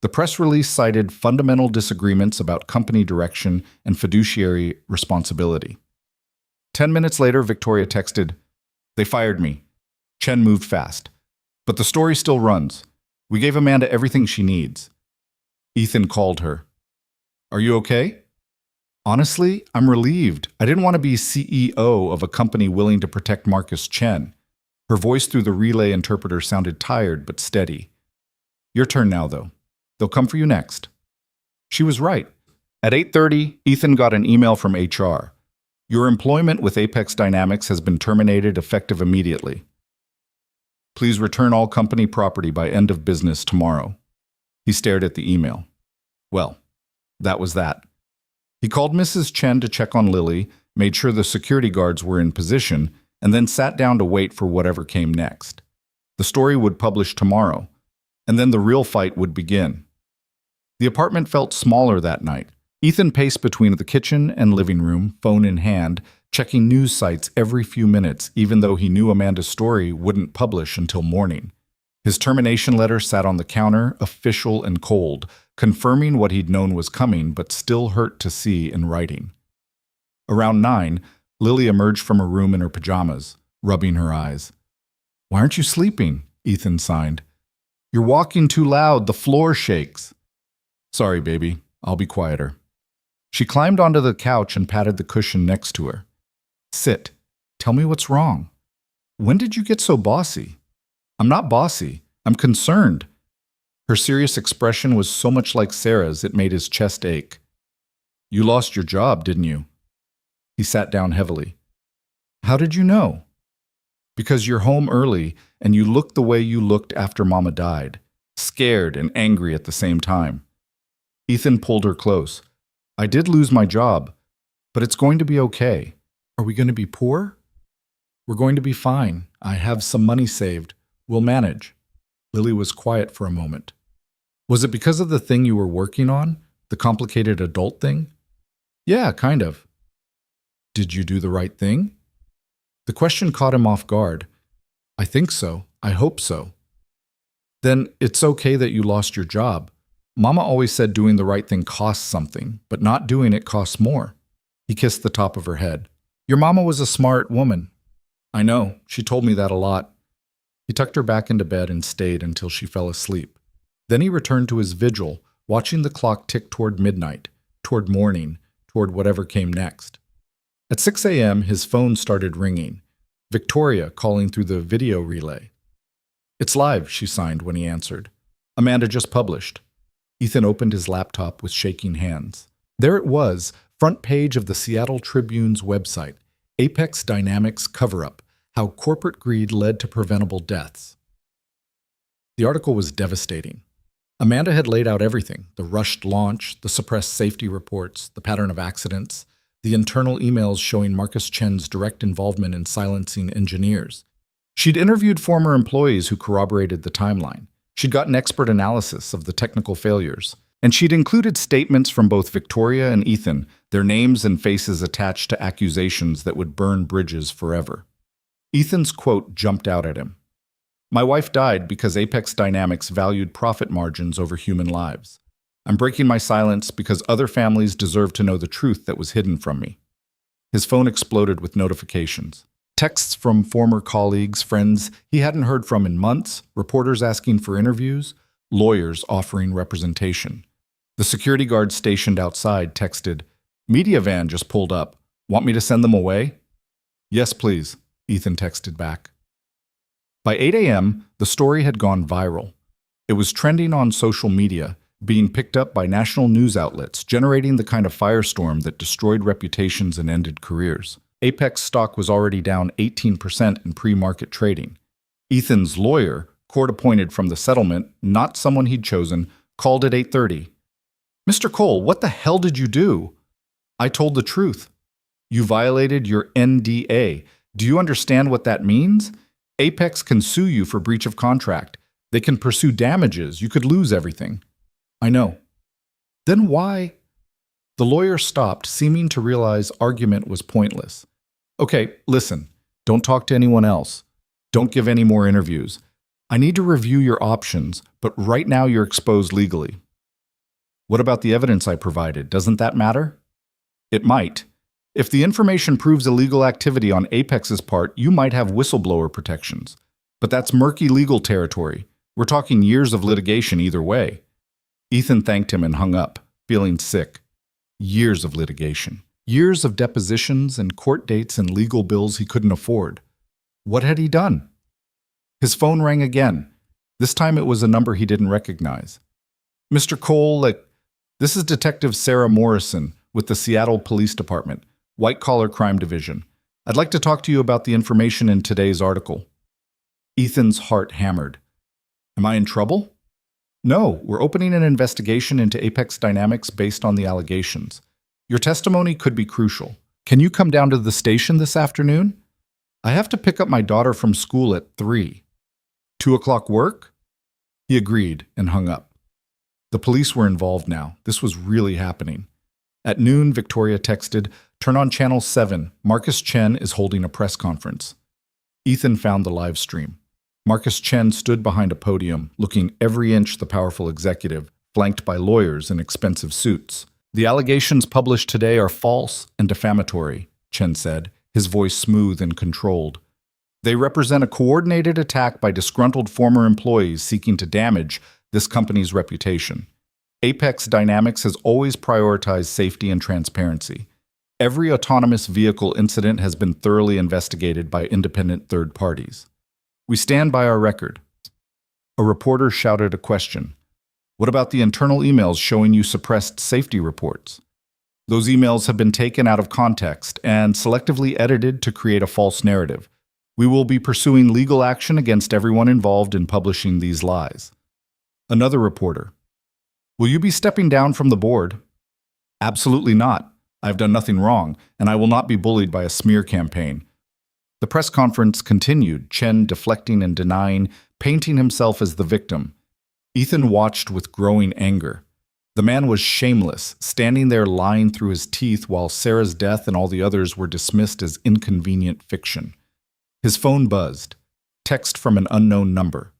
The press release cited fundamental disagreements about company direction and fiduciary responsibility. 10 minutes later, Victoria texted, They fired me. Chen moved fast. But the story still runs. We gave Amanda everything she needs. Ethan called her. Are you okay? Honestly, I'm relieved. I didn't want to be CEO of a company willing to protect Marcus Chen. Her voice through the relay interpreter sounded tired but steady. Your turn now, though. They'll come for you next. She was right. At 8:30, Ethan got an email from HR. Your employment with Apex Dynamics has been terminated effective immediately. Please return all company property by end of business tomorrow. He stared at the email. Well, that was that. He called Mrs. Chen to check on Lily, made sure the security guards were in position, and then sat down to wait for whatever came next. The story would publish tomorrow, and then the real fight would begin. The apartment felt smaller that night. Ethan paced between the kitchen and living room, phone in hand, checking news sites every few minutes, even though he knew Amanda's story wouldn't publish until morning. His termination letter sat on the counter, official and cold, confirming what he'd known was coming, but still hurt to see in writing. Around 9, Lily emerged from her room in her pajamas, rubbing her eyes. Why aren't you sleeping? Ethan signed. You're walking too loud, the floor shakes. Sorry, baby, I'll be quieter. She climbed onto the couch and patted the cushion next to her. Sit. Tell me what's wrong. When did you get so bossy? I'm not bossy. I'm concerned. Her serious expression was so much like Sarah's it made his chest ache. You lost your job, didn't you? He sat down heavily. How did you know? Because you're home early and you looked the way you looked after Mama died, scared and angry at the same time. Ethan pulled her close. I did lose my job, but it's going to be okay. Are we going to be poor? We're going to be fine. I have some money saved. We'll manage. Lily was quiet for a moment. Was it because of the thing you were working on? The complicated adult thing? Yeah, kind of. Did you do the right thing? The question caught him off guard. I think so. I hope so. Then it's okay that you lost your job. Mama always said doing the right thing costs something, but not doing it costs more. He kissed the top of her head. Your mama was a smart woman. I know. She told me that a lot. He tucked her back into bed and stayed until she fell asleep. Then he returned to his vigil, watching the clock tick toward midnight, toward morning, toward whatever came next. At 6 a.m., his phone started ringing. Victoria calling through the video relay. "It's live," she signed when he answered. "Amanda just published." Ethan opened his laptop with shaking hands. There it was, front page of the Seattle Tribune's website, Apex Dynamics Cover-Up, How Corporate Greed Led to Preventable Deaths. The article was devastating. Amanda had laid out everything: the rushed launch, the suppressed safety reports, the pattern of accidents, the internal emails showing Marcus Chen's direct involvement in silencing engineers. She'd interviewed former employees who corroborated the timeline. She'd gotten expert analysis of the technical failures. And she'd included statements from both Victoria and Ethan, their names and faces attached to accusations that would burn bridges forever. Ethan's quote jumped out at him. "My wife died because Apex Dynamics valued profit margins over human lives. I'm breaking my silence because other families deserve to know the truth that was hidden from me." His phone exploded with notifications. Texts from former colleagues, friends he hadn't heard from in months, reporters asking for interviews, lawyers offering representation. The security guard stationed outside texted, "Media van just pulled up. Want me to send them away?" "Yes, please," Ethan texted back. By 8 a.m., the story had gone viral. It was trending on social media, being picked up by national news outlets, generating the kind of firestorm that destroyed reputations and ended careers. Apex stock was already down 18% in pre-market trading. Ethan's lawyer, court-appointed from the settlement, not someone he'd chosen, called at 8:30. "Mr. Cole, what the hell did you do?" "I told the truth." "You violated your NDA. Do you understand what that means? Apex can sue you for breach of contract. They can pursue damages. You could lose everything." "I know." "Then why?" The lawyer stopped, seeming to realize argument was pointless. "Okay, listen. Don't talk to anyone else. Don't give any more interviews. I need to review your options, but right now you're exposed legally." "What about the evidence I provided? Doesn't that matter?" "It might. If the information proves illegal activity on Apex's part, you might have whistleblower protections. But that's murky legal territory. We're talking years of litigation either way." Ethan thanked him and hung up, feeling sick. Years of litigation. Years of depositions and court dates and legal bills he couldn't afford. What had he done? His phone rang again. This time it was a number he didn't recognize. "Mr. Cole, this is Detective Sarah Morrison with the Seattle Police Department, White-Collar Crime Division. I'd like to talk to you about the information in today's article." Ethan's heart hammered. "Am I in trouble?" "No, we're opening an investigation into Apex Dynamics based on the allegations. Your testimony could be crucial. Can you come down to the station this afternoon?" "I have to pick up my daughter from school at 3. 2 o'clock work?" He agreed and hung up. The police were involved now. This was really happening. At noon, Victoria texted, "Turn on Channel 7. Marcus Chen is holding a press conference." Ethan found the live stream. Marcus Chen stood behind a podium, looking every inch the powerful executive, flanked by lawyers in expensive suits. "The allegations published today are false and defamatory," Chen said, his voice smooth and controlled. "They represent a coordinated attack by disgruntled former employees seeking to damage this company's reputation. Apex Dynamics has always prioritized safety and transparency. Every autonomous vehicle incident has been thoroughly investigated by independent third parties. We stand by our record." A reporter shouted a question. "What about the internal emails showing you suppressed safety reports?" "Those emails have been taken out of context and selectively edited to create a false narrative. We will be pursuing legal action against everyone involved in publishing these lies." Another reporter. "Will you be stepping down from the board?" "Absolutely not. I've done nothing wrong, and I will not be bullied by a smear campaign." The press conference continued, Chen deflecting and denying, painting himself as the victim. Ethan watched with growing anger. The man was shameless, standing there lying through his teeth while Sarah's death and all the others were dismissed as inconvenient fiction. His phone buzzed. Text from an unknown number.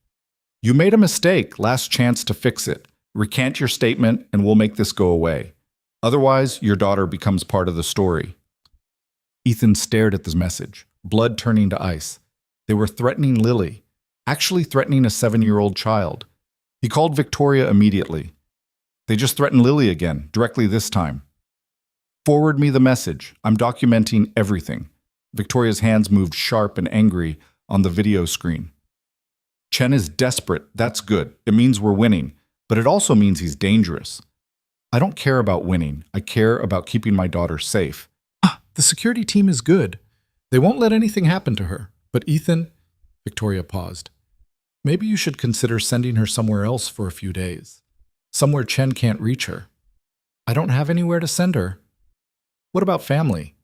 "You made a mistake. Last chance to fix it. Recant your statement and we'll make this go away. Otherwise, your daughter becomes part of the story." Ethan stared at the message, blood turning to ice. They were threatening Lily, actually threatening a 7-year-old child. He called Victoria immediately. "They just threatened Lily again, directly this time." "Forward me the message. I'm documenting everything." Victoria's hands moved sharp and angry on the video screen. Chen is desperate. That's good. It means we're winning. But it also means he's dangerous. I don't care about winning. I care about keeping my daughter safe. The security team is good. They won't let anything happen to her. But Ethan, Victoria paused. Maybe you should consider sending her somewhere else for a few days. Somewhere Chen can't reach her. I don't have anywhere to send her. What about family?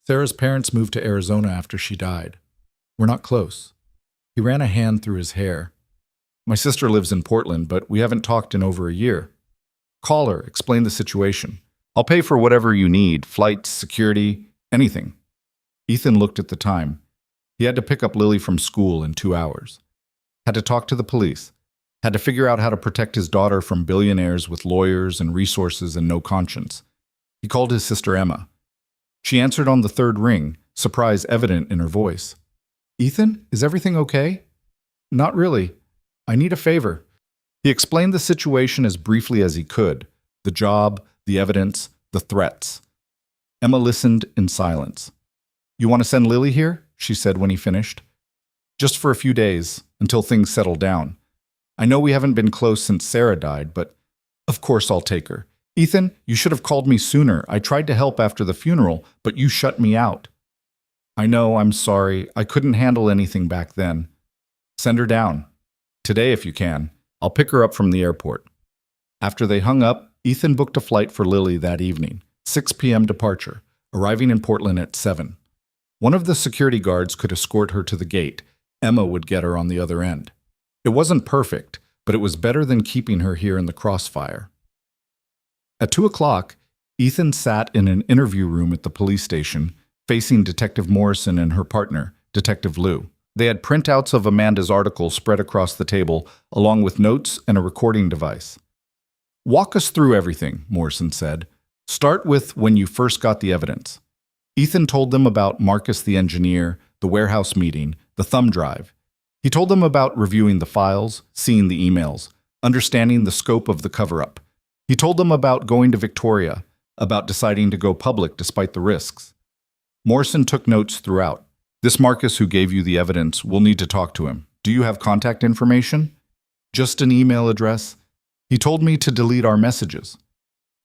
Sarah's parents moved to Arizona after she died. We're not close. He ran a hand through his hair. My sister lives in Portland, but we haven't talked in over a year. Call her, explain the situation. I'll pay for whatever you need, flights, security, anything. Ethan looked at the time. He had to pick up Lily from school in 2 hours. Had to talk to the police. Had to figure out how to protect his daughter from billionaires with lawyers and resources and no conscience. He called his sister Emma. She answered on the third ring, surprise evident in her voice. Ethan, is everything okay? Not really. I need a favor. He explained the situation as briefly as he could, the job, the evidence, the threats. Emma listened in silence. You want to send Lily here? She said when he finished. Just for a few days, until things settle down. I know we haven't been close since Sarah died, but of course I'll take her. Ethan, you should have called me sooner. I tried to help after the funeral, but you shut me out. I know, I'm sorry. I couldn't handle anything back then. Send her down. Today if you can. I'll pick her up from the airport. After they hung up, Ethan booked a flight for Lily that evening, 6 p.m. departure, arriving in Portland at 7. One of the security guards could escort her to the gate. Emma would get her on the other end. It wasn't perfect, but it was better than keeping her here in the crossfire. At 2 o'clock, Ethan sat in an interview room at the police station, facing Detective Morrison and her partner, Detective Liu. They had printouts of Amanda's article spread across the table, along with notes and a recording device. Walk us through everything, Morrison said. Start with when you first got the evidence. Ethan told them about Marcus the engineer, the warehouse meeting, the thumb drive. He told them about reviewing the files, seeing the emails, understanding the scope of the cover-up. He told them about going to Victoria, about deciding to go public despite the risks. Morrison took notes throughout. This Marcus who gave you the evidence, we'll need to talk to him. Do you have contact information? Just an email address? He told me to delete our messages.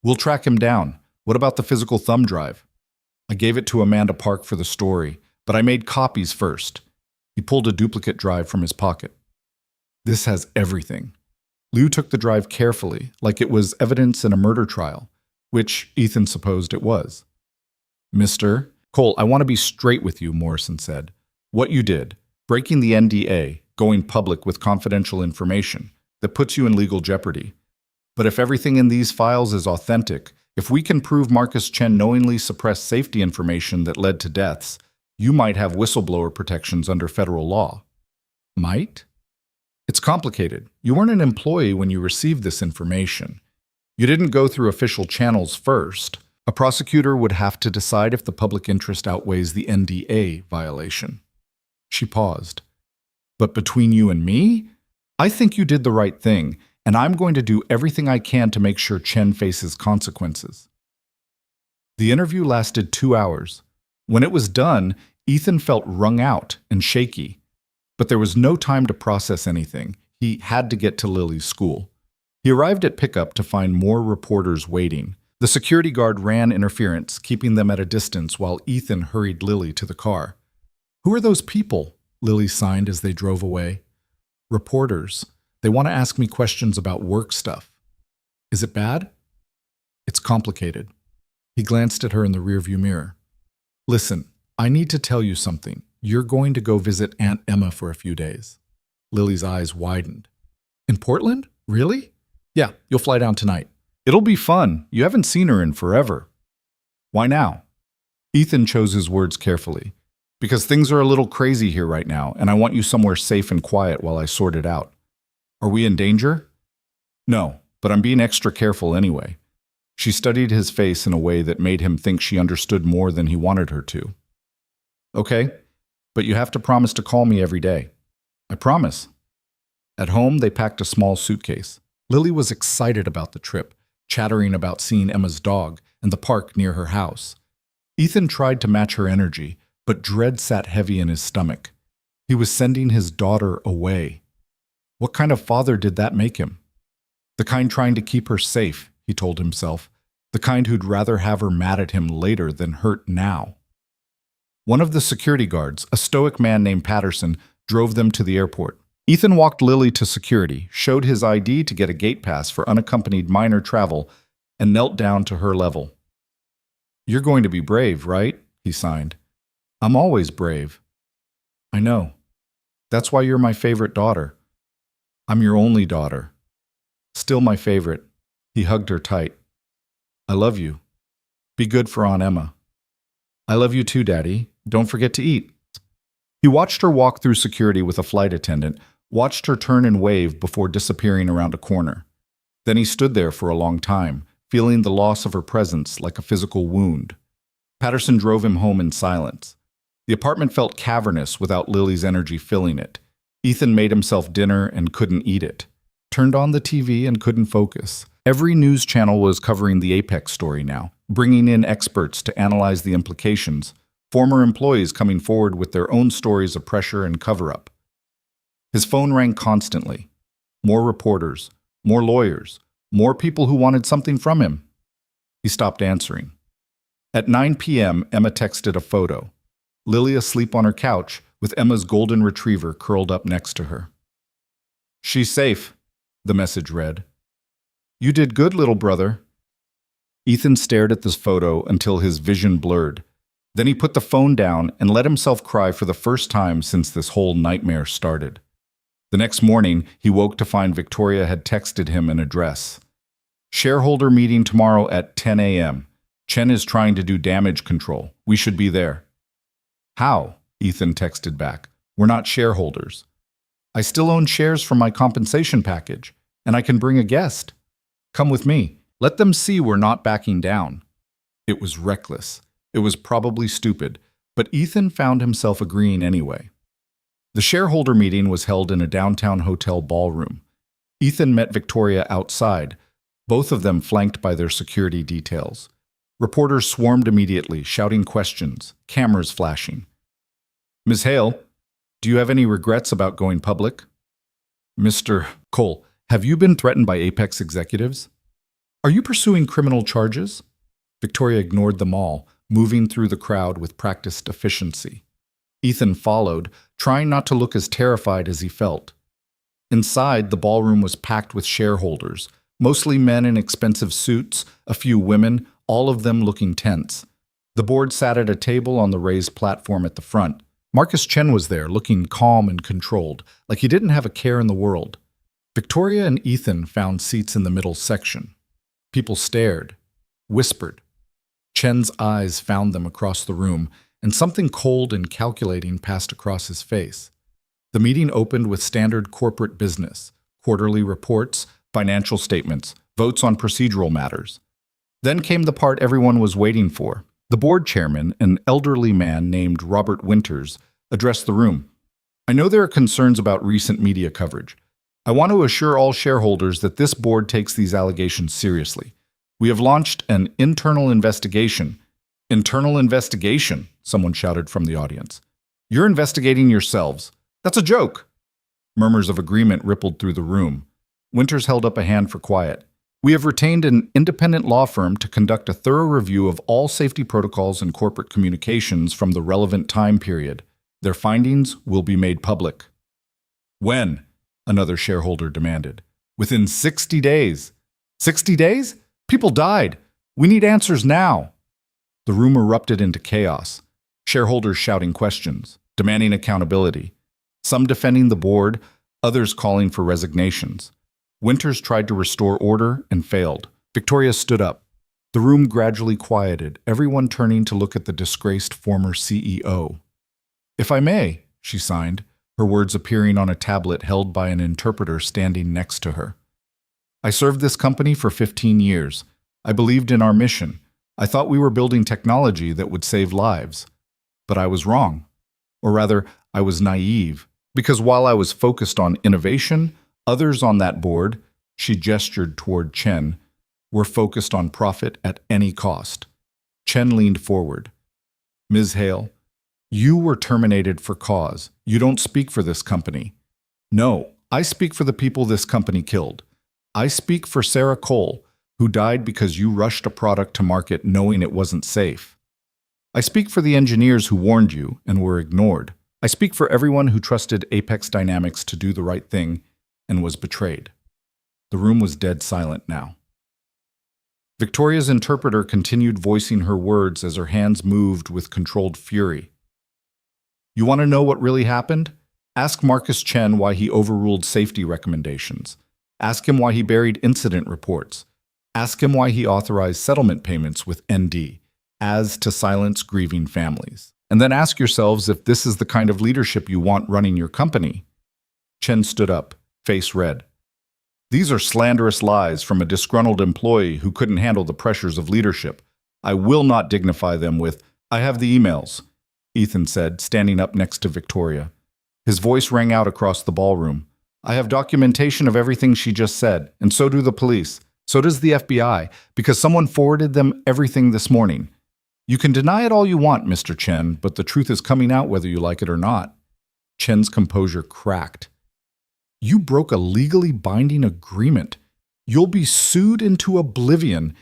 We'll track him down. What about the physical thumb drive? I gave it to Amanda Park for the story, but I made copies first. He pulled a duplicate drive from his pocket. This has everything. Liu took the drive carefully, like it was evidence in a murder trial, which Ethan supposed it was. Mr. Cole, I want to be straight with you, Morrison said. What you did, breaking the NDA, going public with confidential information, that puts you in legal jeopardy. But if everything in these files is authentic, if we can prove Marcus Chen knowingly suppressed safety information that led to deaths, you might have whistleblower protections under federal law. Might? It's complicated. You weren't an employee when you received this information. You didn't go through official channels first. A prosecutor would have to decide if the public interest outweighs the NDA violation. She paused. But between you and me, I think you did the right thing, and I'm going to do everything I can to make sure Chen faces consequences. The interview lasted 2 hours. When it was done, Ethan felt wrung out and shaky. But there was no time to process anything. He had to get to Lily's school. He arrived at pickup to find more reporters waiting. The security guard ran interference, keeping them at a distance while Ethan hurried Lily to the car. Who are those people? Lily signed as they drove away. Reporters. They want to ask me questions about work stuff. Is it bad? It's complicated. He glanced at her in the rearview mirror. Listen, I need to tell you something. You're going to go visit Aunt Emma for a few days. Lily's eyes widened. In Portland? Really? Yeah, you'll fly down tonight. It'll be fun. You haven't seen her in forever. Why now? Ethan chose his words carefully. Because things are a little crazy here right now, and I want you somewhere safe and quiet while I sort it out. Are we in danger? No, but I'm being extra careful anyway. She studied his face in a way that made him think she understood more than he wanted her to. Okay, but you have to promise to call me every day. I promise. At home, they packed a small suitcase. Lily was excited about the trip, chattering about seeing Emma's dog and the park near her house. Ethan tried to match her energy, but dread sat heavy in his stomach. He was sending his daughter away. What kind of father did that make him? The kind trying to keep her safe, he told himself. The kind who'd rather have her mad at him later than hurt now. One of the security guards, a stoic man named Patterson, drove them to the airport. Ethan walked Lily to security, showed his ID to get a gate pass for unaccompanied minor travel, and knelt down to her level. "You're going to be brave, right?" he signed. "I'm always brave." "I know. That's why you're my favorite daughter. I'm your only daughter. Still my favorite." He hugged her tight. "I love you. Be good for Aunt Emma." "I love you too, Daddy. Don't forget to eat." He watched her walk through security with a flight attendant, watched her turn and wave before disappearing around a corner. Then he stood there for a long time, feeling the loss of her presence like a physical wound. Patterson drove him home in silence. The apartment felt cavernous without Lily's energy filling it. Ethan made himself dinner and couldn't eat it. Turned on the TV and couldn't focus. Every news channel was covering the Apex story now, bringing in experts to analyze the implications, former employees coming forward with their own stories of pressure and cover-up. His phone rang constantly. More reporters, more lawyers, more people who wanted something from him. He stopped answering. At 9 p.m., Emma texted a photo. Lily asleep on her couch, with Emma's golden retriever curled up next to her. "She's safe," the message read. "You did good, little brother." Ethan stared at this photo until his vision blurred. Then he put the phone down and let himself cry for the first time since this whole nightmare started. The next morning, he woke to find Victoria had texted him an address. "Shareholder meeting tomorrow at 10 a.m. Chen is trying to do damage control. We should be there." "How?" Ethan texted back. "We're not shareholders." "I still own shares from my compensation package, and I can bring a guest. Come with me. Let them see we're not backing down." It was reckless. It was probably stupid, but Ethan found himself agreeing anyway. The shareholder meeting was held in a downtown hotel ballroom. Ethan met Victoria outside, both of them flanked by their security details. Reporters swarmed immediately, shouting questions, cameras flashing. "Ms. Hale, do you have any regrets about going public?" "Mr. Cole, have you been threatened by Apex executives? Are you pursuing criminal charges?" Victoria ignored them all, moving through the crowd with practiced efficiency. Ethan followed, trying not to look as terrified as he felt. Inside, the ballroom was packed with shareholders, mostly men in expensive suits, a few women, all of them looking tense. The board sat at a table on the raised platform at the front. Marcus Chen was there, looking calm and controlled, like he didn't have a care in the world. Victoria and Ethan found seats in the middle section. People stared, whispered. Chen's eyes found them across the room, and something cold and calculating passed across his face. The meeting opened with standard corporate business, quarterly reports, financial statements, votes on procedural matters. Then came the part everyone was waiting for. The board chairman, an elderly man named Robert Winters, addressed the room. "I know there are concerns about recent media coverage. I want to assure all shareholders that this board takes these allegations seriously. We have launched an internal investigation." "Internal investigation?" someone shouted from the audience. "You're investigating yourselves. That's a joke." Murmurs of agreement rippled through the room. Winters held up a hand for quiet. "We have retained an independent law firm to conduct a thorough review of all safety protocols and corporate communications from the relevant time period. Their findings will be made public." "When?" another shareholder demanded. "Within 60 days. 60 days? People died. We need answers now." The room erupted into chaos. Shareholders shouting questions, demanding accountability. Some defending the board, others calling for resignations. Winters tried to restore order and failed. Victoria stood up. The room gradually quieted, everyone turning to look at the disgraced former CEO. "If I may," she signed, her words appearing on a tablet held by an interpreter standing next to her. "I served this company for 15 years. I believed in our mission. I thought we were building technology that would save lives. But I was wrong. Or rather, I was naive. Because while I was focused on innovation, others on that board," she gestured toward Chen, "were focused on profit at any cost." Chen leaned forward. "Ms. Hale, You were terminated for cause. You don't speak for this company. No, I speak for the people this company killed. I speak for Sarah Cole, who died because you rushed a product to market knowing it wasn't safe. I speak for the engineers who warned you and were ignored. I speak for everyone who trusted Apex Dynamics to do the right thing and was betrayed. The room was dead silent now. Victoria's interpreter continued voicing her words as her hands moved with controlled fury. You want to know what really happened? Ask Marcus Chen why he overruled safety recommendations. Ask him why he buried incident reports. Ask him why he authorized settlement payments with ND, as to silence grieving families. And then ask yourselves if this is the kind of leadership you want running your company. Chen stood up, face red. These are slanderous lies from a disgruntled employee who couldn't handle the pressures of leadership. I will not dignify them with, I have the emails, Ethan said, standing up next to Victoria. His voice rang out across the ballroom. I have documentation of everything she just said, and so do the police. So does the FBI, because someone forwarded them everything this morning. You can deny it all you want, Mr. Chen, but the truth is coming out whether you like it or not. Chen's composure cracked. You broke a legally binding agreement. You'll be sued into oblivion.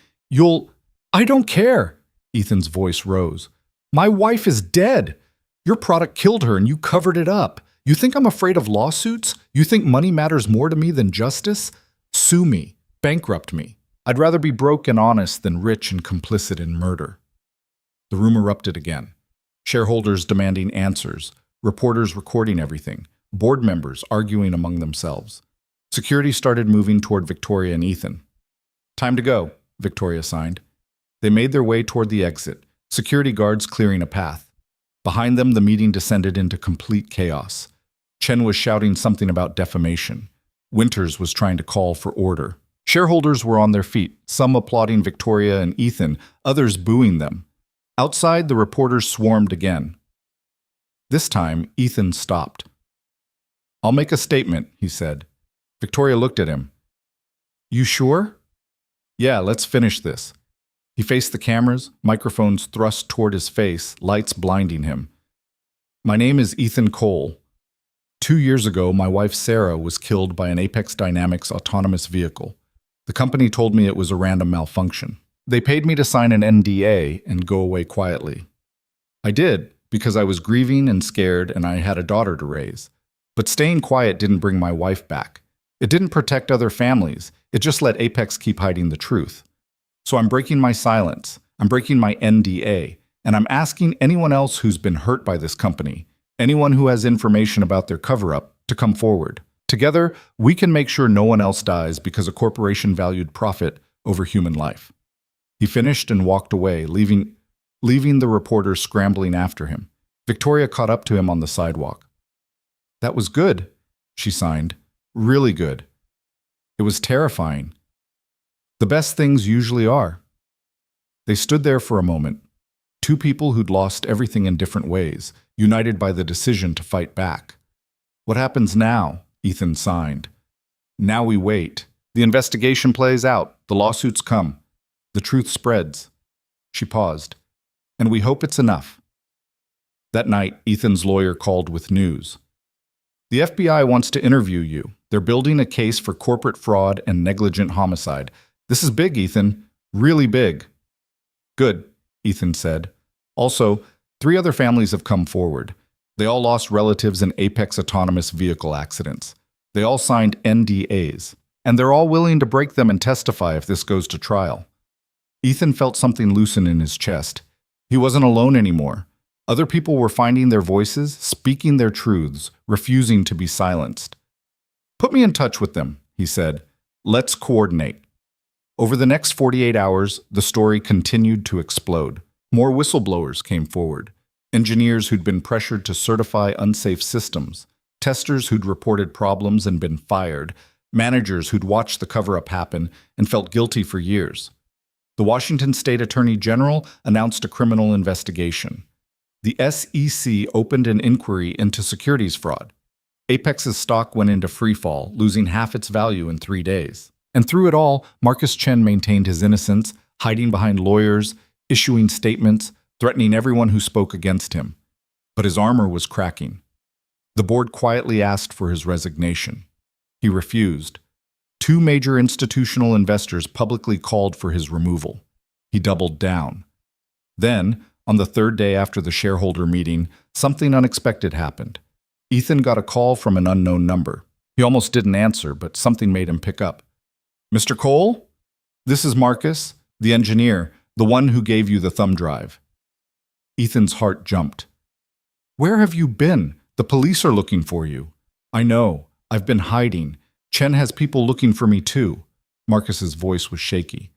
I don't care. Ethan's voice rose. My wife is dead. Your product killed her and you covered it up. You think I'm afraid of lawsuits? You think money matters more to me than justice? Sue me. Bankrupt me. I'd rather be broke and honest than rich and complicit in murder. The room erupted again. Shareholders demanding answers, reporters recording everything, board members arguing among themselves. Security started moving toward Victoria and Ethan. Time to go, Victoria signed. They made their way toward the exit, security guards clearing a path. Behind them, the meeting descended into complete chaos. Chen was shouting something about defamation. Winters was trying to call for order. Shareholders were on their feet, some applauding Victoria and Ethan, others booing them. Outside, the reporters swarmed again. This time, Ethan stopped. I'll make a statement, he said. Victoria looked at him. You sure? Yeah, let's finish this. He faced the cameras, microphones thrust toward his face, lights blinding him. My name is Ethan Cole. 2 years ago, my wife Sarah was killed by an Apex Dynamics autonomous vehicle. The company told me it was a random malfunction. They paid me to sign an NDA and go away quietly. I did, because I was grieving and scared and I had a daughter to raise. But staying quiet didn't bring my wife back. It didn't protect other families. It just let Apex keep hiding the truth. So I'm breaking my silence. I'm breaking my NDA. And I'm asking anyone else who's been hurt by this company, anyone who has information about their cover-up, to come forward. Together, we can make sure no one else dies because a corporation valued profit over human life. He finished and walked away, leaving the reporters scrambling after him. Victoria caught up to him on the sidewalk. That was good, she signed. Really good. It was terrifying. The best things usually are. They stood there for a moment. Two people who'd lost everything in different ways, united by the decision to fight back. What happens now? Ethan signed. Now we wait. The investigation plays out. The lawsuits come. The truth spreads. She paused. And we hope it's enough. That night, Ethan's lawyer called with news. The FBI wants to interview you. They're building a case for corporate fraud and negligent homicide. This is big, Ethan. Really big. Good, Ethan said. Also, 3 other families have come forward. They all lost relatives in Apex autonomous vehicle accidents. They all signed NDAs. And they're all willing to break them and testify if this goes to trial. Ethan felt something loosen in his chest. He wasn't alone anymore. Other people were finding their voices, speaking their truths, refusing to be silenced. Put me in touch with them, he said. Let's coordinate. Over the next 48 hours, the story continued to explode. More whistleblowers came forward. Engineers who'd been pressured to certify unsafe systems. Testers who'd reported problems and been fired. Managers who'd watched the cover-up happen and felt guilty for years. The Washington State Attorney General announced a criminal investigation. The SEC opened an inquiry into securities fraud. Apex's stock went into freefall, losing half its value in 3 days. And through it all, Marcus Chen maintained his innocence, hiding behind lawyers, issuing statements, threatening everyone who spoke against him. but his armor was cracking. The board quietly asked for his resignation. He refused. 2 major institutional investors publicly called for his removal. He doubled down. Then, on the 3rd day after the shareholder meeting, something unexpected happened. Ethan got a call from an unknown number. He almost didn't answer, but something made him pick up. "Mr. Cole? This is Marcus, the engineer, the one who gave you the thumb drive." Ethan's heart jumped. "Where have you been? The police are looking for you." "I know. I've been hiding. Chen has people looking for me too." Marcus's voice was shaky.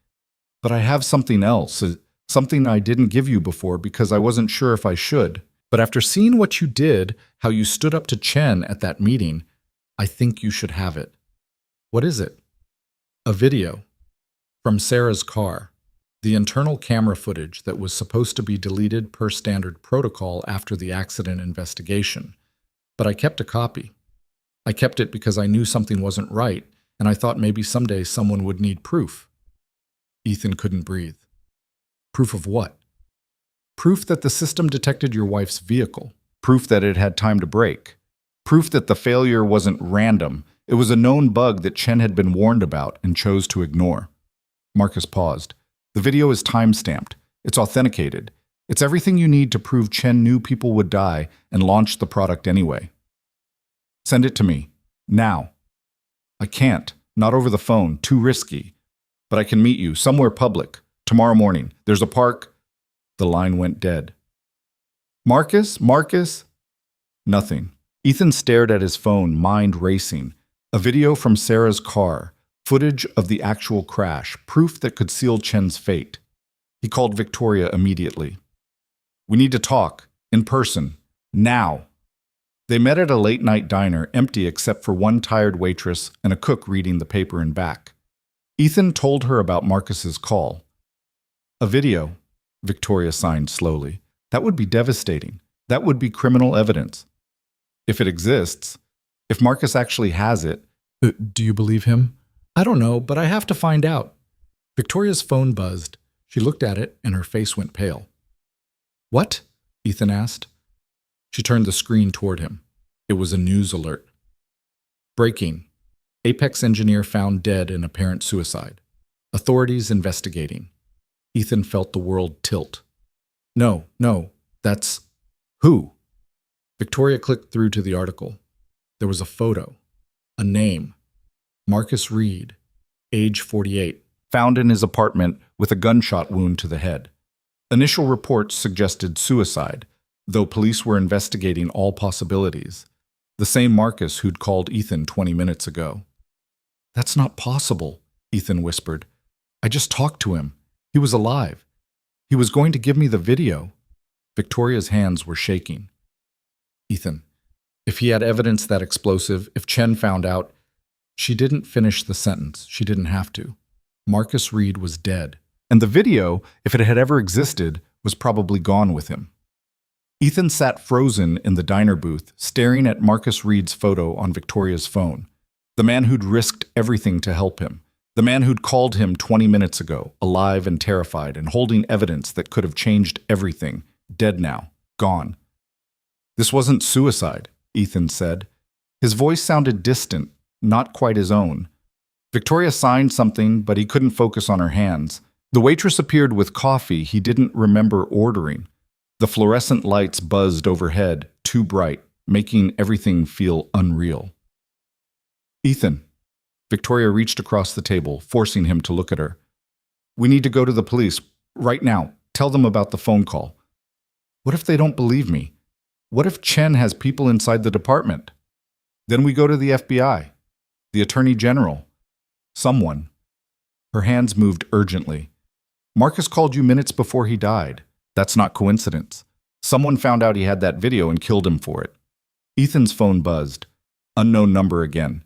"But I have something else, something I didn't give you before because I wasn't sure if I should. But after seeing what you did, how you stood up to Chen at that meeting, I think you should have it." "What is it?" "A video from Sarah's car. The internal camera footage that was supposed to be deleted per standard protocol after the accident investigation. But I kept a copy. I kept it because I knew something wasn't right, and I thought maybe someday someone would need proof." Ethan couldn't breathe. "Proof of what?" "Proof that the system detected your wife's vehicle. Proof that it had time to brake. Proof that the failure wasn't random. It was a known bug that Chen had been warned about and chose to ignore." Marcus paused. "The video is time-stamped. It's authenticated. It's everything you need to prove Chen knew people would die and launched the product anyway." "Send it to me. Now." "I can't. Not over the phone. Too risky. But I can meet you somewhere public. Tomorrow morning. There's a park." The line went dead. "Marcus? Marcus?" Nothing. Ethan stared at his phone, mind racing. A video from Sarah's car. Footage of the actual crash. Proof that could seal Chen's fate. He called Victoria immediately. "We need to talk. In person. Now." They met at a late-night diner, empty except for one tired waitress and a cook reading the paper in back. Ethan told her about Marcus's call. "A video," Victoria signed slowly. "That would be devastating. That would be criminal evidence. If it exists, if Marcus actually has it." "Do you believe him?" "I don't know, but I have to find out." Victoria's phone buzzed. She looked at it and her face went pale. "What?" Ethan asked. She turned the screen toward him. It was a news alert. "Breaking. Apex engineer found dead in apparent suicide. Authorities investigating." Ethan felt the world tilt. No, that's... Who?" Victoria clicked through to the article. There was a photo. A name. Marcus Reed, age 48. Found in his apartment with a gunshot wound to the head. Initial reports suggested suicide, though police were investigating all possibilities. The same Marcus who'd called Ethan 20 minutes ago. "That's not possible," Ethan whispered. "I just talked to him. He was alive. He was going to give me the video." Victoria's hands were shaking. "Ethan, if he had evidence that explosive, if Chen found out..." She didn't finish the sentence. She didn't have to. Marcus Reed was dead. And the video, if it had ever existed, was probably gone with him. Ethan sat frozen in the diner booth, staring at Marcus Reed's photo on Victoria's phone. The man who'd risked everything to help him. The man who'd called him 20 minutes ago, alive and terrified, and holding evidence that could have changed everything. Dead now. Gone. "This wasn't suicide," Ethan said. His voice sounded distant, not quite his own. Victoria signed something, but he couldn't focus on her hands. The waitress appeared with coffee he didn't remember ordering. The fluorescent lights buzzed overhead, too bright, making everything feel unreal. "Ethan." Victoria reached across the table, forcing him to look at her. "We need to go to the police. Right now. Tell them about the phone call." "What if they don't believe me? What if Chen has people inside the department?" "Then we go to the FBI. The Attorney General. Someone." Her hands moved urgently. "Marcus called you minutes before he died. That's not coincidence. Someone found out he had that video and killed him for it." Ethan's phone buzzed. Unknown number again.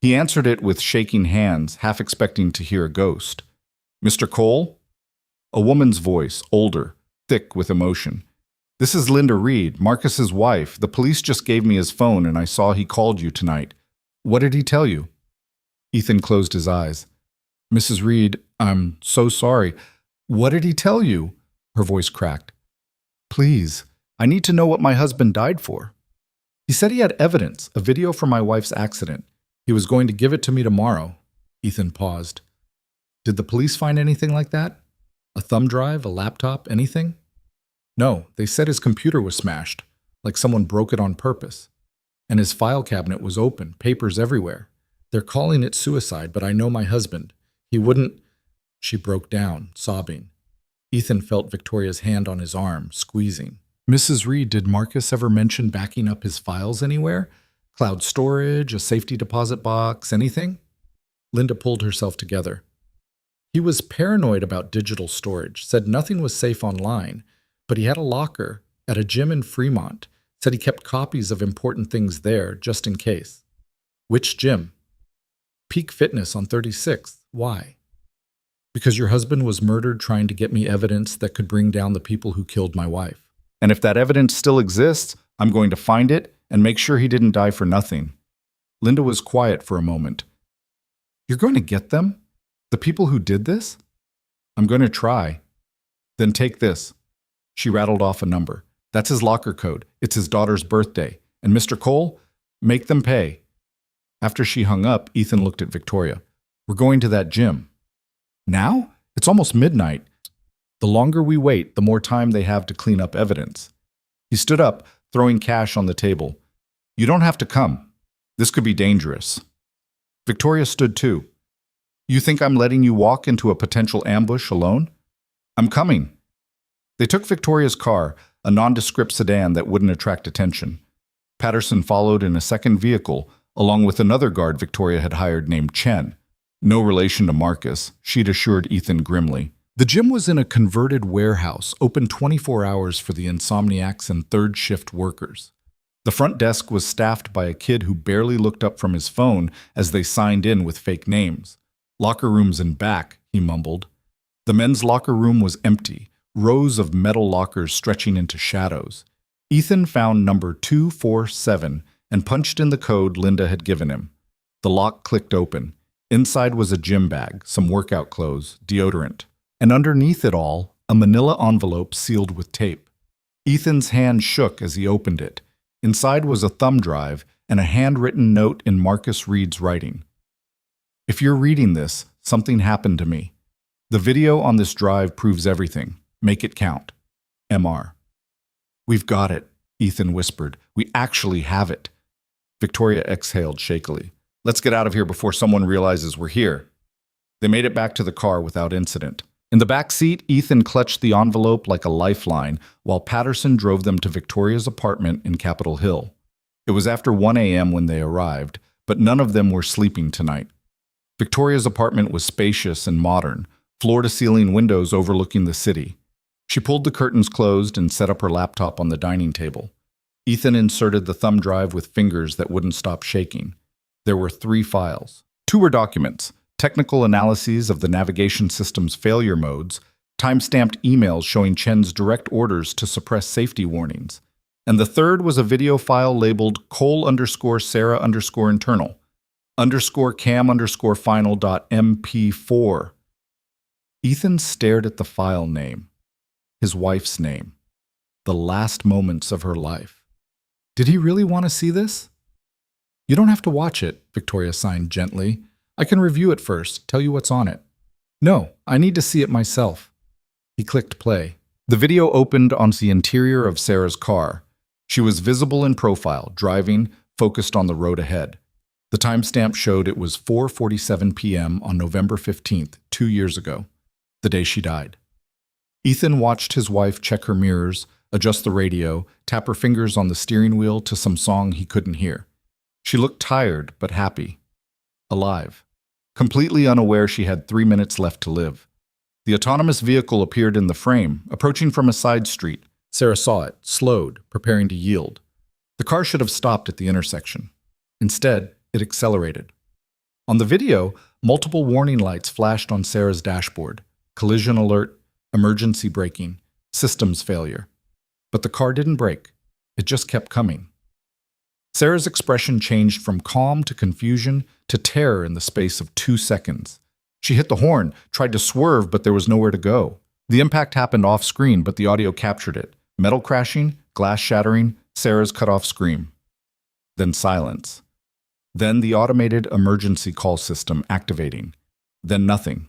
He answered it with shaking hands, half expecting to hear a ghost. "Mr. Cole?" A woman's voice, older, thick with emotion. "This is Linda Reed, Marcus's wife. The police just gave me his phone and I saw he called you tonight. What did he tell you?" Ethan closed his eyes. "Mrs. Reed, I'm so sorry. What did he tell you?" Her voice cracked. "Please, I need to know what my husband died for. He said he had evidence, a video from my wife's accident. He was going to give it to me tomorrow. Ethan paused. Did the police find anything like that? A thumb drive, a laptop, anything? No, they said his computer was smashed, like someone broke it on purpose. And his file cabinet was open, papers everywhere. They're calling it suicide, but I know my husband. He wouldn't. She broke down, sobbing. Ethan felt Victoria's hand on his arm, squeezing. Mrs. Reed, did Marcus ever mention backing up his files anywhere? Cloud storage, a safety deposit box, anything? Linda pulled herself together. He was paranoid about digital storage, said nothing was safe online, but he had a locker at a gym in Fremont, said he kept copies of important things there just in case. Which gym? Peak Fitness on 36th. Why? Because your husband was murdered trying to get me evidence that could bring down the people who killed my wife. And if that evidence still exists, I'm going to find it and make sure he didn't die for nothing. Linda was quiet for a moment. You're going to get them? The people who did this? I'm going to try. Then take this. She rattled off a number. That's his locker code. It's his daughter's birthday. And Mr. Cole, make them pay. After she hung up, Ethan looked at Victoria. We're going to that gym. Now? It's almost midnight. The longer we wait, the more time they have to clean up evidence. He stood up, throwing cash on the table. You don't have to come. This could be dangerous. Victoria stood too. You think I'm letting you walk into a potential ambush alone? I'm coming. They took Victoria's car, a nondescript sedan that wouldn't attract attention. Patterson followed in a second vehicle, along with another guard Victoria had hired named Chen. No relation to Marcus, she'd assured Ethan grimly. The gym was in a converted warehouse, open 24 hours for the insomniacs and third-shift workers. The front desk was staffed by a kid who barely looked up from his phone as they signed in with fake names. Locker rooms in back, he mumbled. The men's locker room was empty, rows of metal lockers stretching into shadows. Ethan found number 247 and punched in the code Linda had given him. The lock clicked open. Inside was a gym bag, some workout clothes, deodorant. And underneath it all, a manila envelope sealed with tape. Ethan's hand shook as he opened it. Inside was a thumb drive and a handwritten note in Marcus Reed's writing. If you're reading this, something happened to me. The video on this drive proves everything. Make it count. MR. We've got it, Ethan whispered. We actually have it. Victoria exhaled shakily. Let's get out of here before someone realizes we're here. They made it back to the car without incident. In the back seat, Ethan clutched the envelope like a lifeline, while Patterson drove them to Victoria's apartment in Capitol Hill. It was after 1 a.m. when they arrived, but none of them were sleeping tonight. Victoria's apartment was spacious and modern, floor-to-ceiling windows overlooking the city. She pulled the curtains closed and set up her laptop on the dining table. Ethan inserted the thumb drive with fingers that wouldn't stop shaking. There were 3 files. 2 were documents, technical analyses of the navigation system's failure modes, time-stamped emails showing Chen's direct orders to suppress safety warnings. And the 3rd was a video file labeled Cole_Sarah_internal, _cam_final.mp4. Ethan stared at the file name, his wife's name, the last moments of her life. Did he really want to see this? You don't have to watch it, Victoria signed gently. I can review it first, tell you what's on it. No, I need to see it myself. He clicked play. The video opened onto the interior of Sarah's car. She was visible in profile, driving, focused on the road ahead. The timestamp showed it was 4:47 p.m. on November 15th, 2 years ago, the day she died. Ethan watched his wife check her mirrors, adjust the radio, tap her fingers on the steering wheel to some song he couldn't hear. She looked tired but happy, alive, completely unaware she had 3 minutes left to live. The autonomous vehicle appeared in the frame, approaching from a side street. Sarah saw it, slowed, preparing to yield. The car should have stopped at the intersection. Instead, it accelerated. On the video, multiple warning lights flashed on Sarah's dashboard. Collision alert, emergency braking, systems failure. But the car didn't brake. It just kept coming. Sarah's expression changed from calm to confusion to terror in the space of 2 seconds. She hit the horn, tried to swerve, but there was nowhere to go. The impact happened off-screen, but the audio captured it. Metal crashing, glass shattering, Sarah's cut-off scream. Then silence. Then the automated emergency call system activating. Then nothing.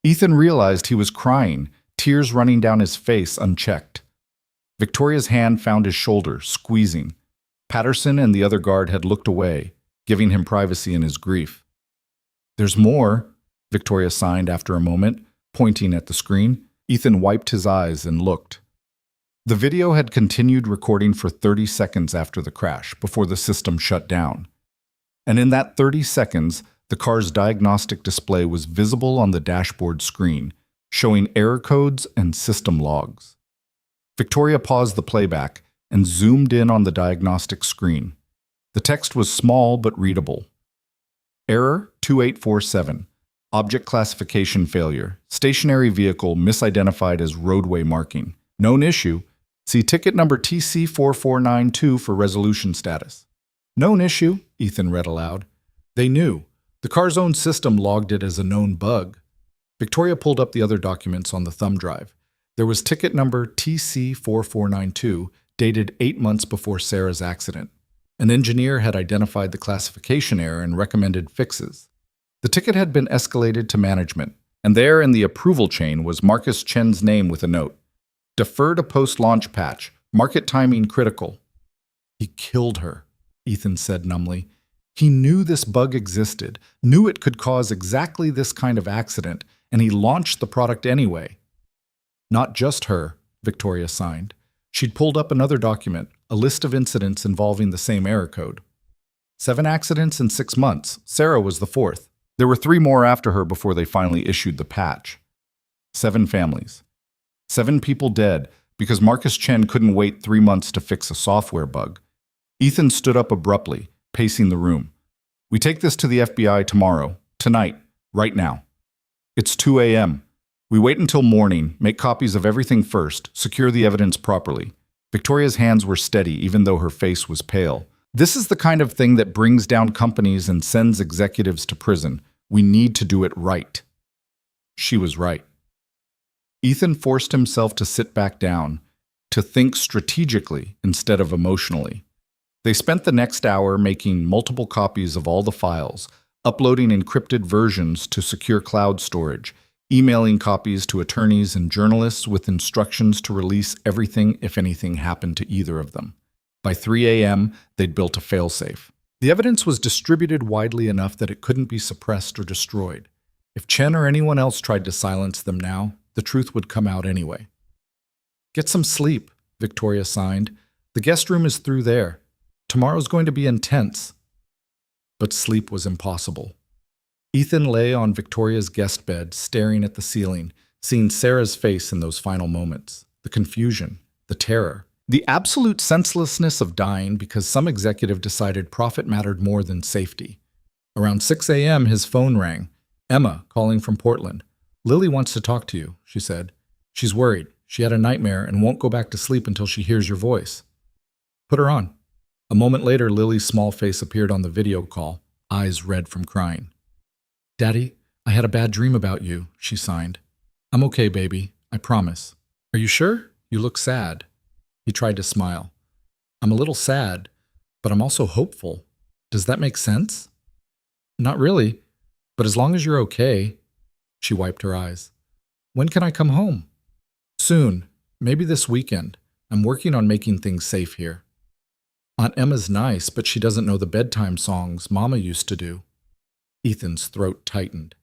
Ethan realized he was crying, tears running down his face unchecked. Victoria's hand found his shoulder, squeezing. Patterson and the other guard had looked away, giving him privacy in his grief. "There's more," Victoria signed after a moment, pointing at the screen. Ethan wiped his eyes and looked. The video had continued recording for 30 seconds after the crash, before the system shut down. And in that 30 seconds, the car's diagnostic display was visible on the dashboard screen, showing error codes and system logs. Victoria paused the playback and zoomed in on the diagnostic screen. The text was small but readable. Error 2847. Object classification failure. Stationary vehicle misidentified as roadway marking. Known issue. See ticket number TC4492 for resolution status. Known issue, Ethan read aloud. They knew. The car's own system logged it as a known bug. Victoria pulled up the other documents on the thumb drive. There was ticket number TC4492, dated 8 months before Sarah's accident. An engineer had identified the classification error and recommended fixes. The ticket had been escalated to management, and there in the approval chain was Marcus Chen's name with a note. Deferred a post-launch patch. Market timing critical. He killed her, Ethan said numbly. He knew this bug existed, knew it could cause exactly this kind of accident, and he launched the product anyway. Not just her, Victoria signed. She'd pulled up another document, a list of incidents involving the same error code. 7 accidents in 6 months. Sarah was the 4th. There were 3 more after her before they finally issued the patch. 7 families. 7 people dead because Marcus Chen couldn't wait 3 months to fix a software bug. Ethan stood up abruptly, pacing the room. We take this to the FBI tomorrow, tonight, right now. It's 2 a.m. We wait until morning, make copies of everything first, secure the evidence properly. Victoria's hands were steady even though her face was pale. This is the kind of thing that brings down companies and sends executives to prison. We need to do it right. She was right. Ethan forced himself to sit back down, to think strategically instead of emotionally. They spent the next hour making multiple copies of all the files, uploading encrypted versions to secure cloud storage, emailing copies to attorneys and journalists with instructions to release everything if anything happened to either of them. By 3 a.m., they'd built a failsafe. The evidence was distributed widely enough that it couldn't be suppressed or destroyed. If Chen or anyone else tried to silence them now, the truth would come out anyway. Get some sleep, Victoria signed. The guest room is through there. Tomorrow's going to be intense. But sleep was impossible. Ethan lay on Victoria's guest bed, staring at the ceiling, seeing Sarah's face in those final moments. The confusion, the terror, the absolute senselessness of dying because some executive decided profit mattered more than safety. Around 6 a.m., his phone rang. Emma, calling from Portland. Lily wants to talk to you, she said. She's worried. She had a nightmare and won't go back to sleep until she hears your voice. Put her on. A moment later, Lily's small face appeared on the video call, eyes red from crying. Daddy, I had a bad dream about you, she signed. I'm okay, baby. I promise. Are you sure? You look sad. He tried to smile. I'm a little sad, but I'm also hopeful. Does that make sense? Not really, but as long as you're okay. She wiped her eyes. When can I come home? Soon. Maybe this weekend. I'm working on making things safe here. Aunt Emma's nice, but she doesn't know the bedtime songs Mama used to do. Ethan's throat tightened.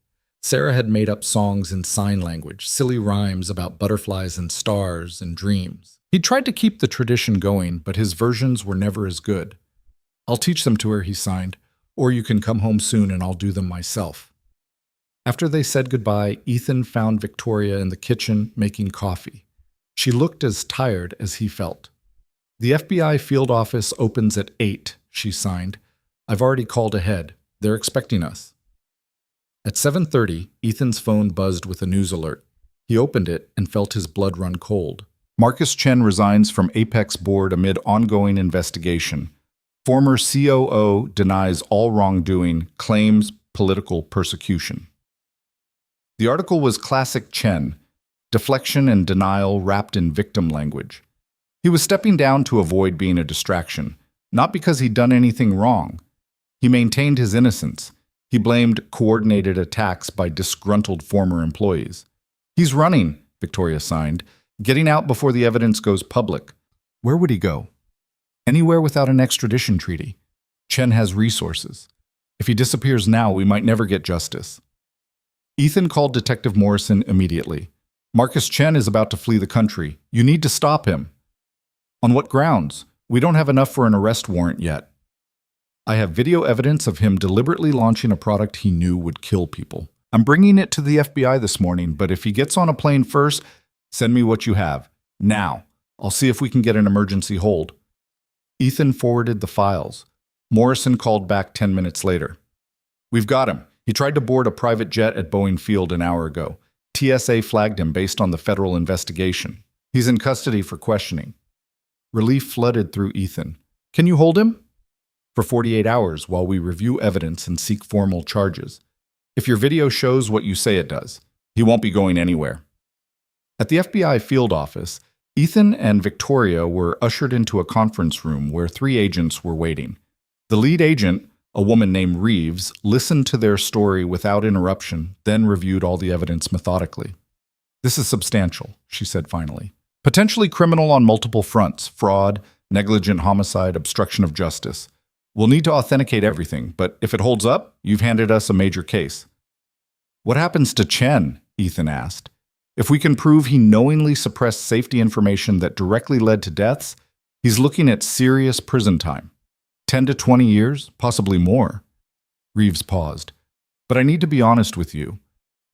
Sarah had made up songs in sign language, silly rhymes about butterflies and stars and dreams. He tried to keep the tradition going, but his versions were never as good. I'll teach them to her, he signed, or you can come home soon and I'll do them myself. After they said goodbye, Ethan found Victoria in the kitchen making coffee. She looked as tired as he felt. The FBI field office opens at 8, she signed. I've already called ahead. They're expecting us. At 7:30, Ethan's phone buzzed with a news alert. He opened it and felt his blood run cold. Marcus Chen resigns from Apex board amid ongoing investigation. Former COO denies all wrongdoing, claims political persecution. The article was classic Chen, deflection and denial wrapped in victim language. He was stepping down to avoid being a distraction, not because he'd done anything wrong. He maintained his innocence. He blamed coordinated attacks by disgruntled former employees. He's running, Victoria signed, getting out before the evidence goes public. Where would he go? Anywhere without an extradition treaty. Chen has resources. If he disappears now, we might never get justice. Ethan called Detective Morrison immediately. Marcus Chen is about to flee the country. You need to stop him. On what grounds? We don't have enough for an arrest warrant yet. I have video evidence of him deliberately launching a product he knew would kill people. I'm bringing it to the FBI this morning, but if he gets on a plane first, send me what you have. Now. I'll see if we can get an emergency hold. Ethan forwarded the files. Morrison called back 10 minutes later. We've got him. He tried to board a private jet at Boeing Field an hour ago. TSA flagged him based on the federal investigation. He's in custody for questioning. Relief flooded through Ethan. Can you hold him? For 48 hours while we review evidence and seek formal charges. If your video shows what you say it does, he won't be going anywhere. At the FBI field office, Ethan and Victoria were ushered into a conference room where 3 agents were waiting. The lead agent, a woman named Reeves, listened to their story without interruption, then reviewed all the evidence methodically. This is substantial, she said finally. Potentially criminal on multiple fronts: fraud, negligent homicide, obstruction of justice. We'll need to authenticate everything, but if it holds up, you've handed us a major case. What happens to Chen? Ethan asked. If we can prove he knowingly suppressed safety information that directly led to deaths, he's looking at serious prison time. 10 to 20 years, possibly more. Reeves paused. But I need to be honest with you.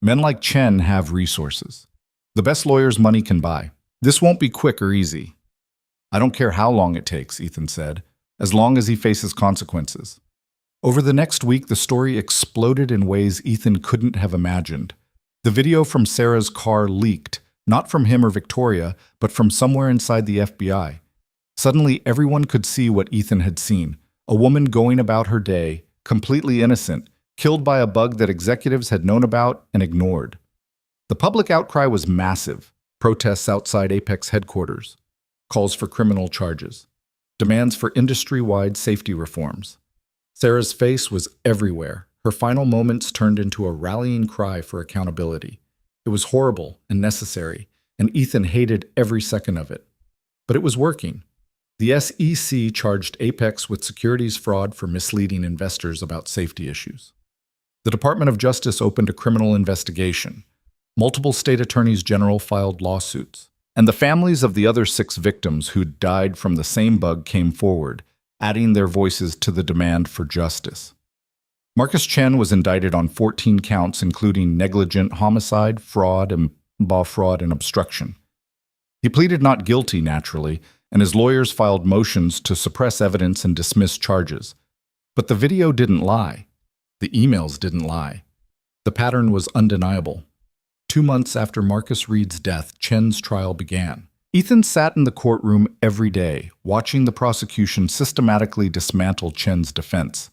Men like Chen have resources. The best lawyers money can buy. This won't be quick or easy. I don't care how long it takes, Ethan said, as long as he faces consequences. Over the next week, the story exploded in ways Ethan couldn't have imagined. The video from Sarah's car leaked, not from him or Victoria, but from somewhere inside the FBI. Suddenly, everyone could see what Ethan had seen: a woman going about her day, completely innocent, killed by a bug that executives had known about and ignored. The public outcry was massive. Protests outside Apex headquarters, calls for criminal charges, demands for industry-wide safety reforms. Sarah's face was everywhere. Her final moments turned into a rallying cry for accountability. It was horrible and necessary, and Ethan hated every second of it. But it was working. The SEC charged Apex with securities fraud for misleading investors about safety issues. The Department of Justice opened a criminal investigation. Multiple state attorneys general filed lawsuits. And the families of the other 6 victims who died from the same bug came forward, adding their voices to the demand for justice. Marcus Chen was indicted on 14 counts, including negligent homicide, fraud, and obstruction. He pleaded not guilty, naturally, and his lawyers filed motions to suppress evidence and dismiss charges. But the video didn't lie. The emails didn't lie. The pattern was undeniable. 2 months after Marcus Reed's death, Chen's trial began. Ethan sat in the courtroom every day, watching the prosecution systematically dismantle Chen's defense.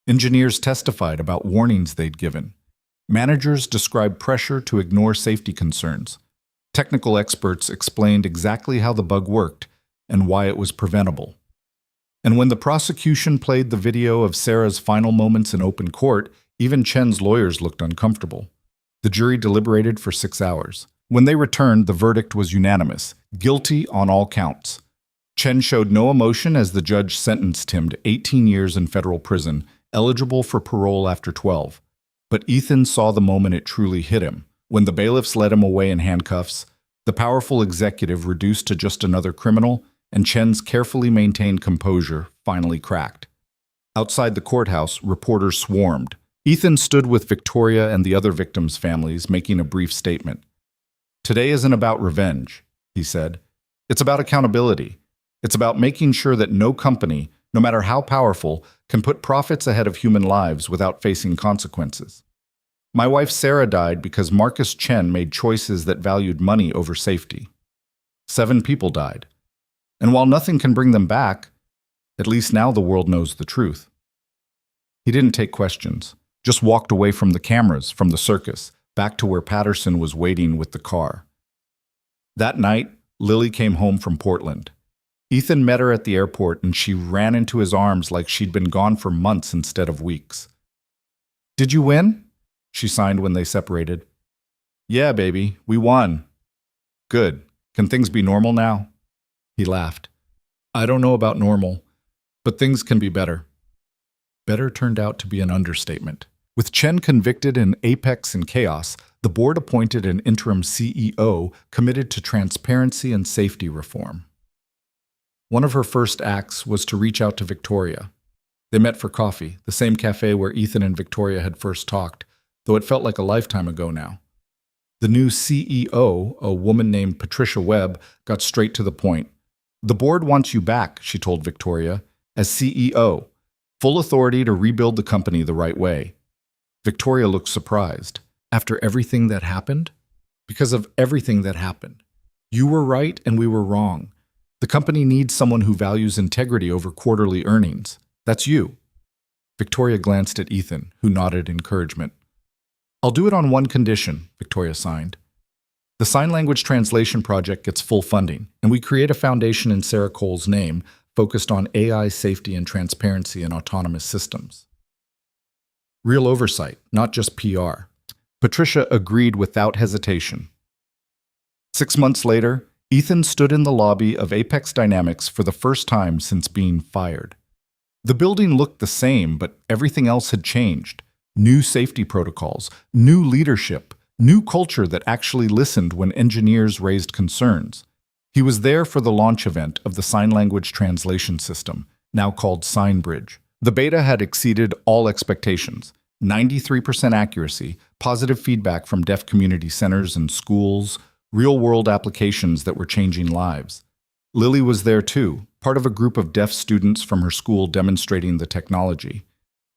Engineers testified about warnings they'd given. Managers described pressure to ignore safety concerns. Technical experts explained exactly how the bug worked and why it was preventable. And when the prosecution played the video of Sarah's final moments in open court, even Chen's lawyers looked uncomfortable. The jury deliberated for 6 hours. When they returned, the verdict was unanimous: guilty on all counts. Chen showed no emotion as the judge sentenced him to 18 years in federal prison, eligible for parole after 12. But Ethan saw the moment it truly hit him. When the bailiffs led him away in handcuffs, the powerful executive reduced to just another criminal, and Chen's carefully maintained composure finally cracked. Outside the courthouse, reporters swarmed. Ethan stood with Victoria and the other victims' families, making a brief statement. "Today isn't about revenge," he said. "It's about accountability. It's about making sure that no company, no matter how powerful, can put profits ahead of human lives without facing consequences. My wife Sarah died because Marcus Chen made choices that valued money over safety. 7 people died. And while nothing can bring them back, at least now the world knows the truth." He didn't take questions, just walked away from the cameras, from the circus, back to where Patterson was waiting with the car. That night, Lily came home from Portland. Ethan met her at the airport and she ran into his arms like she'd been gone for months instead of weeks. "Did you win?" she signed when they separated. "Yeah, baby, we won." "Good. Can things be normal now?" He laughed. "I don't know about normal, but things can be better." Better turned out to be an understatement. With Chen convicted and Apex in chaos, the board appointed an interim CEO committed to transparency and safety reform. One of her first acts was to reach out to Victoria. They met for coffee, the same cafe where Ethan and Victoria had first talked, though it felt like a lifetime ago now. The new CEO, a woman named Patricia Webb, got straight to the point. "The board wants you back," she told Victoria, "as CEO. Full authority to rebuild the company the right way." Victoria looked surprised. "After everything that happened?" "Because of everything that happened. You were right and we were wrong. The company needs someone who values integrity over quarterly earnings. That's you." Victoria glanced at Ethan, who nodded encouragement. "I'll do it on one condition," Victoria signed. "The sign language translation project gets full funding, and we create a foundation in Sarah Cole's name focused on AI safety and transparency in autonomous systems. Real oversight, not just PR." Patricia agreed without hesitation. 6 months later, Ethan stood in the lobby of Apex Dynamics for the first time since being fired. The building looked the same, but everything else had changed. New safety protocols, new leadership, new culture that actually listened when engineers raised concerns. He was there for the launch event of the sign language translation system, now called SignBridge. The beta had exceeded all expectations. 93% accuracy, positive feedback from deaf community centers and schools, real-world applications that were changing lives. Lily was there too, part of a group of deaf students from her school demonstrating the technology.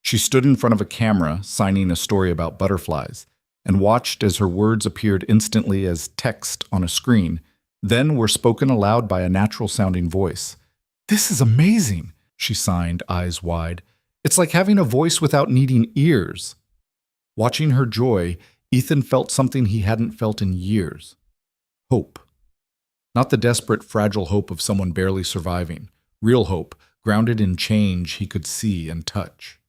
She stood in front of a camera, signing a story about butterflies, and watched as her words appeared instantly as text on a screen, then were spoken aloud by a natural-sounding voice. "This is amazing," she signed, eyes wide. "It's like having a voice without needing ears." Watching her joy, Ethan felt something he hadn't felt in years. Hope. Not the desperate, fragile hope of someone barely surviving. Real hope, grounded in change he could see and touch.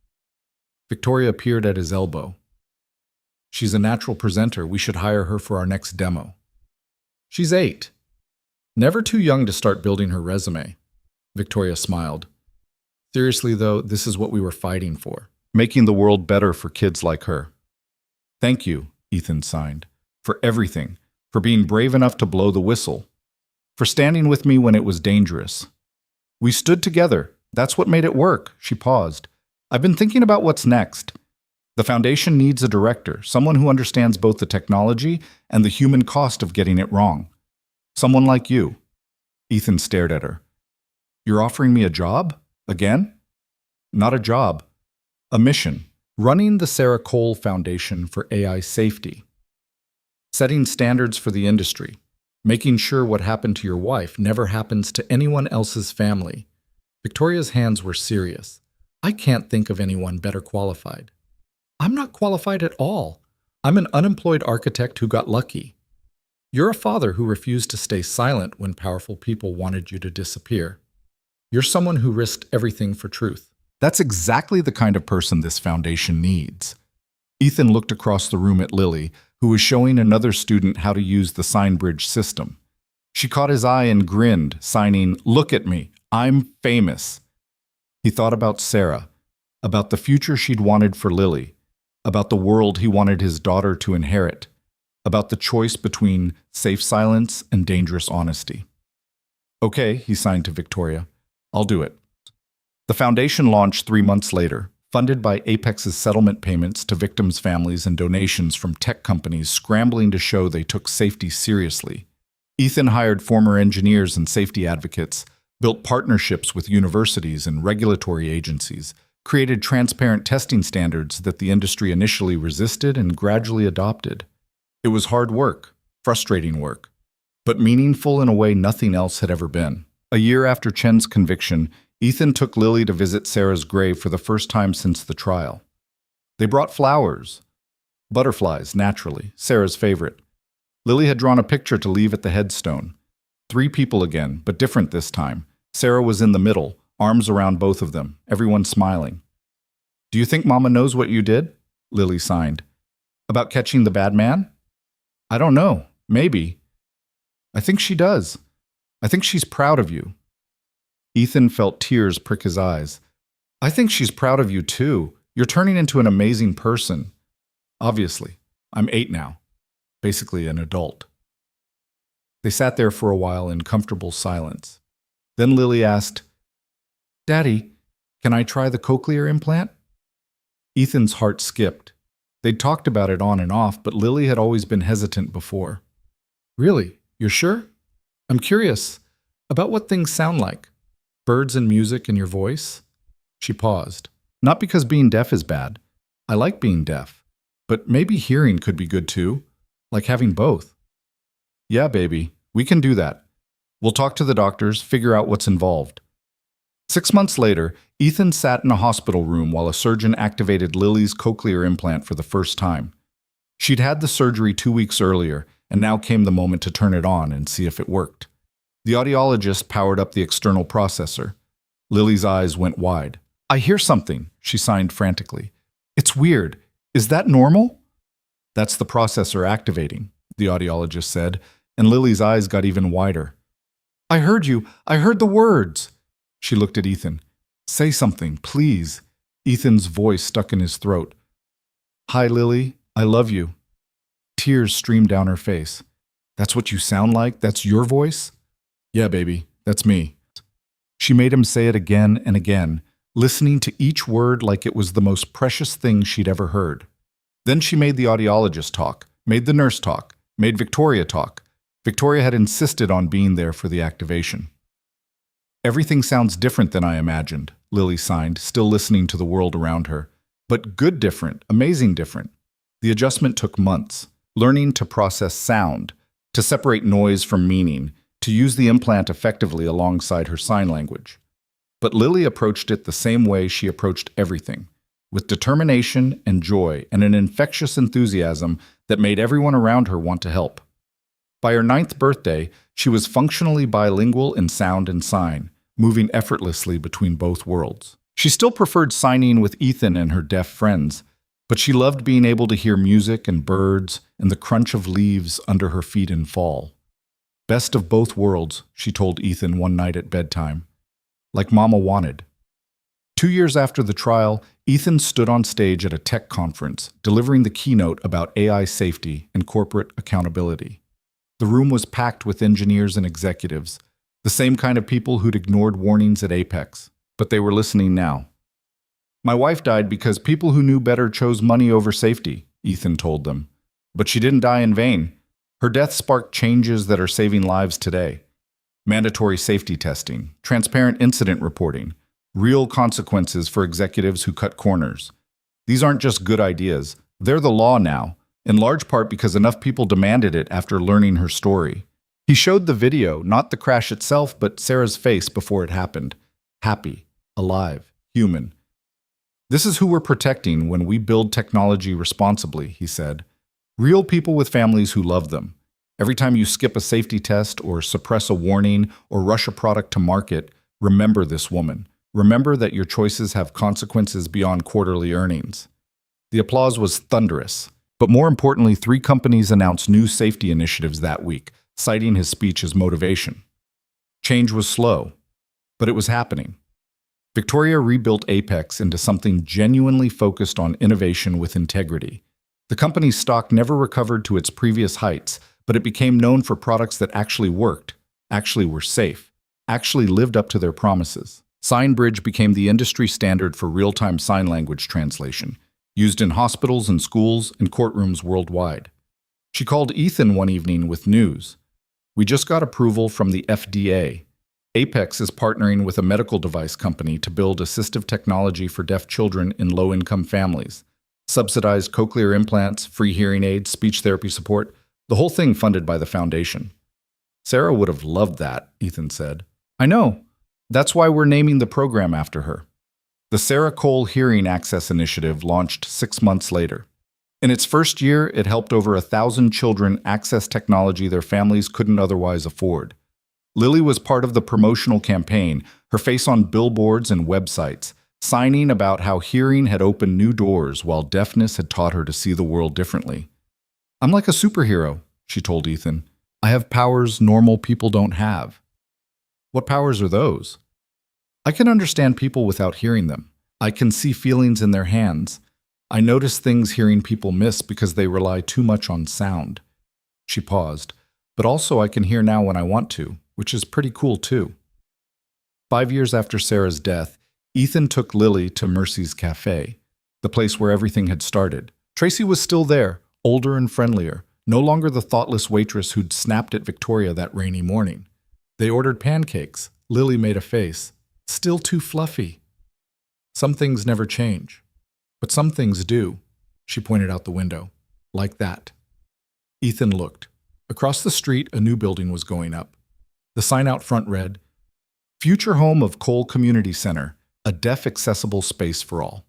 Victoria appeared at his elbow. "She's a natural presenter. We should hire her for our next demo." "She's 8. Never too young to start building her resume." Victoria smiled. "Seriously, though, this is what we were fighting for. Making the world better for kids like her." "Thank you," Ethan signed, "for everything, for being brave enough to blow the whistle, for standing with me when it was dangerous. We stood together. That's what made it work." She paused. "I've been thinking about what's next. The foundation needs a director, someone who understands both the technology and the human cost of getting it wrong. Someone like you." Ethan stared at her. "You're offering me a job? Again?" "Not a job. A mission. Running the Sarah Cole Foundation for AI Safety. Setting standards for the industry. Making sure what happened to your wife never happens to anyone else's family." Victoria's hands were serious. "I can't think of anyone better qualified." "I'm not qualified at all. I'm an unemployed architect who got lucky. You're a father who refused to stay silent when powerful people wanted you to disappear. You're someone who risked everything for truth. That's exactly the kind of person this foundation needs." Ethan looked across the room at Lily, who was showing another student how to use the SignBridge system. She caught his eye and grinned, signing, "Look at me, I'm famous." He thought about Sarah, about the future she'd wanted for Lily, about the world he wanted his daughter to inherit, about the choice between safe silence and dangerous honesty. "Okay," he signed to Victoria. "I'll do it." The foundation launched 3 months later, funded by Apex's settlement payments to victims' families and donations from tech companies scrambling to show they took safety seriously. Ethan hired former engineers and safety advocates, built partnerships with universities and regulatory agencies, created transparent testing standards that the industry initially resisted and gradually adopted. It was hard work, frustrating work, but meaningful in a way nothing else had ever been. A year after Chen's conviction, Ethan took Lily to visit Sarah's grave for the first time since the trial. They brought flowers. Butterflies, naturally, Sarah's favorite. Lily had drawn a picture to leave at the headstone. 3 people again, but different this time. Sarah was in the middle, arms around both of them, everyone smiling. Do you think Mama knows what you did? Lily signed. About catching the bad man? I don't know. Maybe. I think she does. I think she's proud of you. Ethan felt tears prick his eyes. I think she's proud of you too. You're turning into an amazing person. Obviously. I'm 8 now. Basically an adult. They sat there for a while in comfortable silence. Then Lily asked, Daddy, can I try the cochlear implant? Ethan's heart skipped. They'd talked about it on and off, but Lily had always been hesitant before. Really? You're sure? I'm curious about what things sound like. Birds and music and your voice? She paused. Not because being deaf is bad. I like being deaf. But maybe hearing could be good too, like having both. Yeah, baby, we can do that. We'll talk to the doctors, figure out what's involved. 6 months later, Ethan sat in a hospital room while a surgeon activated Lily's cochlear implant for the first time. She'd had the surgery 2 weeks earlier, and now came the moment to turn it on and see if it worked. The audiologist powered up the external processor. Lily's eyes went wide. I hear something, she signed frantically. It's weird. Is that normal? That's the processor activating, the audiologist said, and Lily's eyes got even wider. I heard you. I heard the words. She looked at Ethan. Say something, please. Ethan's voice stuck in his throat. Hi, Lily. I love you. Tears streamed down her face. That's what you sound like? That's your voice? Yeah, baby. That's me. She made him say it again and again, listening to each word like it was the most precious thing she'd ever heard. Then she made the audiologist talk, made the nurse talk, made Victoria talk. Victoria had insisted on being there for the activation. Everything sounds different than I imagined, Lily signed, still listening to the world around her. But good different, amazing different. The adjustment took months, learning to process sound, to separate noise from meaning, to use the implant effectively alongside her sign language. But Lily approached it the same way she approached everything, with determination and joy and an infectious enthusiasm that made everyone around her want to help. By her 9th birthday, she was functionally bilingual in sound and sign, moving effortlessly between both worlds. She still preferred signing with Ethan and her deaf friends, but she loved being able to hear music and birds and the crunch of leaves under her feet in fall. Best of both worlds, she told Ethan one night at bedtime. Like Mama wanted. 2 years after the trial, Ethan stood on stage at a tech conference, delivering the keynote about AI safety and corporate accountability. The room was packed with engineers and executives, the same kind of people who'd ignored warnings at Apex, but they were listening now. My wife died because people who knew better chose money over safety, Ethan told them. But she didn't die in vain. Her death sparked changes that are saving lives today. Mandatory safety testing, transparent incident reporting, real consequences for executives who cut corners. These aren't just good ideas. They're the law now, in large part because enough people demanded it after learning her story. He showed the video, not the crash itself, but Sarah's face before it happened. Happy, alive, human. This is who we're protecting when we build technology responsibly, he said. Real people with families who love them. Every time you skip a safety test or suppress a warning or rush a product to market, remember this woman. Remember that your choices have consequences beyond quarterly earnings. The applause was thunderous. But more importantly, 3 companies announced new safety initiatives that week, citing his speech as motivation. Change was slow, but it was happening. Victoria rebuilt Apex into something genuinely focused on innovation with integrity. The company's stock never recovered to its previous heights, but it became known for products that actually worked, actually were safe, actually lived up to their promises. SignBridge became the industry standard for real-time sign language translation, used in hospitals and schools and courtrooms worldwide. She called Ethan one evening with news. We just got approval from the FDA. Apex is partnering with a medical device company to build assistive technology for deaf children in low-income families. Subsidized cochlear implants, free hearing aids, speech therapy support, the whole thing funded by the foundation. Sarah would have loved that, Ethan said. I know. That's why we're naming the program after her. The Sarah Cole Hearing Access Initiative launched 6 months later. In its first year, it helped over 1,000 children access technology their families couldn't otherwise afford. Lily was part of the promotional campaign, her face on billboards and websites, signing about how hearing had opened new doors while deafness had taught her to see the world differently. "I'm like a superhero," she told Ethan. "I have powers normal people don't have." "What powers are those?" "I can understand people without hearing them. I can see feelings in their hands. I notice things hearing people miss because they rely too much on sound." She paused. "But also I can hear now when I want to, which is pretty cool too." 5 years after Sarah's death, Ethan took Lily to Mercy's Café, the place where everything had started. Tracy was still there, older and friendlier, no longer the thoughtless waitress who'd snapped at Victoria that rainy morning. They ordered pancakes. Lily made a face. "Still too fluffy." "Some things never change. But some things do," she pointed out the window. "Like that." Ethan looked. Across the street, a new building was going up. The sign out front read, "Future Home of Cole Community Center, a deaf-accessible space for all."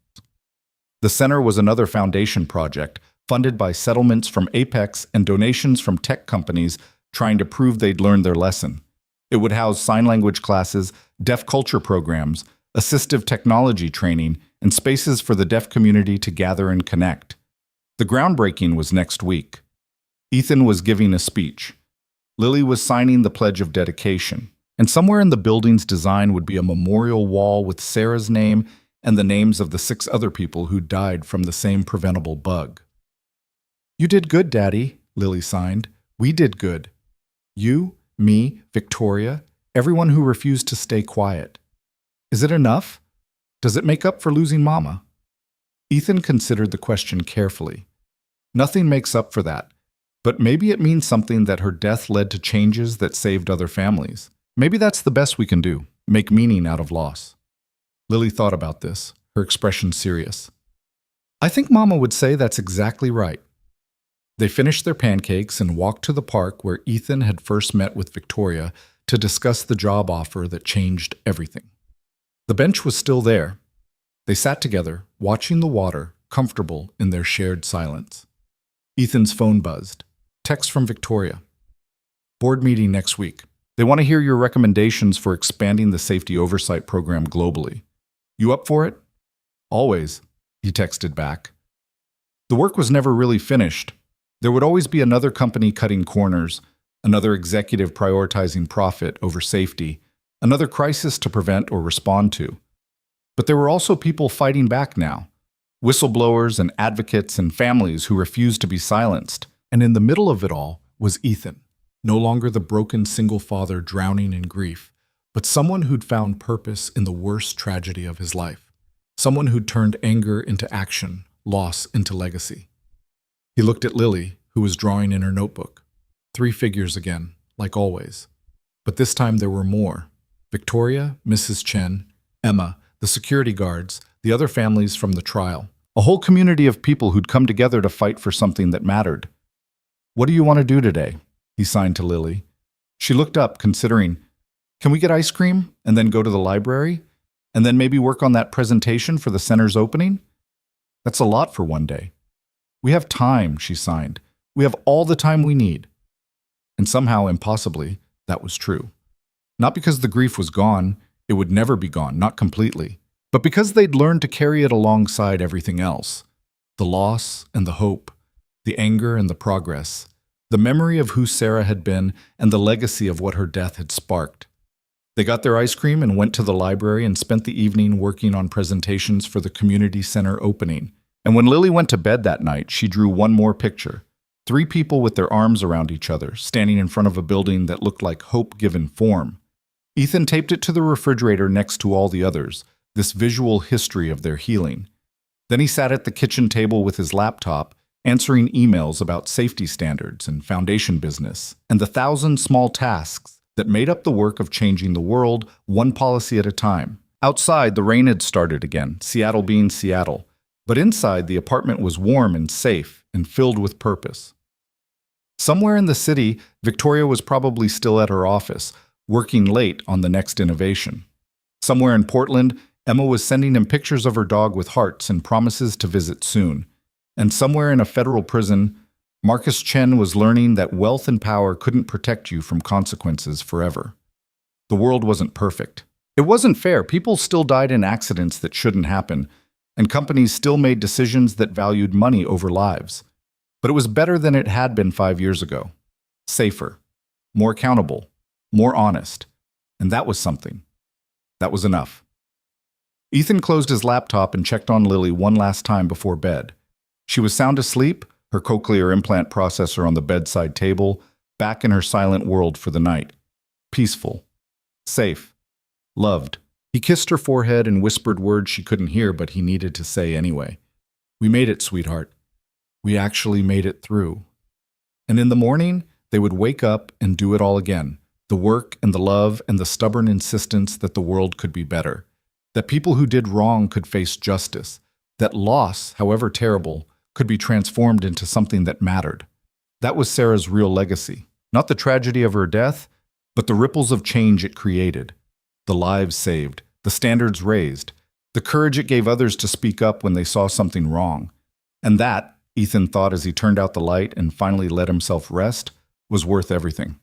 The center was another foundation project, funded by settlements from Apex and donations from tech companies trying to prove they'd learned their lesson. It would house sign language classes, deaf culture programs, assistive technology training, and spaces for the deaf community to gather and connect. The groundbreaking was next week. Ethan was giving a speech. Lily was signing the Pledge of Dedication, and somewhere in the building's design would be a memorial wall with Sarah's name and the names of the 6 other people who died from the same preventable bug. "You did good, Daddy," Lily signed. "We did good. You, me, Victoria, everyone who refused to stay quiet. Is it enough? Does it make up for losing Mama?" Ethan considered the question carefully. Nothing makes up for that, but maybe it means something that her death led to changes that saved other families. Maybe that's the best we can do, make meaning out of loss. Lily thought about this, her expression serious. "I think Mama would say that's exactly right." They finished their pancakes and walked to the park where Ethan had first met with Victoria to discuss the job offer that changed everything. The bench was still there. They sat together, watching the water, comfortable in their shared silence. Ethan's phone buzzed. Text from Victoria. "Board meeting next week. They want to hear your recommendations for expanding the safety oversight program globally. You up for it?" "Always," he texted back. The work was never really finished. There would always be another company cutting corners, another executive prioritizing profit over safety, another crisis to prevent or respond to. But there were also people fighting back now, whistleblowers and advocates and families who refused to be silenced. And in the middle of it all was Ethan, no longer the broken single father drowning in grief, but someone who'd found purpose in the worst tragedy of his life, someone who'd turned anger into action, loss into legacy. He looked at Lily, who was drawing in her notebook. 3 figures again, like always. But this time there were more. Victoria, Mrs. Chen, Emma, the security guards, the other families from the trial. A whole community of people who'd come together to fight for something that mattered. "What do you want to do today?" he signed to Lily. She looked up, considering, "Can we get ice cream and then go to the library? And then maybe work on that presentation for the center's opening?" "That's a lot for one day." "We have time," she signed. "We have all the time we need." And somehow, impossibly, that was true. Not because the grief was gone, it would never be gone, not completely, but because they'd learned to carry it alongside everything else. The loss and the hope, the anger and the progress, the memory of who Sarah had been and the legacy of what her death had sparked. They got their ice cream and went to the library and spent the evening working on presentations for the community center opening. And when Lily went to bed that night, she drew one more picture. 3 people with their arms around each other, standing in front of a building that looked like hope given form. Ethan taped it to the refrigerator next to all the others, this visual history of their healing. Then he sat at the kitchen table with his laptop, answering emails about safety standards and foundation business, and the 1,000 small tasks that made up the work of changing the world, one policy at a time. Outside, the rain had started again, Seattle being Seattle. But inside, the apartment was warm and safe and filled with purpose. Somewhere in the city, Victoria was probably still at her office, working late on the next innovation. Somewhere in Portland, Emma was sending him pictures of her dog with hearts and promises to visit soon. And somewhere in a federal prison, Marcus Chen was learning that wealth and power couldn't protect you from consequences forever. The world wasn't perfect. It wasn't fair. People still died in accidents that shouldn't happen, and companies still made decisions that valued money over lives. But it was better than it had been 5 years ago. Safer, more accountable, more honest. And that was something. That was enough. Ethan closed his laptop and checked on Lily one last time before bed. She was sound asleep, her cochlear implant processor on the bedside table, back in her silent world for the night. Peaceful. Safe. Loved. He kissed her forehead and whispered words she couldn't hear, but he needed to say anyway. "We made it, sweetheart. We actually made it through." And in the morning, they would wake up and do it all again. The work and the love and the stubborn insistence that the world could be better. That people who did wrong could face justice. That loss, however terrible, could be transformed into something that mattered. That was Sarah's real legacy. Not the tragedy of her death, but the ripples of change it created. The lives saved, the standards raised, the courage it gave others to speak up when they saw something wrong. And that, Ethan thought as he turned out the light and finally let himself rest, was worth everything.